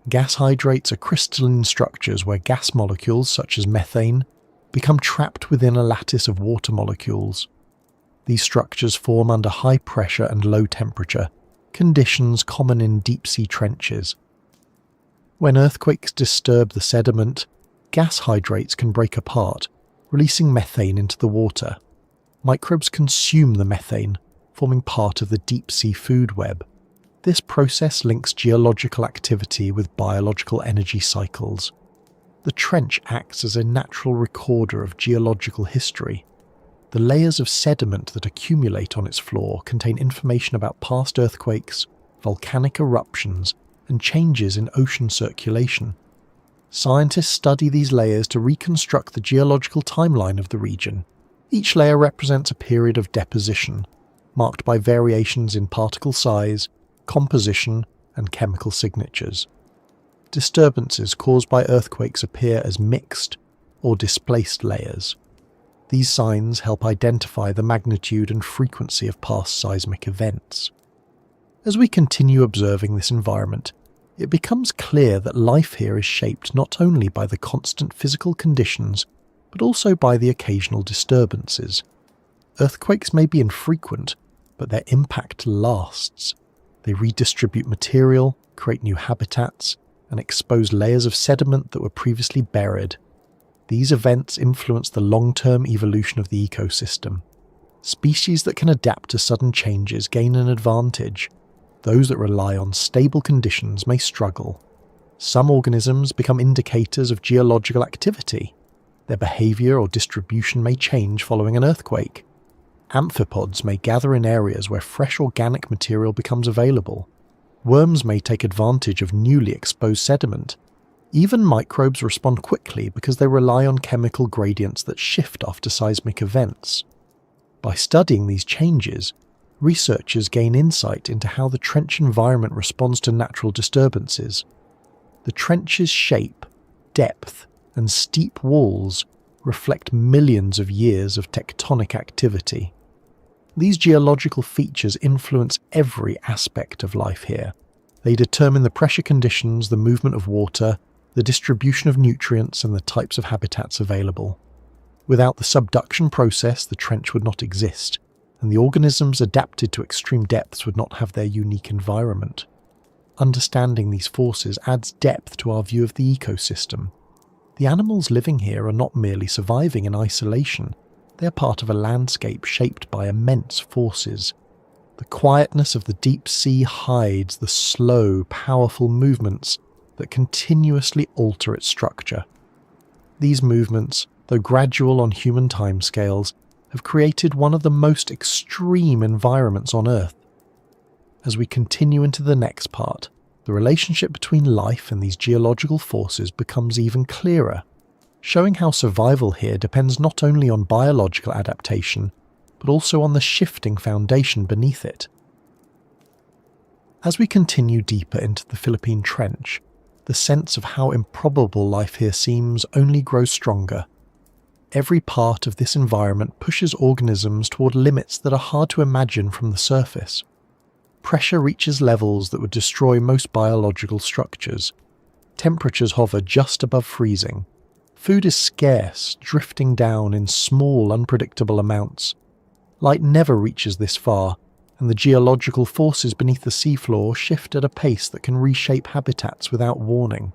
Gas hydrates are crystalline structures where gas molecules, such as methane, become trapped within a lattice of water molecules. These structures form under high pressure and low temperature, conditions common in deep-sea trenches. When earthquakes disturb the sediment, gas hydrates can break apart, releasing methane into the water. Microbes consume the methane, forming part of the deep-sea food web. This process links geological activity with biological energy cycles. The trench acts as a natural recorder of geological history. The layers of sediment that accumulate on its floor contain information about past earthquakes, volcanic eruptions, and changes in ocean circulation. Scientists study these layers to reconstruct the geological timeline of the region. Each layer represents a period of deposition, marked by variations in particle size, composition, and chemical signatures. Disturbances caused by earthquakes appear as mixed or displaced layers. These signs help identify the magnitude and frequency of past seismic events. As we continue observing this environment, it becomes clear that life here is shaped not only by the constant physical conditions, but also by the occasional disturbances. Earthquakes may be infrequent, but their impact lasts. They redistribute material, create new habitats, and expose layers of sediment that were previously buried. These events influence the long-term evolution of the ecosystem. Species that can adapt to sudden changes gain an advantage. Those that rely on stable conditions may struggle. Some organisms become indicators of geological activity. Their behavior or distribution may change following an earthquake. Amphipods may gather in areas where fresh organic material becomes available. Worms may take advantage of newly exposed sediment. Even microbes respond quickly because they rely on chemical gradients that shift after seismic events. By studying these changes, researchers gain insight into how the trench environment responds to natural disturbances. The trench's shape, depth, and steep walls reflect millions of years of tectonic activity. These geological features influence every aspect of life here. They determine the pressure conditions, the movement of water, the distribution of nutrients, and the types of habitats available. Without the subduction process, the trench would not exist, and the organisms adapted to extreme depths would not have their unique environment. Understanding these forces adds depth to our view of the ecosystem. The animals living here are not merely surviving in isolation, they are part of a landscape shaped by immense forces. The quietness of the deep sea hides the slow, powerful movements that continuously alter its structure. These movements, though gradual on human timescales, have created one of the most extreme environments on Earth. As we continue into the next part, the relationship between life and these geological forces becomes even clearer, showing how survival here depends not only on biological adaptation, but also on the shifting foundation beneath it. As we continue deeper into the Philippine Trench, the sense of how improbable life here seems only grows stronger. Every part of this environment pushes organisms toward limits that are hard to imagine from the surface. Pressure reaches levels that would destroy most biological structures. Temperatures hover just above freezing. Food is scarce, drifting down in small, unpredictable amounts. Light never reaches this far, and the geological forces beneath the seafloor shift at a pace that can reshape habitats without warning.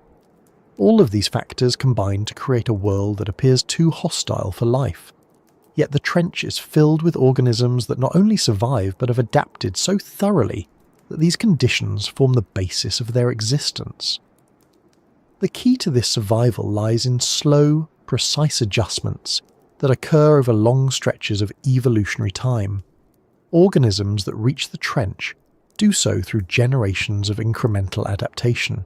All of these factors combine to create a world that appears too hostile for life. Yet the trench is filled with organisms that not only survive but have adapted so thoroughly that these conditions form the basis of their existence. The key to this survival lies in slow, precise adjustments that occur over long stretches of evolutionary time. Organisms that reach the trench do so through generations of incremental adaptation.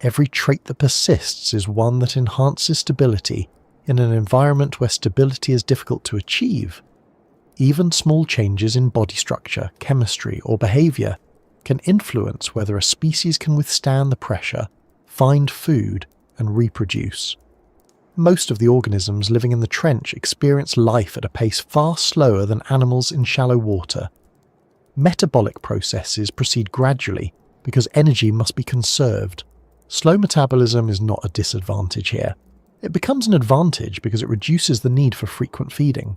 Every trait that persists is one that enhances stability in an environment where stability is difficult to achieve. Even small changes in body structure, chemistry, or behavior can influence whether a species can withstand the pressure, find food, and reproduce. Most of the organisms living in the trench experience life at a pace far slower than animals in shallow water. Metabolic processes proceed gradually because energy must be conserved. Slow metabolism is not a disadvantage here. It becomes an advantage because it reduces the need for frequent feeding.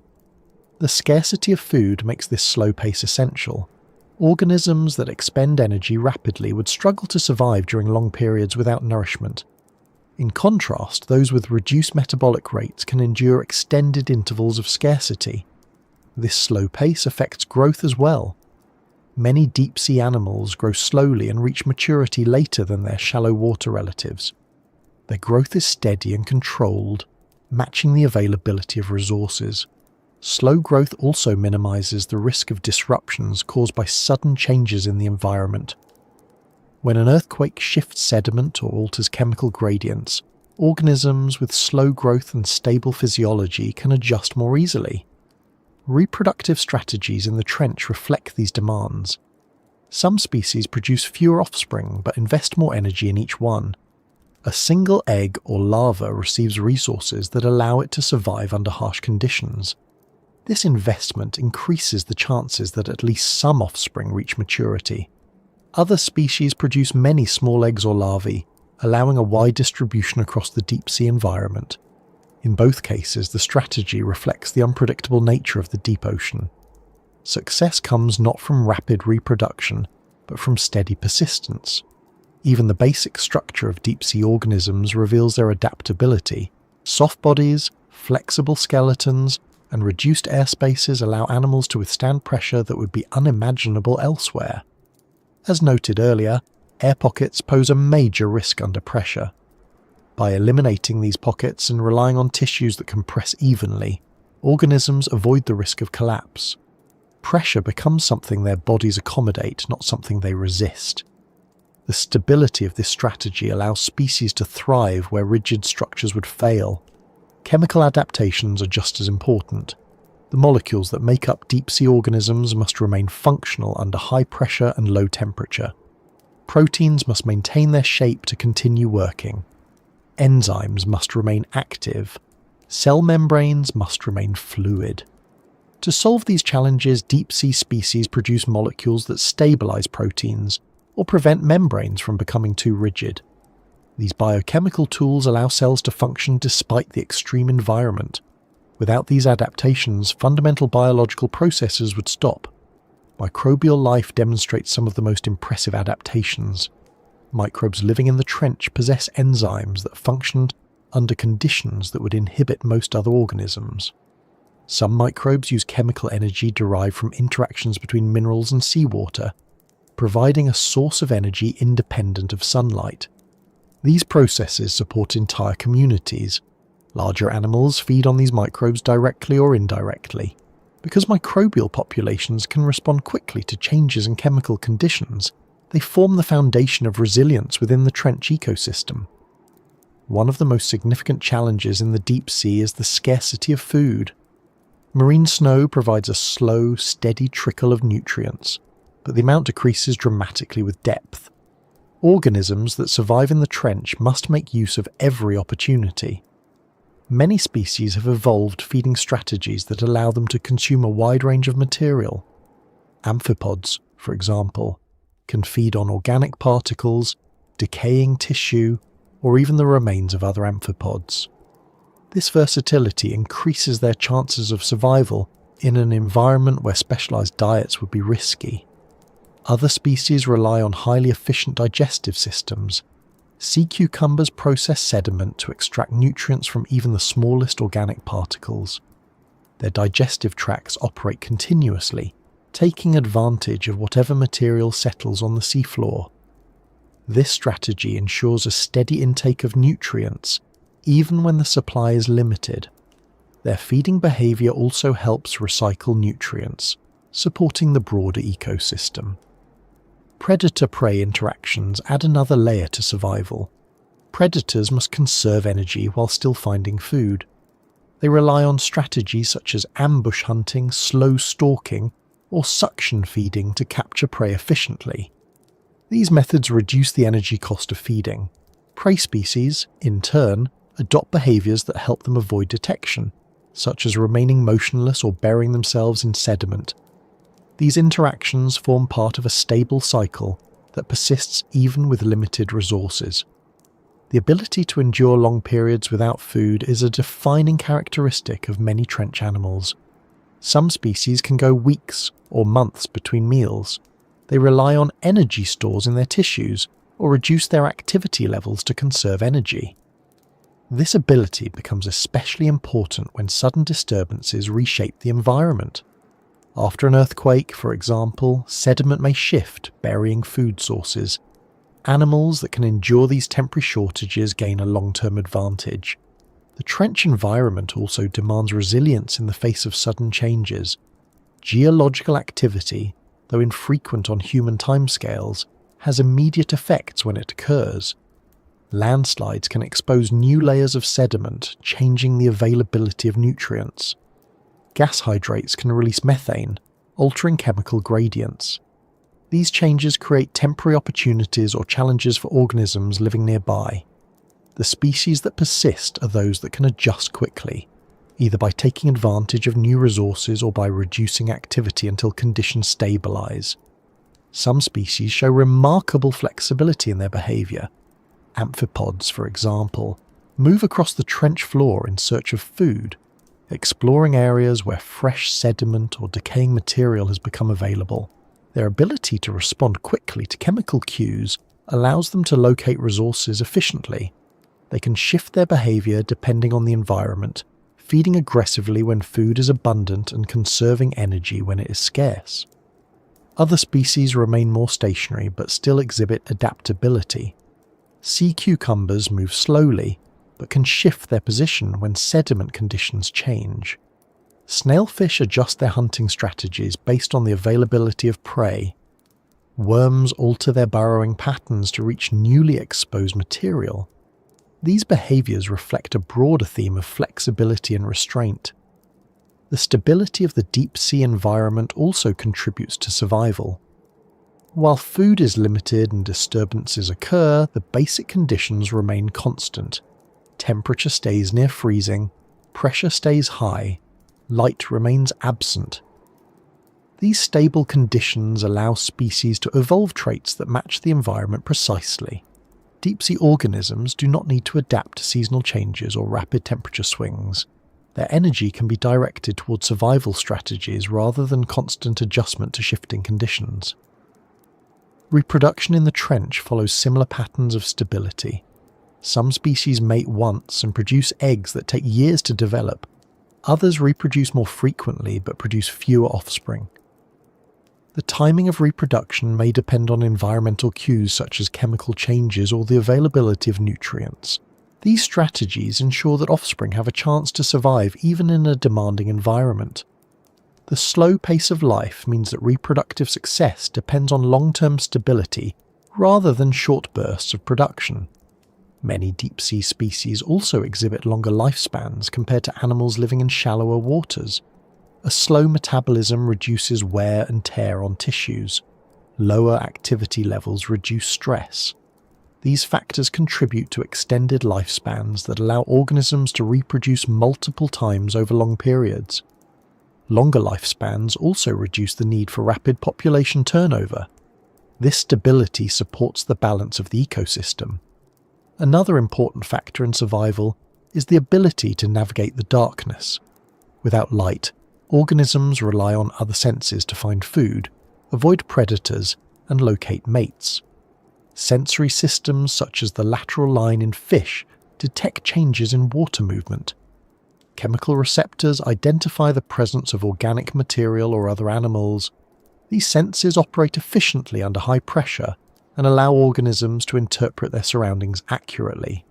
The scarcity of food makes this slow pace essential. Organisms that expend energy rapidly would struggle to survive during long periods without nourishment. In contrast, those with reduced metabolic rates can endure extended intervals of scarcity. This slow pace affects growth as well. Many deep-sea animals grow slowly and reach maturity later than their shallow water relatives. Their growth is steady and controlled, matching the availability of resources. Slow growth also minimizes the risk of disruptions caused by sudden changes in the environment. When an earthquake shifts sediment or alters chemical gradients, organisms with slow growth and stable physiology can adjust more easily. Reproductive strategies in the trench reflect these demands. Some species produce fewer offspring but invest more energy in each one. A single egg or larva receives resources that allow it to survive under harsh conditions. This investment increases the chances that at least some offspring reach maturity. Other species produce many small eggs or larvae, allowing a wide distribution across the deep-sea environment. In both cases, the strategy reflects the unpredictable nature of the deep ocean. Success comes not from rapid reproduction, but from steady persistence. Even the basic structure of deep-sea organisms reveals their adaptability. Soft bodies, flexible skeletons, and reduced airspaces allow animals to withstand pressure that would be unimaginable elsewhere. As noted earlier, air pockets pose a major risk under pressure. By eliminating these pockets and relying on tissues that compress evenly, organisms avoid the risk of collapse. Pressure becomes something their bodies accommodate, not something they resist. The stability of this strategy allows species to thrive where rigid structures would fail. Chemical adaptations are just as important. The molecules that make up deep-sea organisms must remain functional under high pressure and low temperature. Proteins must maintain their shape to continue working. Enzymes must remain active. Cell membranes must remain fluid. To solve these challenges, deep-sea species produce molecules that stabilize proteins or prevent membranes from becoming too rigid. These biochemical tools allow cells to function despite the extreme environment. Without these adaptations, fundamental biological processes would stop. Microbial life demonstrates some of the most impressive adaptations. Microbes living in the trench possess enzymes that functioned under conditions that would inhibit most other organisms. Some microbes use chemical energy derived from interactions between minerals and seawater, providing a source of energy independent of sunlight. These processes support entire communities. Larger animals feed on these microbes directly or indirectly. Because microbial populations can respond quickly to changes in chemical conditions, they form the foundation of resilience within the trench ecosystem. One of the most significant challenges in the deep sea is the scarcity of food. Marine snow provides a slow, steady trickle of nutrients, but the amount decreases dramatically with depth. Organisms that survive in the trench must make use of every opportunity. Many species have evolved feeding strategies that allow them to consume a wide range of material. Amphipods, for example, can feed on organic particles, decaying tissue, or even the remains of other amphipods. This versatility increases their chances of survival in an environment where specialized diets would be risky. Other species rely on highly efficient digestive systems. Sea cucumbers process sediment to extract nutrients from even the smallest organic particles. Their digestive tracts operate continuously, taking advantage of whatever material settles on the seafloor. This strategy ensures a steady intake of nutrients, even when the supply is limited. Their feeding behavior also helps recycle nutrients, supporting the broader ecosystem. Predator-prey interactions add another layer to survival. Predators must conserve energy while still finding food. They rely on strategies such as ambush hunting, slow stalking, or suction feeding to capture prey efficiently. These methods reduce the energy cost of feeding. Prey species, in turn, adopt behaviors that help them avoid detection, such as remaining motionless or burying themselves in sediment. These interactions form part of a stable cycle that persists even with limited resources. The ability to endure long periods without food is a defining characteristic of many trench animals. Some species can go weeks or months between meals. They rely on energy stores in their tissues or reduce their activity levels to conserve energy. This ability becomes especially important when sudden disturbances reshape the environment. After an earthquake, for example, sediment may shift, burying food sources. Animals that can endure these temporary shortages gain a long-term advantage. The trench environment also demands resilience in the face of sudden changes. Geological activity, though infrequent on human timescales, has immediate effects when it occurs. Landslides can expose new layers of sediment, changing the availability of nutrients. Gas hydrates can release methane, altering chemical gradients. These changes create temporary opportunities or challenges for organisms living nearby. The species that persist are those that can adjust quickly, either by taking advantage of new resources or by reducing activity until conditions stabilize. Some species show remarkable flexibility in their behavior. Amphipods, for example, move across the trench floor in search of food, exploring areas where fresh sediment or decaying material has become available. Their ability to respond quickly to chemical cues allows them to locate resources efficiently. They can shift their behavior depending on the environment, feeding aggressively when food is abundant and conserving energy when it is scarce. Other species remain more stationary but still exhibit adaptability. Sea cucumbers move slowly, but can shift their position when sediment conditions change. Snailfish adjust their hunting strategies based on the availability of prey. Worms alter their burrowing patterns to reach newly exposed material. These behaviours reflect a broader theme of flexibility and restraint. The stability of the deep-sea environment also contributes to survival. While food is limited and disturbances occur, the basic conditions remain constant. Temperature stays near freezing, pressure stays high, light remains absent. These stable conditions allow species to evolve traits that match the environment precisely. Deep-sea organisms do not need to adapt to seasonal changes or rapid temperature swings. Their energy can be directed towards survival strategies rather than constant adjustment to shifting conditions. Reproduction in the trench follows similar patterns of stability. Some species mate once and produce eggs that take years to develop. Others reproduce more frequently but produce fewer offspring. The timing of reproduction may depend on environmental cues such as chemical changes or the availability of nutrients. These strategies ensure that offspring have a chance to survive even in a demanding environment. The slow pace of life means that reproductive success depends on long-term stability rather than short bursts of production. Many deep-sea species also exhibit longer lifespans compared to animals living in shallower waters. A slow metabolism reduces wear and tear on tissues. Lower activity levels reduce stress. These factors contribute to extended lifespans that allow organisms to reproduce multiple times over long periods. Longer lifespans also reduce the need for rapid population turnover. This stability supports the balance of the ecosystem. Another important factor in survival is the ability to navigate the darkness. Without light, organisms rely on other senses to find food, avoid predators, and locate mates. Sensory systems such as the lateral line in fish detect changes in water movement. Chemical receptors identify the presence of organic material or other animals. These senses operate efficiently under high pressure and allow organisms to interpret their surroundings accurately.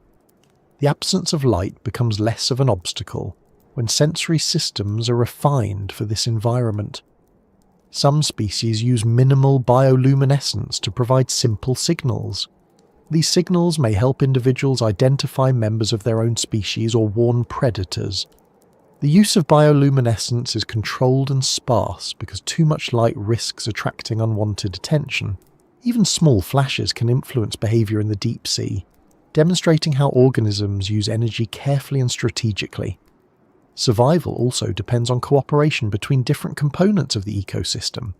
The absence of light becomes less of an obstacle when sensory systems are refined for this environment. Some species use minimal bioluminescence to provide simple signals. These signals may help individuals identify members of their own species or warn predators. The use of bioluminescence is controlled and sparse because too much light risks attracting unwanted attention. Even small flashes can influence behavior in the deep sea, demonstrating how organisms use energy carefully and strategically. Survival also depends on cooperation between different components of the ecosystem.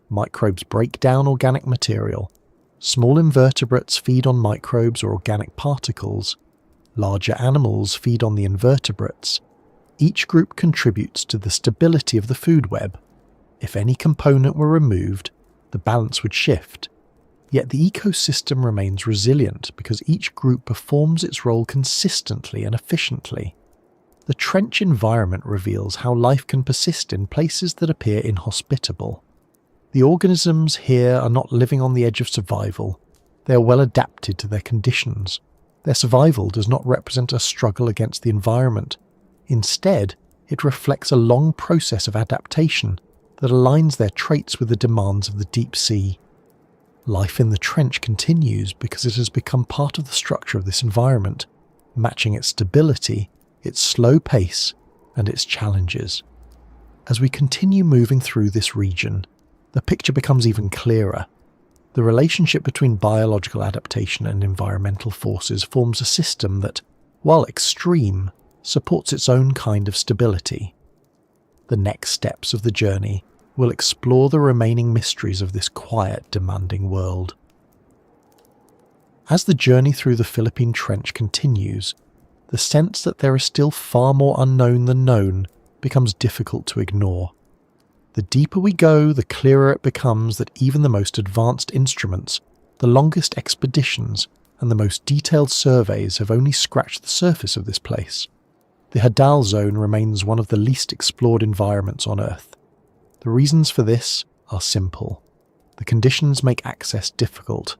Microbes break down organic material. Small invertebrates feed on microbes or organic particles. Larger animals feed on the invertebrates. Each group contributes to the stability of the food web. If any component were removed, the balance would shift. Yet the ecosystem remains resilient because each group performs its role consistently and efficiently. The trench environment reveals how life can persist in places that appear inhospitable. The organisms here are not living on the edge of survival. They are well adapted to their conditions. Their survival does not represent a struggle against the environment. Instead, it reflects a long process of adaptation that aligns their traits with the demands of the deep sea. Life in the trench continues because it has become part of the structure of this environment, matching its stability, its slow pace, and its challenges. As we continue moving through this region, the picture becomes even clearer. The relationship between biological adaptation and environmental forces forms a system that, while extreme, supports its own kind of stability. The next steps of the journey will explore the remaining mysteries of this quiet, demanding world. As the journey through the Philippine Trench continues, the sense that there is still far more unknown than known becomes difficult to ignore. The deeper we go, the clearer it becomes that even the most advanced instruments, the longest expeditions, and the most detailed surveys have only scratched the surface of this place. The Hadal Zone remains one of the least explored environments on Earth. The reasons for this are simple. The conditions make access difficult.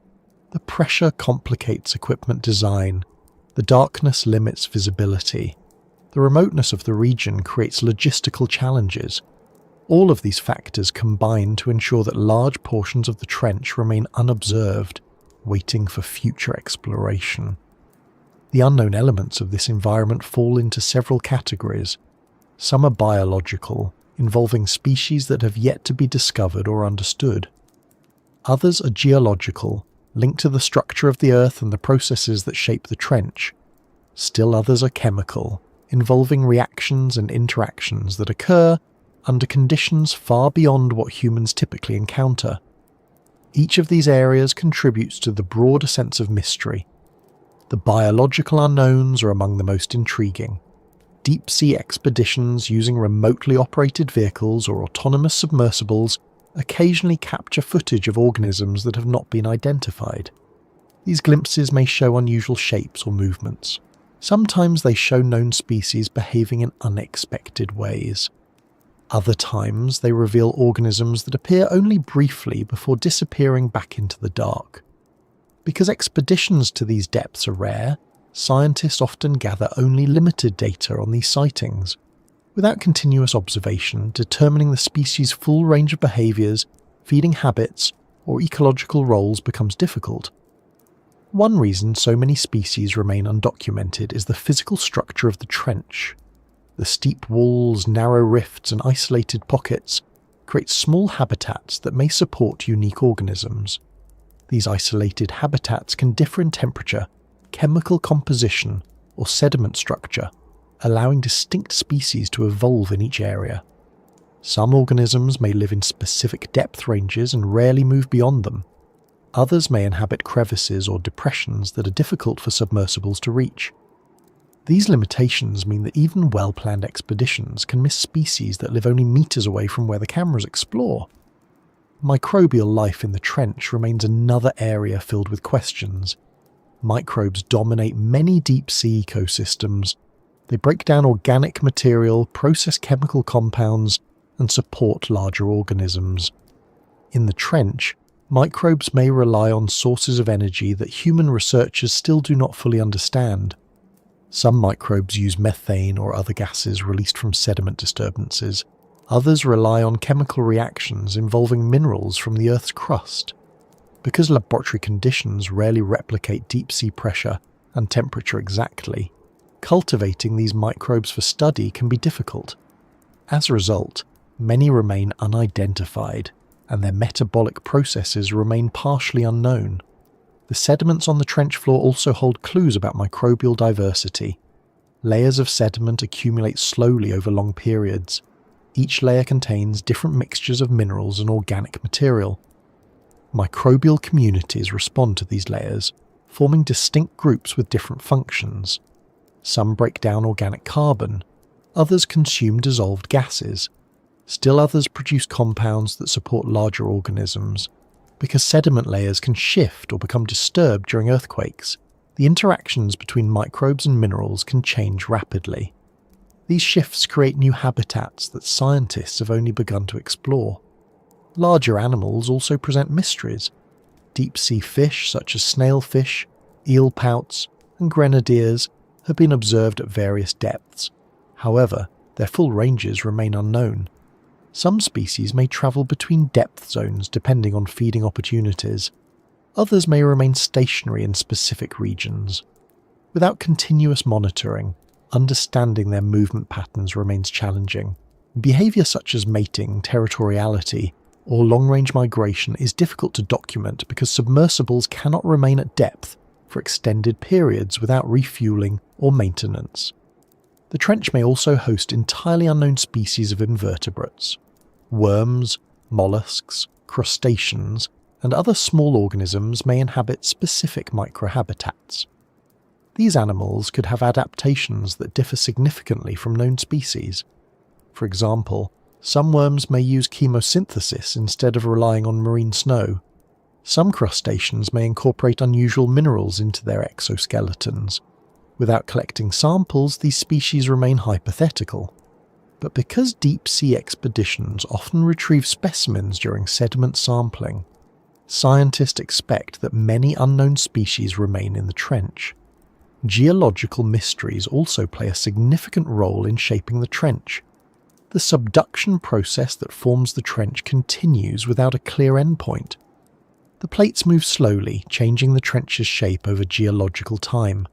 The pressure complicates equipment design. The darkness limits visibility. The remoteness of the region creates logistical challenges. All of these factors combine to ensure that large portions of the trench remain unobserved, waiting for future exploration. The unknown elements of this environment fall into several categories. Some are biological, involving species that have yet to be discovered or understood. Others are geological, linked to the structure of the Earth and the processes that shape the trench. Still others are chemical, involving reactions and interactions that occur under conditions far beyond what humans typically encounter. Each of these areas contributes to the broader sense of mystery. The biological unknowns are among the most intriguing. Deep-sea expeditions using remotely operated vehicles or autonomous submersibles occasionally capture footage of organisms that have not been identified. These glimpses may show unusual shapes or movements. Sometimes they show known species behaving in unexpected ways. Other times they reveal organisms that appear only briefly before disappearing back into the dark. Because expeditions to these depths are rare, scientists often gather only limited data on these sightings. Without continuous observation, determining the species' full range of behaviours, feeding habits, or ecological roles becomes difficult. One reason so many species remain undocumented is the physical structure of the trench. The steep walls, narrow rifts, and isolated pockets create small habitats that may support unique organisms. These isolated habitats can differ in temperature, chemical composition, or sediment structure, allowing distinct species to evolve in each area. Some organisms may live in specific depth ranges and rarely move beyond them. Others may inhabit crevices or depressions that are difficult for submersibles to reach. These limitations mean that even well-planned expeditions can miss species that live only meters away from where the cameras explore. Microbial life in the trench remains another area filled with questions. Microbes dominate many deep-sea ecosystems. They break down organic material, process chemical compounds, and support larger organisms. In the trench, microbes may rely on sources of energy that human researchers still do not fully understand. Some microbes use methane or other gases released from sediment disturbances. Others rely on chemical reactions involving minerals from the Earth's crust. Because laboratory conditions rarely replicate deep-sea pressure and temperature exactly, cultivating these microbes for study can be difficult. As a result, many remain unidentified, and their metabolic processes remain partially unknown. The sediments on the trench floor also hold clues about microbial diversity. Layers of sediment accumulate slowly over long periods. Each layer contains different mixtures of minerals and organic material. Microbial communities respond to these layers, forming distinct groups with different functions. Some break down organic carbon, others consume dissolved gases. Still others produce compounds that support larger organisms. Because sediment layers can shift or become disturbed during earthquakes, the interactions between microbes and minerals can change rapidly. These shifts create new habitats that scientists have only begun to explore. Larger animals also present mysteries. Deep-sea fish such as snailfish, eelpouts, and grenadiers have been observed at various depths. However, their full ranges remain unknown. Some species may travel between depth zones depending on feeding opportunities. Others may remain stationary in specific regions. Without continuous monitoring, understanding their movement patterns remains challenging. Behavior such as mating, territoriality, or long-range migration is difficult to document because submersibles cannot remain at depth for extended periods without refueling or maintenance. The trench may also host entirely unknown species of invertebrates. Worms, mollusks, crustaceans, and other small organisms may inhabit specific microhabitats. These animals could have adaptations that differ significantly from known species. For example, some worms may use chemosynthesis instead of relying on marine snow. Some crustaceans may incorporate unusual minerals into their exoskeletons. Without collecting samples, these species remain hypothetical. But because deep-sea expeditions often retrieve specimens during sediment sampling, scientists expect that many unknown species remain in the trench. geological mysteries also play a significant role in shaping the trench. The subduction process that forms the trench continues without a clear endpoint. The plates move slowly, changing the trench's shape over geological time.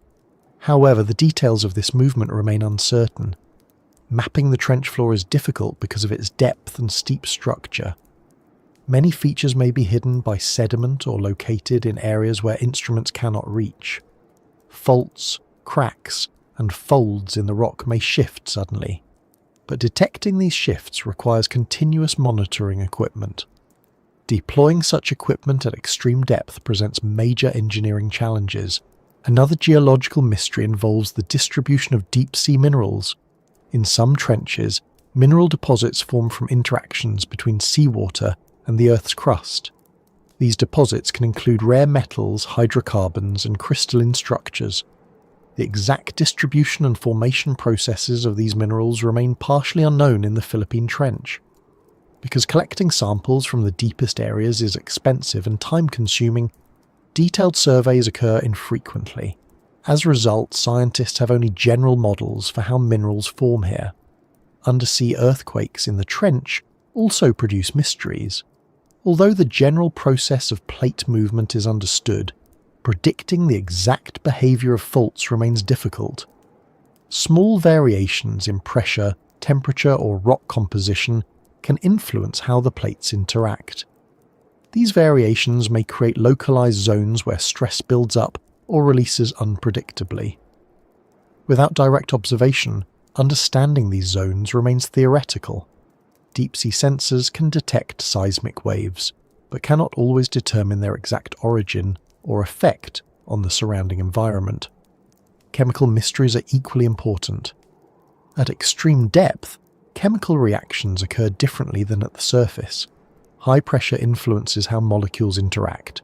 However, the details of this movement remain uncertain. Mapping the trench floor is difficult because of its depth and steep structure. Many features may be hidden by sediment or located in areas where instruments cannot reach. Faults, cracks, and folds in the rock may shift suddenly, but detecting these shifts requires continuous monitoring equipment. Deploying such equipment at extreme depth presents major engineering challenges. Another geological mystery involves the distribution of deep-sea minerals. In some trenches, mineral deposits form from interactions between seawater and the Earth's crust. These deposits can include rare metals, hydrocarbons, and crystalline structures. The exact distribution and formation processes of these minerals remain partially unknown in the Philippine Trench. Because collecting samples from the deepest areas is expensive and time-consuming, detailed surveys occur infrequently. As a result, scientists have only general models for how minerals form here. Undersea earthquakes in the trench also produce mysteries. Although the general process of plate movement is understood, predicting the exact behavior of faults remains difficult. Small variations in pressure, temperature, or rock composition can influence how the plates interact. These variations may create localized zones where stress builds up or releases unpredictably. Without direct observation, understanding these zones remains theoretical. Deep-sea sensors can detect seismic waves, but cannot always determine their exact origin or effect on the surrounding environment. Chemical mysteries are equally important. At extreme depth, chemical reactions occur differently than at the surface. High pressure influences how molecules interact.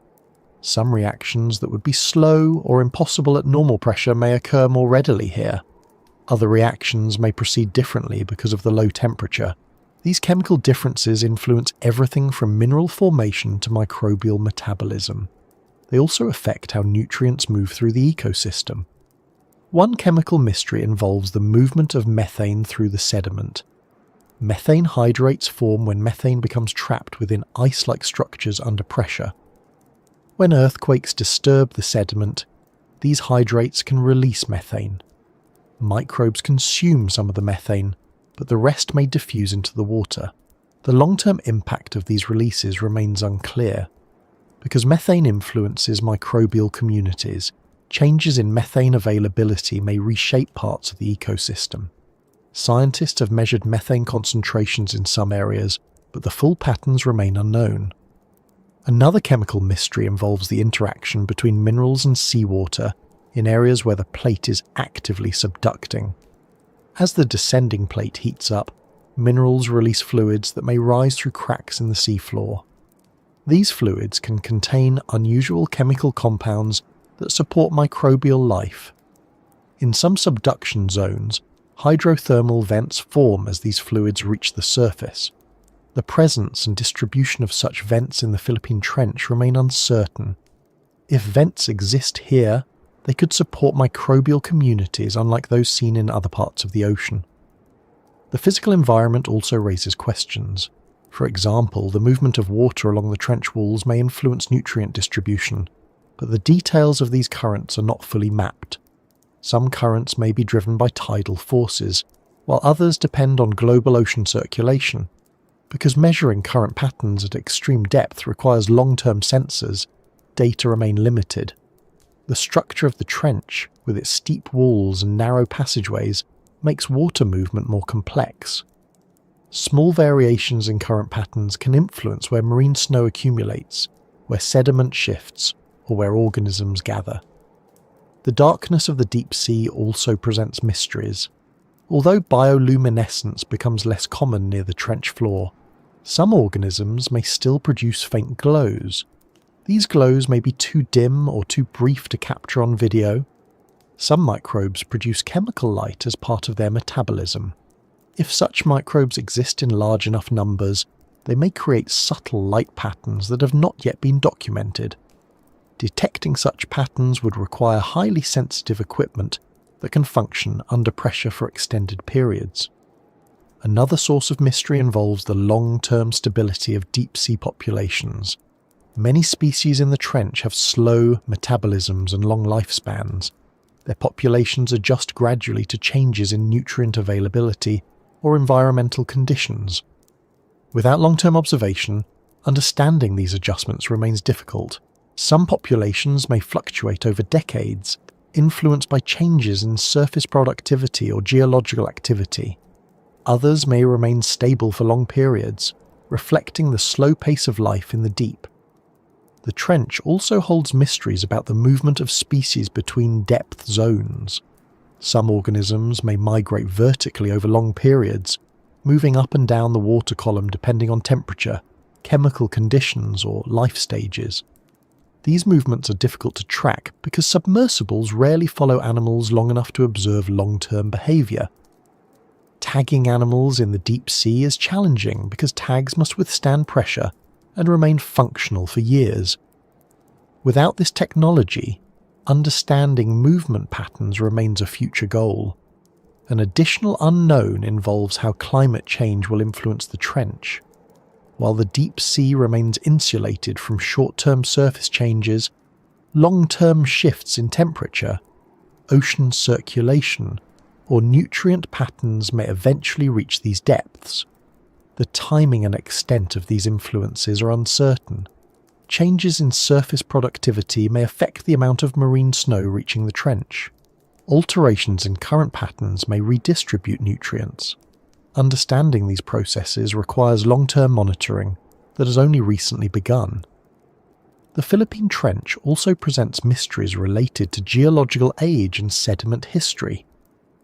Some reactions that would be slow or impossible at normal pressure may occur more readily here. Other reactions may proceed differently because of the low temperature. These chemical differences influence everything from mineral formation to microbial metabolism. They also affect how nutrients move through the ecosystem. One chemical mystery involves the movement of methane through the sediment. Methane hydrates form when methane becomes trapped within ice-like structures under pressure. When earthquakes disturb the sediment, these hydrates can release methane. Microbes consume some of the methane, but the rest may diffuse into the water. The long-term impact of these releases remains unclear. Because methane influences microbial communities, changes in methane availability may reshape parts of the ecosystem. Scientists have measured methane concentrations in some areas, but the full patterns remain unknown. Another chemical mystery involves the interaction between minerals and seawater in areas where the plate is actively subducting. As the descending plate heats up, minerals release fluids that may rise through cracks in the seafloor. These fluids can contain unusual chemical compounds that support microbial life. In some subduction zones, hydrothermal vents form as these fluids reach the surface. The presence and distribution of such vents in the Philippine Trench remain uncertain. If vents exist here, they could support microbial communities unlike those seen in other parts of the ocean. The physical environment also raises questions. For example, the movement of water along the trench walls may influence nutrient distribution, but the details of these currents are not fully mapped. Some currents may be driven by tidal forces, while others depend on global ocean circulation. Because measuring current patterns at extreme depth requires long-term sensors, data remain limited. The structure of the trench, with its steep walls and narrow passageways, makes water movement more complex. Small variations in current patterns can influence where marine snow accumulates, where sediment shifts, or where organisms gather. The darkness of the deep sea also presents mysteries. Although bioluminescence becomes less common near the trench floor, some organisms may still produce faint glows. These glows may be too dim or too brief to capture on video. Some microbes produce chemical light as part of their metabolism. If such microbes exist in large enough numbers, they may create subtle light patterns that have not yet been documented. Detecting such patterns would require highly sensitive equipment that can function under pressure for extended periods. Another source of mystery involves the long-term stability of deep-sea populations. Many species in the trench have slow metabolisms and long lifespans. Their populations adjust gradually to changes in nutrient availability or environmental conditions. Without long-term observation, understanding these adjustments remains difficult. Some populations may fluctuate over decades, influenced by changes in surface productivity or geological activity. Others may remain stable for long periods, reflecting the slow pace of life in the deep. The trench also holds mysteries about the movement of species between depth zones. Some organisms may migrate vertically over long periods, moving up and down the water column depending on temperature, chemical conditions, or life stages. These movements are difficult to track because submersibles rarely follow animals long enough to observe long-term behavior. Tagging animals in the deep sea is challenging because tags must withstand pressure and remain functional for years. Without this technology, understanding movement patterns remains a future goal. An additional unknown involves how climate change will influence the trench. While the deep sea remains insulated from short-term surface changes, long-term shifts in temperature, ocean circulation, or nutrient patterns may eventually reach these depths. The timing and extent of these influences are uncertain. Changes in surface productivity may affect the amount of marine snow reaching the trench. Alterations in current patterns may redistribute nutrients. Understanding these processes requires long-term monitoring that has only recently begun. The Philippine Trench also presents mysteries related to geological age and sediment history.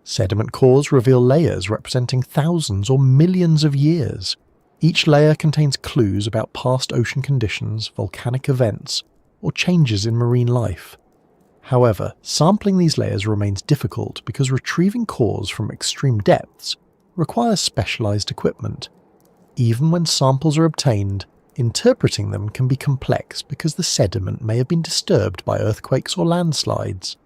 Sediment cores reveal layers representing thousands or millions of years. Each layer contains clues about past ocean conditions, volcanic events, or changes in marine life. However, sampling these layers remains difficult because retrieving cores from extreme depths requires specialized equipment. Even when samples are obtained, interpreting them can be complex because the sediment may have been disturbed by earthquakes or landslides.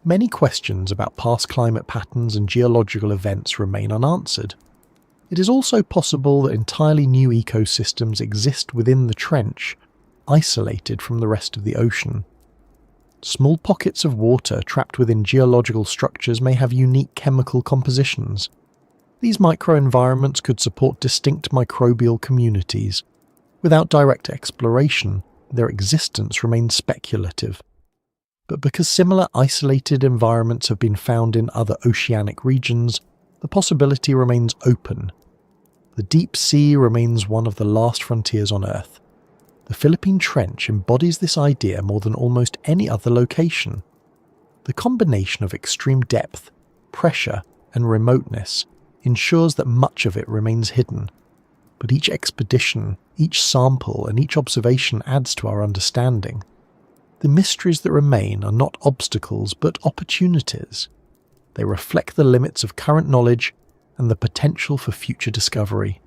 Many questions about past climate patterns and geological events remain unanswered. It is also possible that entirely new ecosystems exist within the trench, isolated from the rest of the ocean. Small pockets of water trapped within geological structures may have unique chemical compositions. These microenvironments could support distinct microbial communities. Without direct exploration, their existence remains speculative. But because similar isolated environments have been found in other oceanic regions, the possibility remains open. The deep sea remains one of the last frontiers on Earth. The Philippine Trench embodies this idea more than almost any other location. The combination of extreme depth, pressure, and remoteness ensures that much of it remains hidden. But each expedition, each sample, and each observation adds to our understanding. The mysteries that remain are not obstacles but opportunities. They reflect the limits of current knowledge and the potential for future discovery.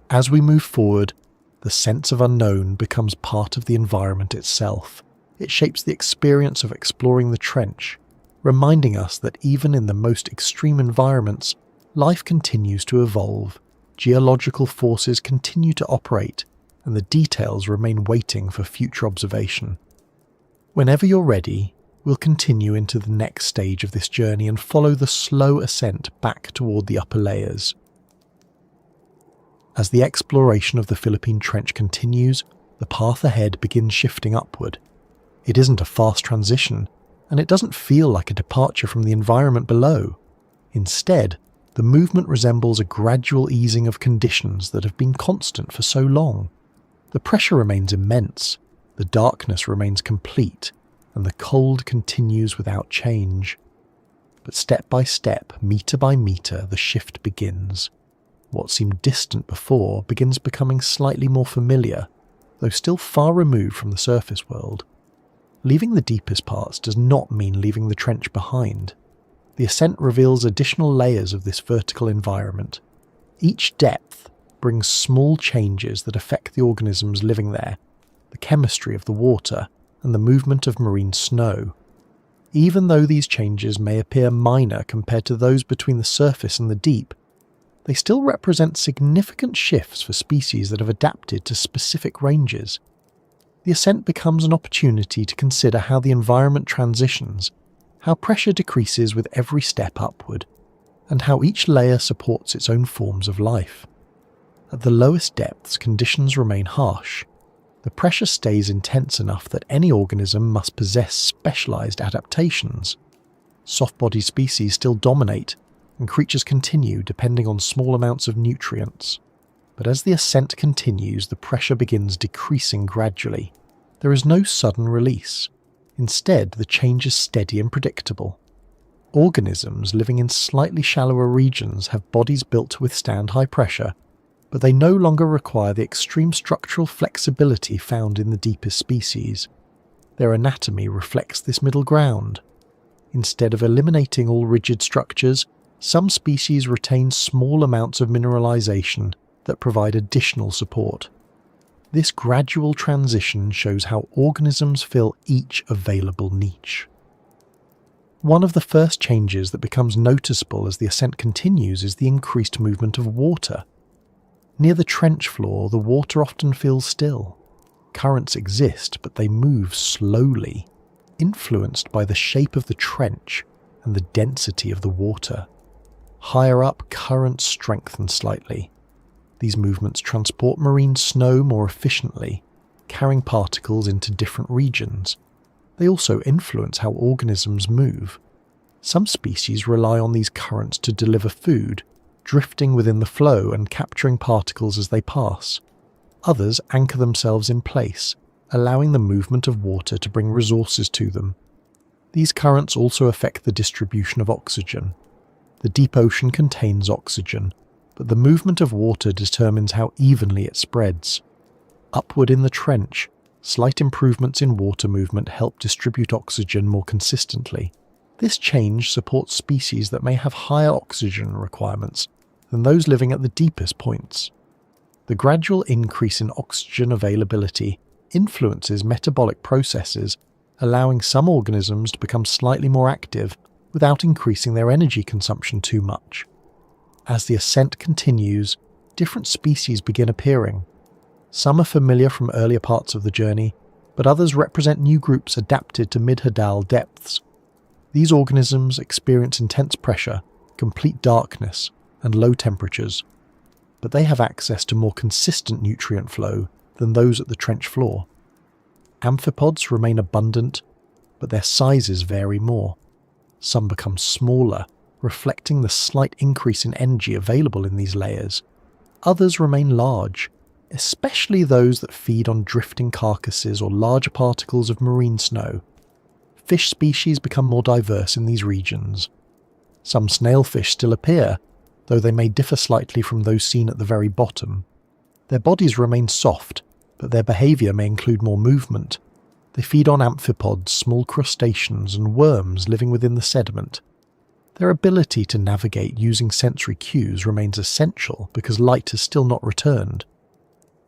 As we move forward, the sense of unknown becomes part of the environment itself. It shapes the experience of exploring the trench, reminding us that even in the most extreme environments, life continues to evolve, geological forces continue to operate, and the details remain waiting for future observation. Whenever you're ready, we'll continue into the next stage of this journey and follow the slow ascent back toward the upper layers. As the exploration of the Philippine Trench continues, the path ahead begins shifting upward. It isn't a fast transition, and it doesn't feel like a departure from the environment below. Instead, the movement resembles a gradual easing of conditions that have been constant for so long. The pressure remains immense, the darkness remains complete, and the cold continues without change. But step by step, meter by meter, the shift begins. What seemed distant before begins becoming slightly more familiar, though still far removed from the surface world. Leaving the deepest parts does not mean leaving the trench behind. The ascent reveals additional layers of this vertical environment. Each depth brings small changes that affect the organisms living there, the chemistry of the water, and the movement of marine snow. Even though these changes may appear minor compared to those between the surface and the deep, they still represent significant shifts for species that have adapted to specific ranges. The ascent becomes an opportunity to consider how the environment transitions, how pressure decreases with every step upward, and how each layer supports its own forms of life. At the lowest depths, conditions remain harsh. The pressure stays intense enough that any organism must possess specialized adaptations. Soft-bodied species still dominate, and creatures continue depending on small amounts of nutrients. But as the ascent continues, the pressure begins decreasing gradually. There is no sudden release. Instead, the change is steady and predictable. Organisms living in slightly shallower regions have bodies built to withstand high pressure, but they no longer require the extreme structural flexibility found in the deepest species. Their anatomy reflects this middle ground. Instead of eliminating all rigid structures, some species retain small amounts of mineralization that provide additional support. This gradual transition shows how organisms fill each available niche. One of the first changes that becomes noticeable as the ascent continues is the increased movement of water. Near the trench floor, the water often feels still. Currents exist, but they move slowly, influenced by the shape of the trench and the density of the water. Higher up, currents strengthen slightly. These movements transport marine snow more efficiently, carrying particles into different regions. They also influence how organisms move. Some species rely on these currents to deliver food, drifting within the flow and capturing particles as they pass. Others anchor themselves in place, allowing the movement of water to bring resources to them. These currents also affect the distribution of oxygen. The deep ocean contains oxygen, but the movement of water determines how evenly it spreads. Upward in the trench, slight improvements in water movement help distribute oxygen more consistently. This change supports species that may have higher oxygen requirements than those living at the deepest points. The gradual increase in oxygen availability influences metabolic processes, allowing some organisms to become slightly more active without increasing their energy consumption too much. As the ascent continues, different species begin appearing. Some are familiar from earlier parts of the journey, but others represent new groups adapted to mid-Hadal depths. These organisms experience intense pressure, complete darkness, and low temperatures, but they have access to more consistent nutrient flow than those at the trench floor. Amphipods remain abundant, but their sizes vary more. Some become smaller, reflecting the slight increase in energy available in these layers. Others remain large, especially those that feed on drifting carcasses or larger particles of marine snow. Fish species become more diverse in these regions. Some snailfish still appear, though they may differ slightly from those seen at the very bottom. Their bodies remain soft, but their behaviour may include more movement. They feed on amphipods, small crustaceans, and worms living within the sediment. Their ability to navigate using sensory cues remains essential because light has still not returned.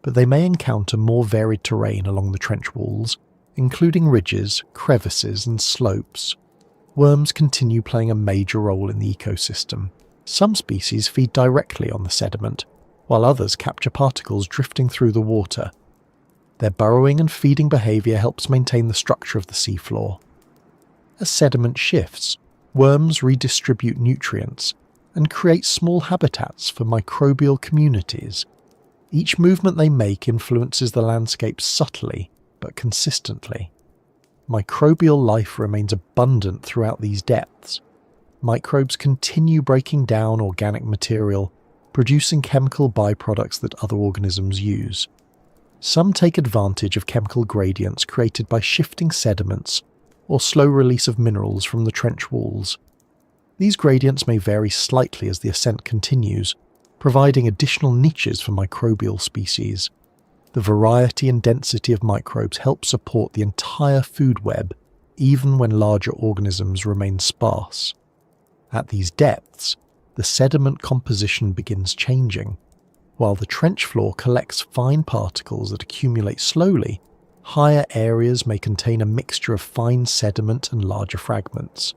But they may encounter more varied terrain along the trench walls, including ridges, crevices, and slopes. Worms continue playing a major role in the ecosystem. Some species feed directly on the sediment, while others capture particles drifting through the water. Their burrowing and feeding behaviour helps maintain the structure of the seafloor. As sediment shifts, worms redistribute nutrients and create small habitats for microbial communities. Each movement they make influences the landscape subtly but consistently. Microbial life remains abundant throughout these depths. Microbes continue breaking down organic material, producing chemical byproducts that other organisms use. Some take advantage of chemical gradients created by shifting sediments or slow release of minerals from the trench walls. These gradients may vary slightly as the ascent continues, providing additional niches for microbial species. The variety and density of microbes help support the entire food web, even when larger organisms remain sparse. At these depths, the sediment composition begins changing. While the trench floor collects fine particles that accumulate slowly, Higher areas may contain a mixture of fine sediment and larger fragments.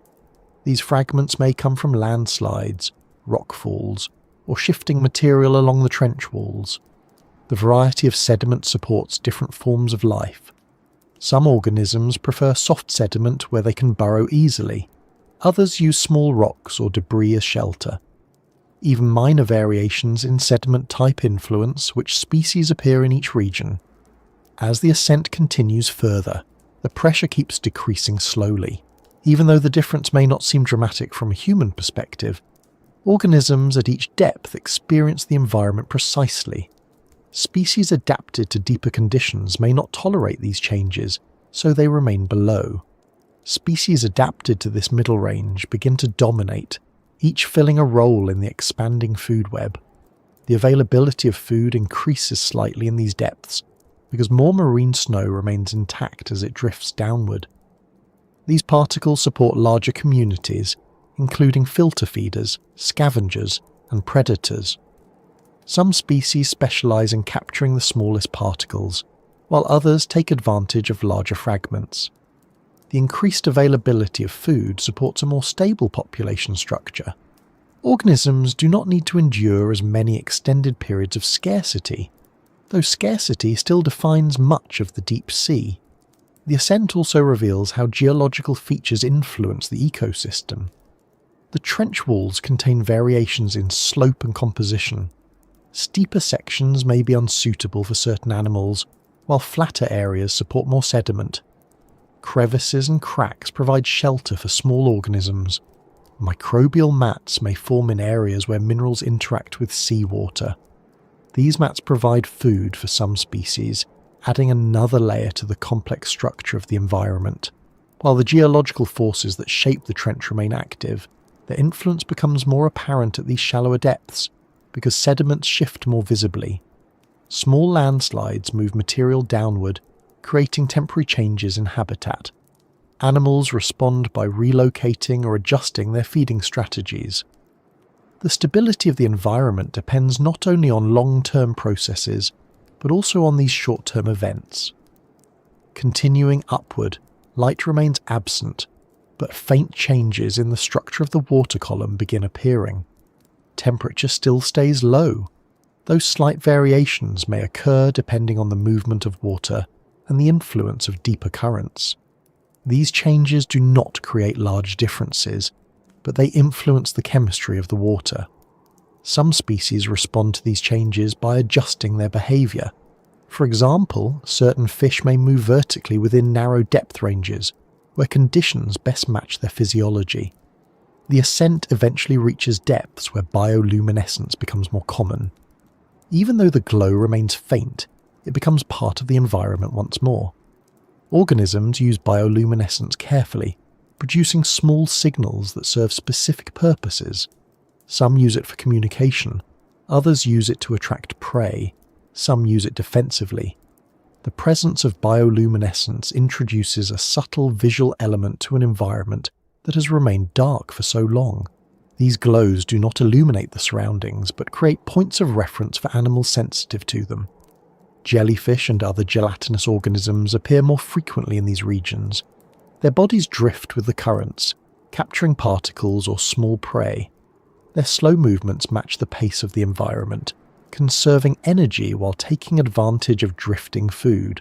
These fragments may come from landslides, rockfalls, or shifting material along the trench walls. The variety of sediment supports different forms of life. Some organisms prefer soft sediment where they can burrow easily. Others use small rocks or debris as shelter. Even minor variations in sediment type influence which species appear in each region. As the ascent continues further, the pressure keeps decreasing slowly. Even though the difference may not seem dramatic from a human perspective, organisms at each depth experience the environment precisely. Species adapted to deeper conditions may not tolerate these changes, so they remain below. Species adapted to this middle range begin to dominate, each filling a role in the expanding food web. The availability of food increases slightly in these depths, because more marine snow remains intact as it drifts downward. These particles support larger communities, including filter feeders, scavengers, and predators. Some species specialize in capturing the smallest particles, while others take advantage of larger fragments. The increased availability of food supports a more stable population structure. Organisms do not need to endure as many extended periods of scarcity, though scarcity still defines much of the deep sea. The ascent also reveals how geological features influence the ecosystem. The trench walls contain variations in slope and composition. Steeper sections may be unsuitable for certain animals, while flatter areas support more sediment. Crevices and cracks provide shelter for small organisms. Microbial mats may form in areas where minerals interact with seawater. These mats provide food for some species, adding another layer to the complex structure of the environment. While the geological forces that shape the trench remain active, their influence becomes more apparent at these shallower depths, because sediments shift more visibly. Small landslides move material downward, creating temporary changes in habitat. Animals respond by relocating or adjusting their feeding strategies. The stability of the environment depends not only on long-term processes, but also on these short-term events. Continuing upward, light remains absent, but faint changes in the structure of the water column begin appearing. Temperature still stays low, though slight variations may occur depending on the movement of water and the influence of deeper currents. These changes do not create large differences, but they influence the chemistry of the water. Some species respond to these changes by adjusting their behaviour. For example, certain fish may move vertically within narrow depth ranges, where conditions best match their physiology. The ascent eventually reaches depths where bioluminescence becomes more common. Even though the glow remains faint, it becomes part of the environment once more. Organisms use bioluminescence carefully, producing small signals that serve specific purposes. Some use it for communication, others use it to attract prey, some use it defensively. The presence of bioluminescence introduces a subtle visual element to an environment that has remained dark for so long. These glows do not illuminate the surroundings, but create points of reference for animals sensitive to them. Jellyfish and other gelatinous organisms appear more frequently in these regions. Their bodies drift with the currents, capturing particles or small prey. Their slow movements match the pace of the environment, conserving energy while taking advantage of drifting food.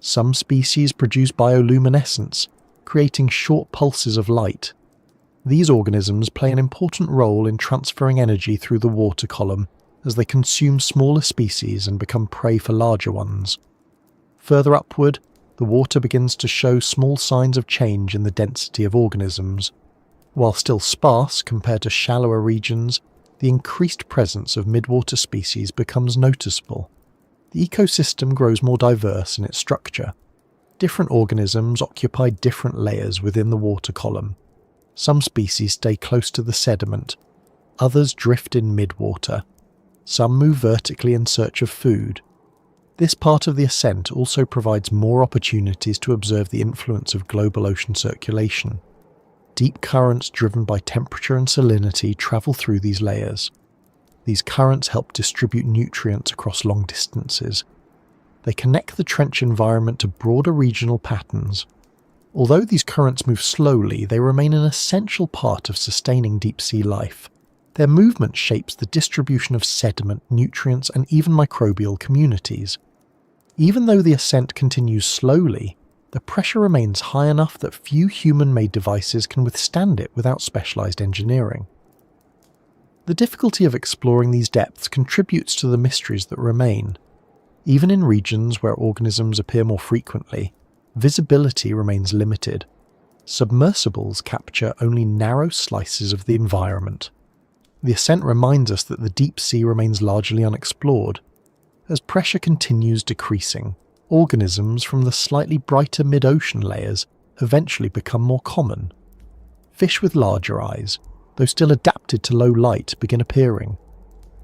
Some species produce bioluminescence, creating short pulses of light. These organisms play an important role in transferring energy through the water column as they consume smaller species and become prey for larger ones. Further upward, the water begins to show small signs of change in the density of organisms. While still sparse compared to shallower regions, the increased presence of midwater species becomes noticeable. The ecosystem grows more diverse in its structure. Different organisms occupy different layers within the water column. Some species stay close to the sediment, others drift in midwater. Some move vertically in search of food. This part of the ascent also provides more opportunities to observe the influence of global ocean circulation. Deep currents driven by temperature and salinity travel through these layers. These currents help distribute nutrients across long distances. They connect the trench environment to broader regional patterns. Although these currents move slowly, they remain an essential part of sustaining deep-sea life. Their movement shapes the distribution of sediment, nutrients, and even microbial communities. Even though the ascent continues slowly, the pressure remains high enough that few human-made devices can withstand it without specialized engineering. The difficulty of exploring these depths contributes to the mysteries that remain. Even in regions where organisms appear more frequently, visibility remains limited. Submersibles capture only narrow slices of the environment. The ascent reminds us that the deep sea remains largely unexplored. As pressure continues decreasing, organisms from the slightly brighter mid-ocean layers eventually become more common. Fish with larger eyes, though still adapted to low light, begin appearing.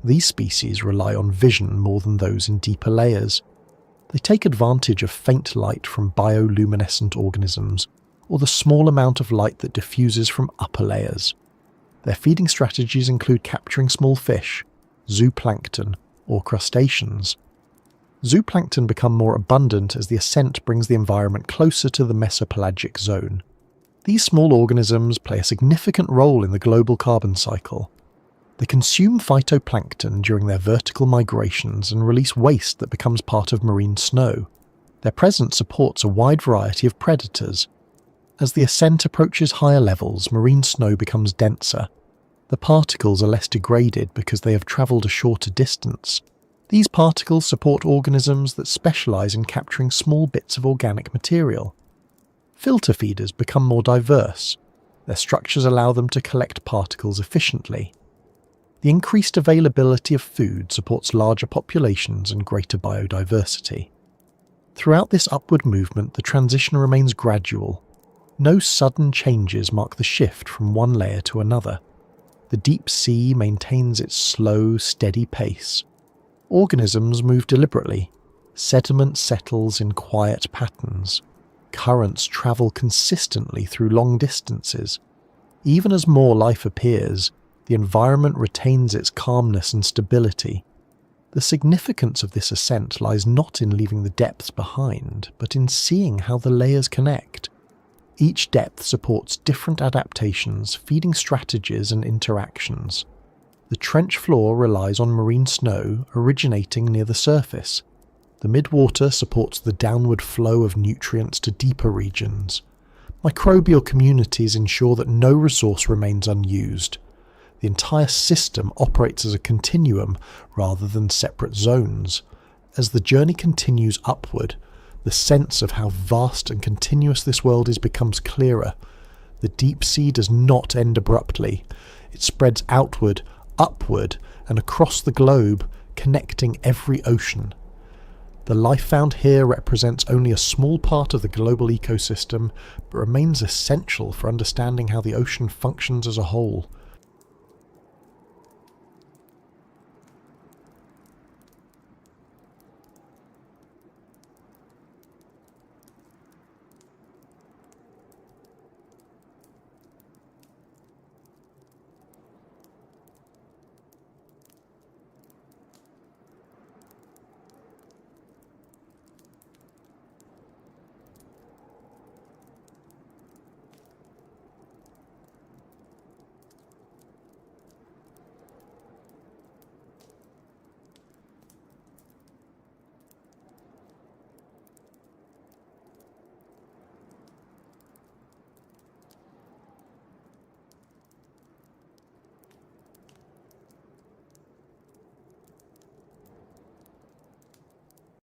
These species rely on vision more than those in deeper layers. They take advantage of faint light from bioluminescent organisms, or the small amount of light that diffuses from upper layers. Their feeding strategies include capturing small fish, zooplankton, or crustaceans. Zooplankton become more abundant as the ascent brings the environment closer to the mesopelagic zone. These small organisms play a significant role in the global carbon cycle. They consume phytoplankton during their vertical migrations and release waste that becomes part of marine snow. Their presence supports a wide variety of predators. As the ascent approaches higher levels, marine snow becomes denser. The particles are less degraded because they have travelled a shorter distance. These particles support organisms that specialise in capturing small bits of organic material. Filter feeders become more diverse. Their structures allow them to collect particles efficiently. The increased availability of food supports larger populations and greater biodiversity. Throughout this upward movement, the transition remains gradual. No sudden changes mark the shift from one layer to another. The deep sea maintains its slow, steady pace. Organisms move deliberately. Sediment settles in quiet patterns. Currents travel consistently through long distances. Even as more life appears, the environment retains its calmness and stability. The significance of this ascent lies not in leaving the depths behind, but in seeing how the layers connect. Each depth supports different adaptations, feeding strategies and interactions. The trench floor relies on marine snow originating near the surface. The midwater supports the downward flow of nutrients to deeper regions. Microbial communities ensure that no resource remains unused. The entire system operates as a continuum rather than separate zones. As the journey continues upward, the sense of how vast and continuous this world is becomes clearer. The deep sea does not end abruptly. It spreads outward, upward, and across the globe, connecting every ocean. The life found here represents only a small part of the global ecosystem, but remains essential for understanding how the ocean functions as a whole.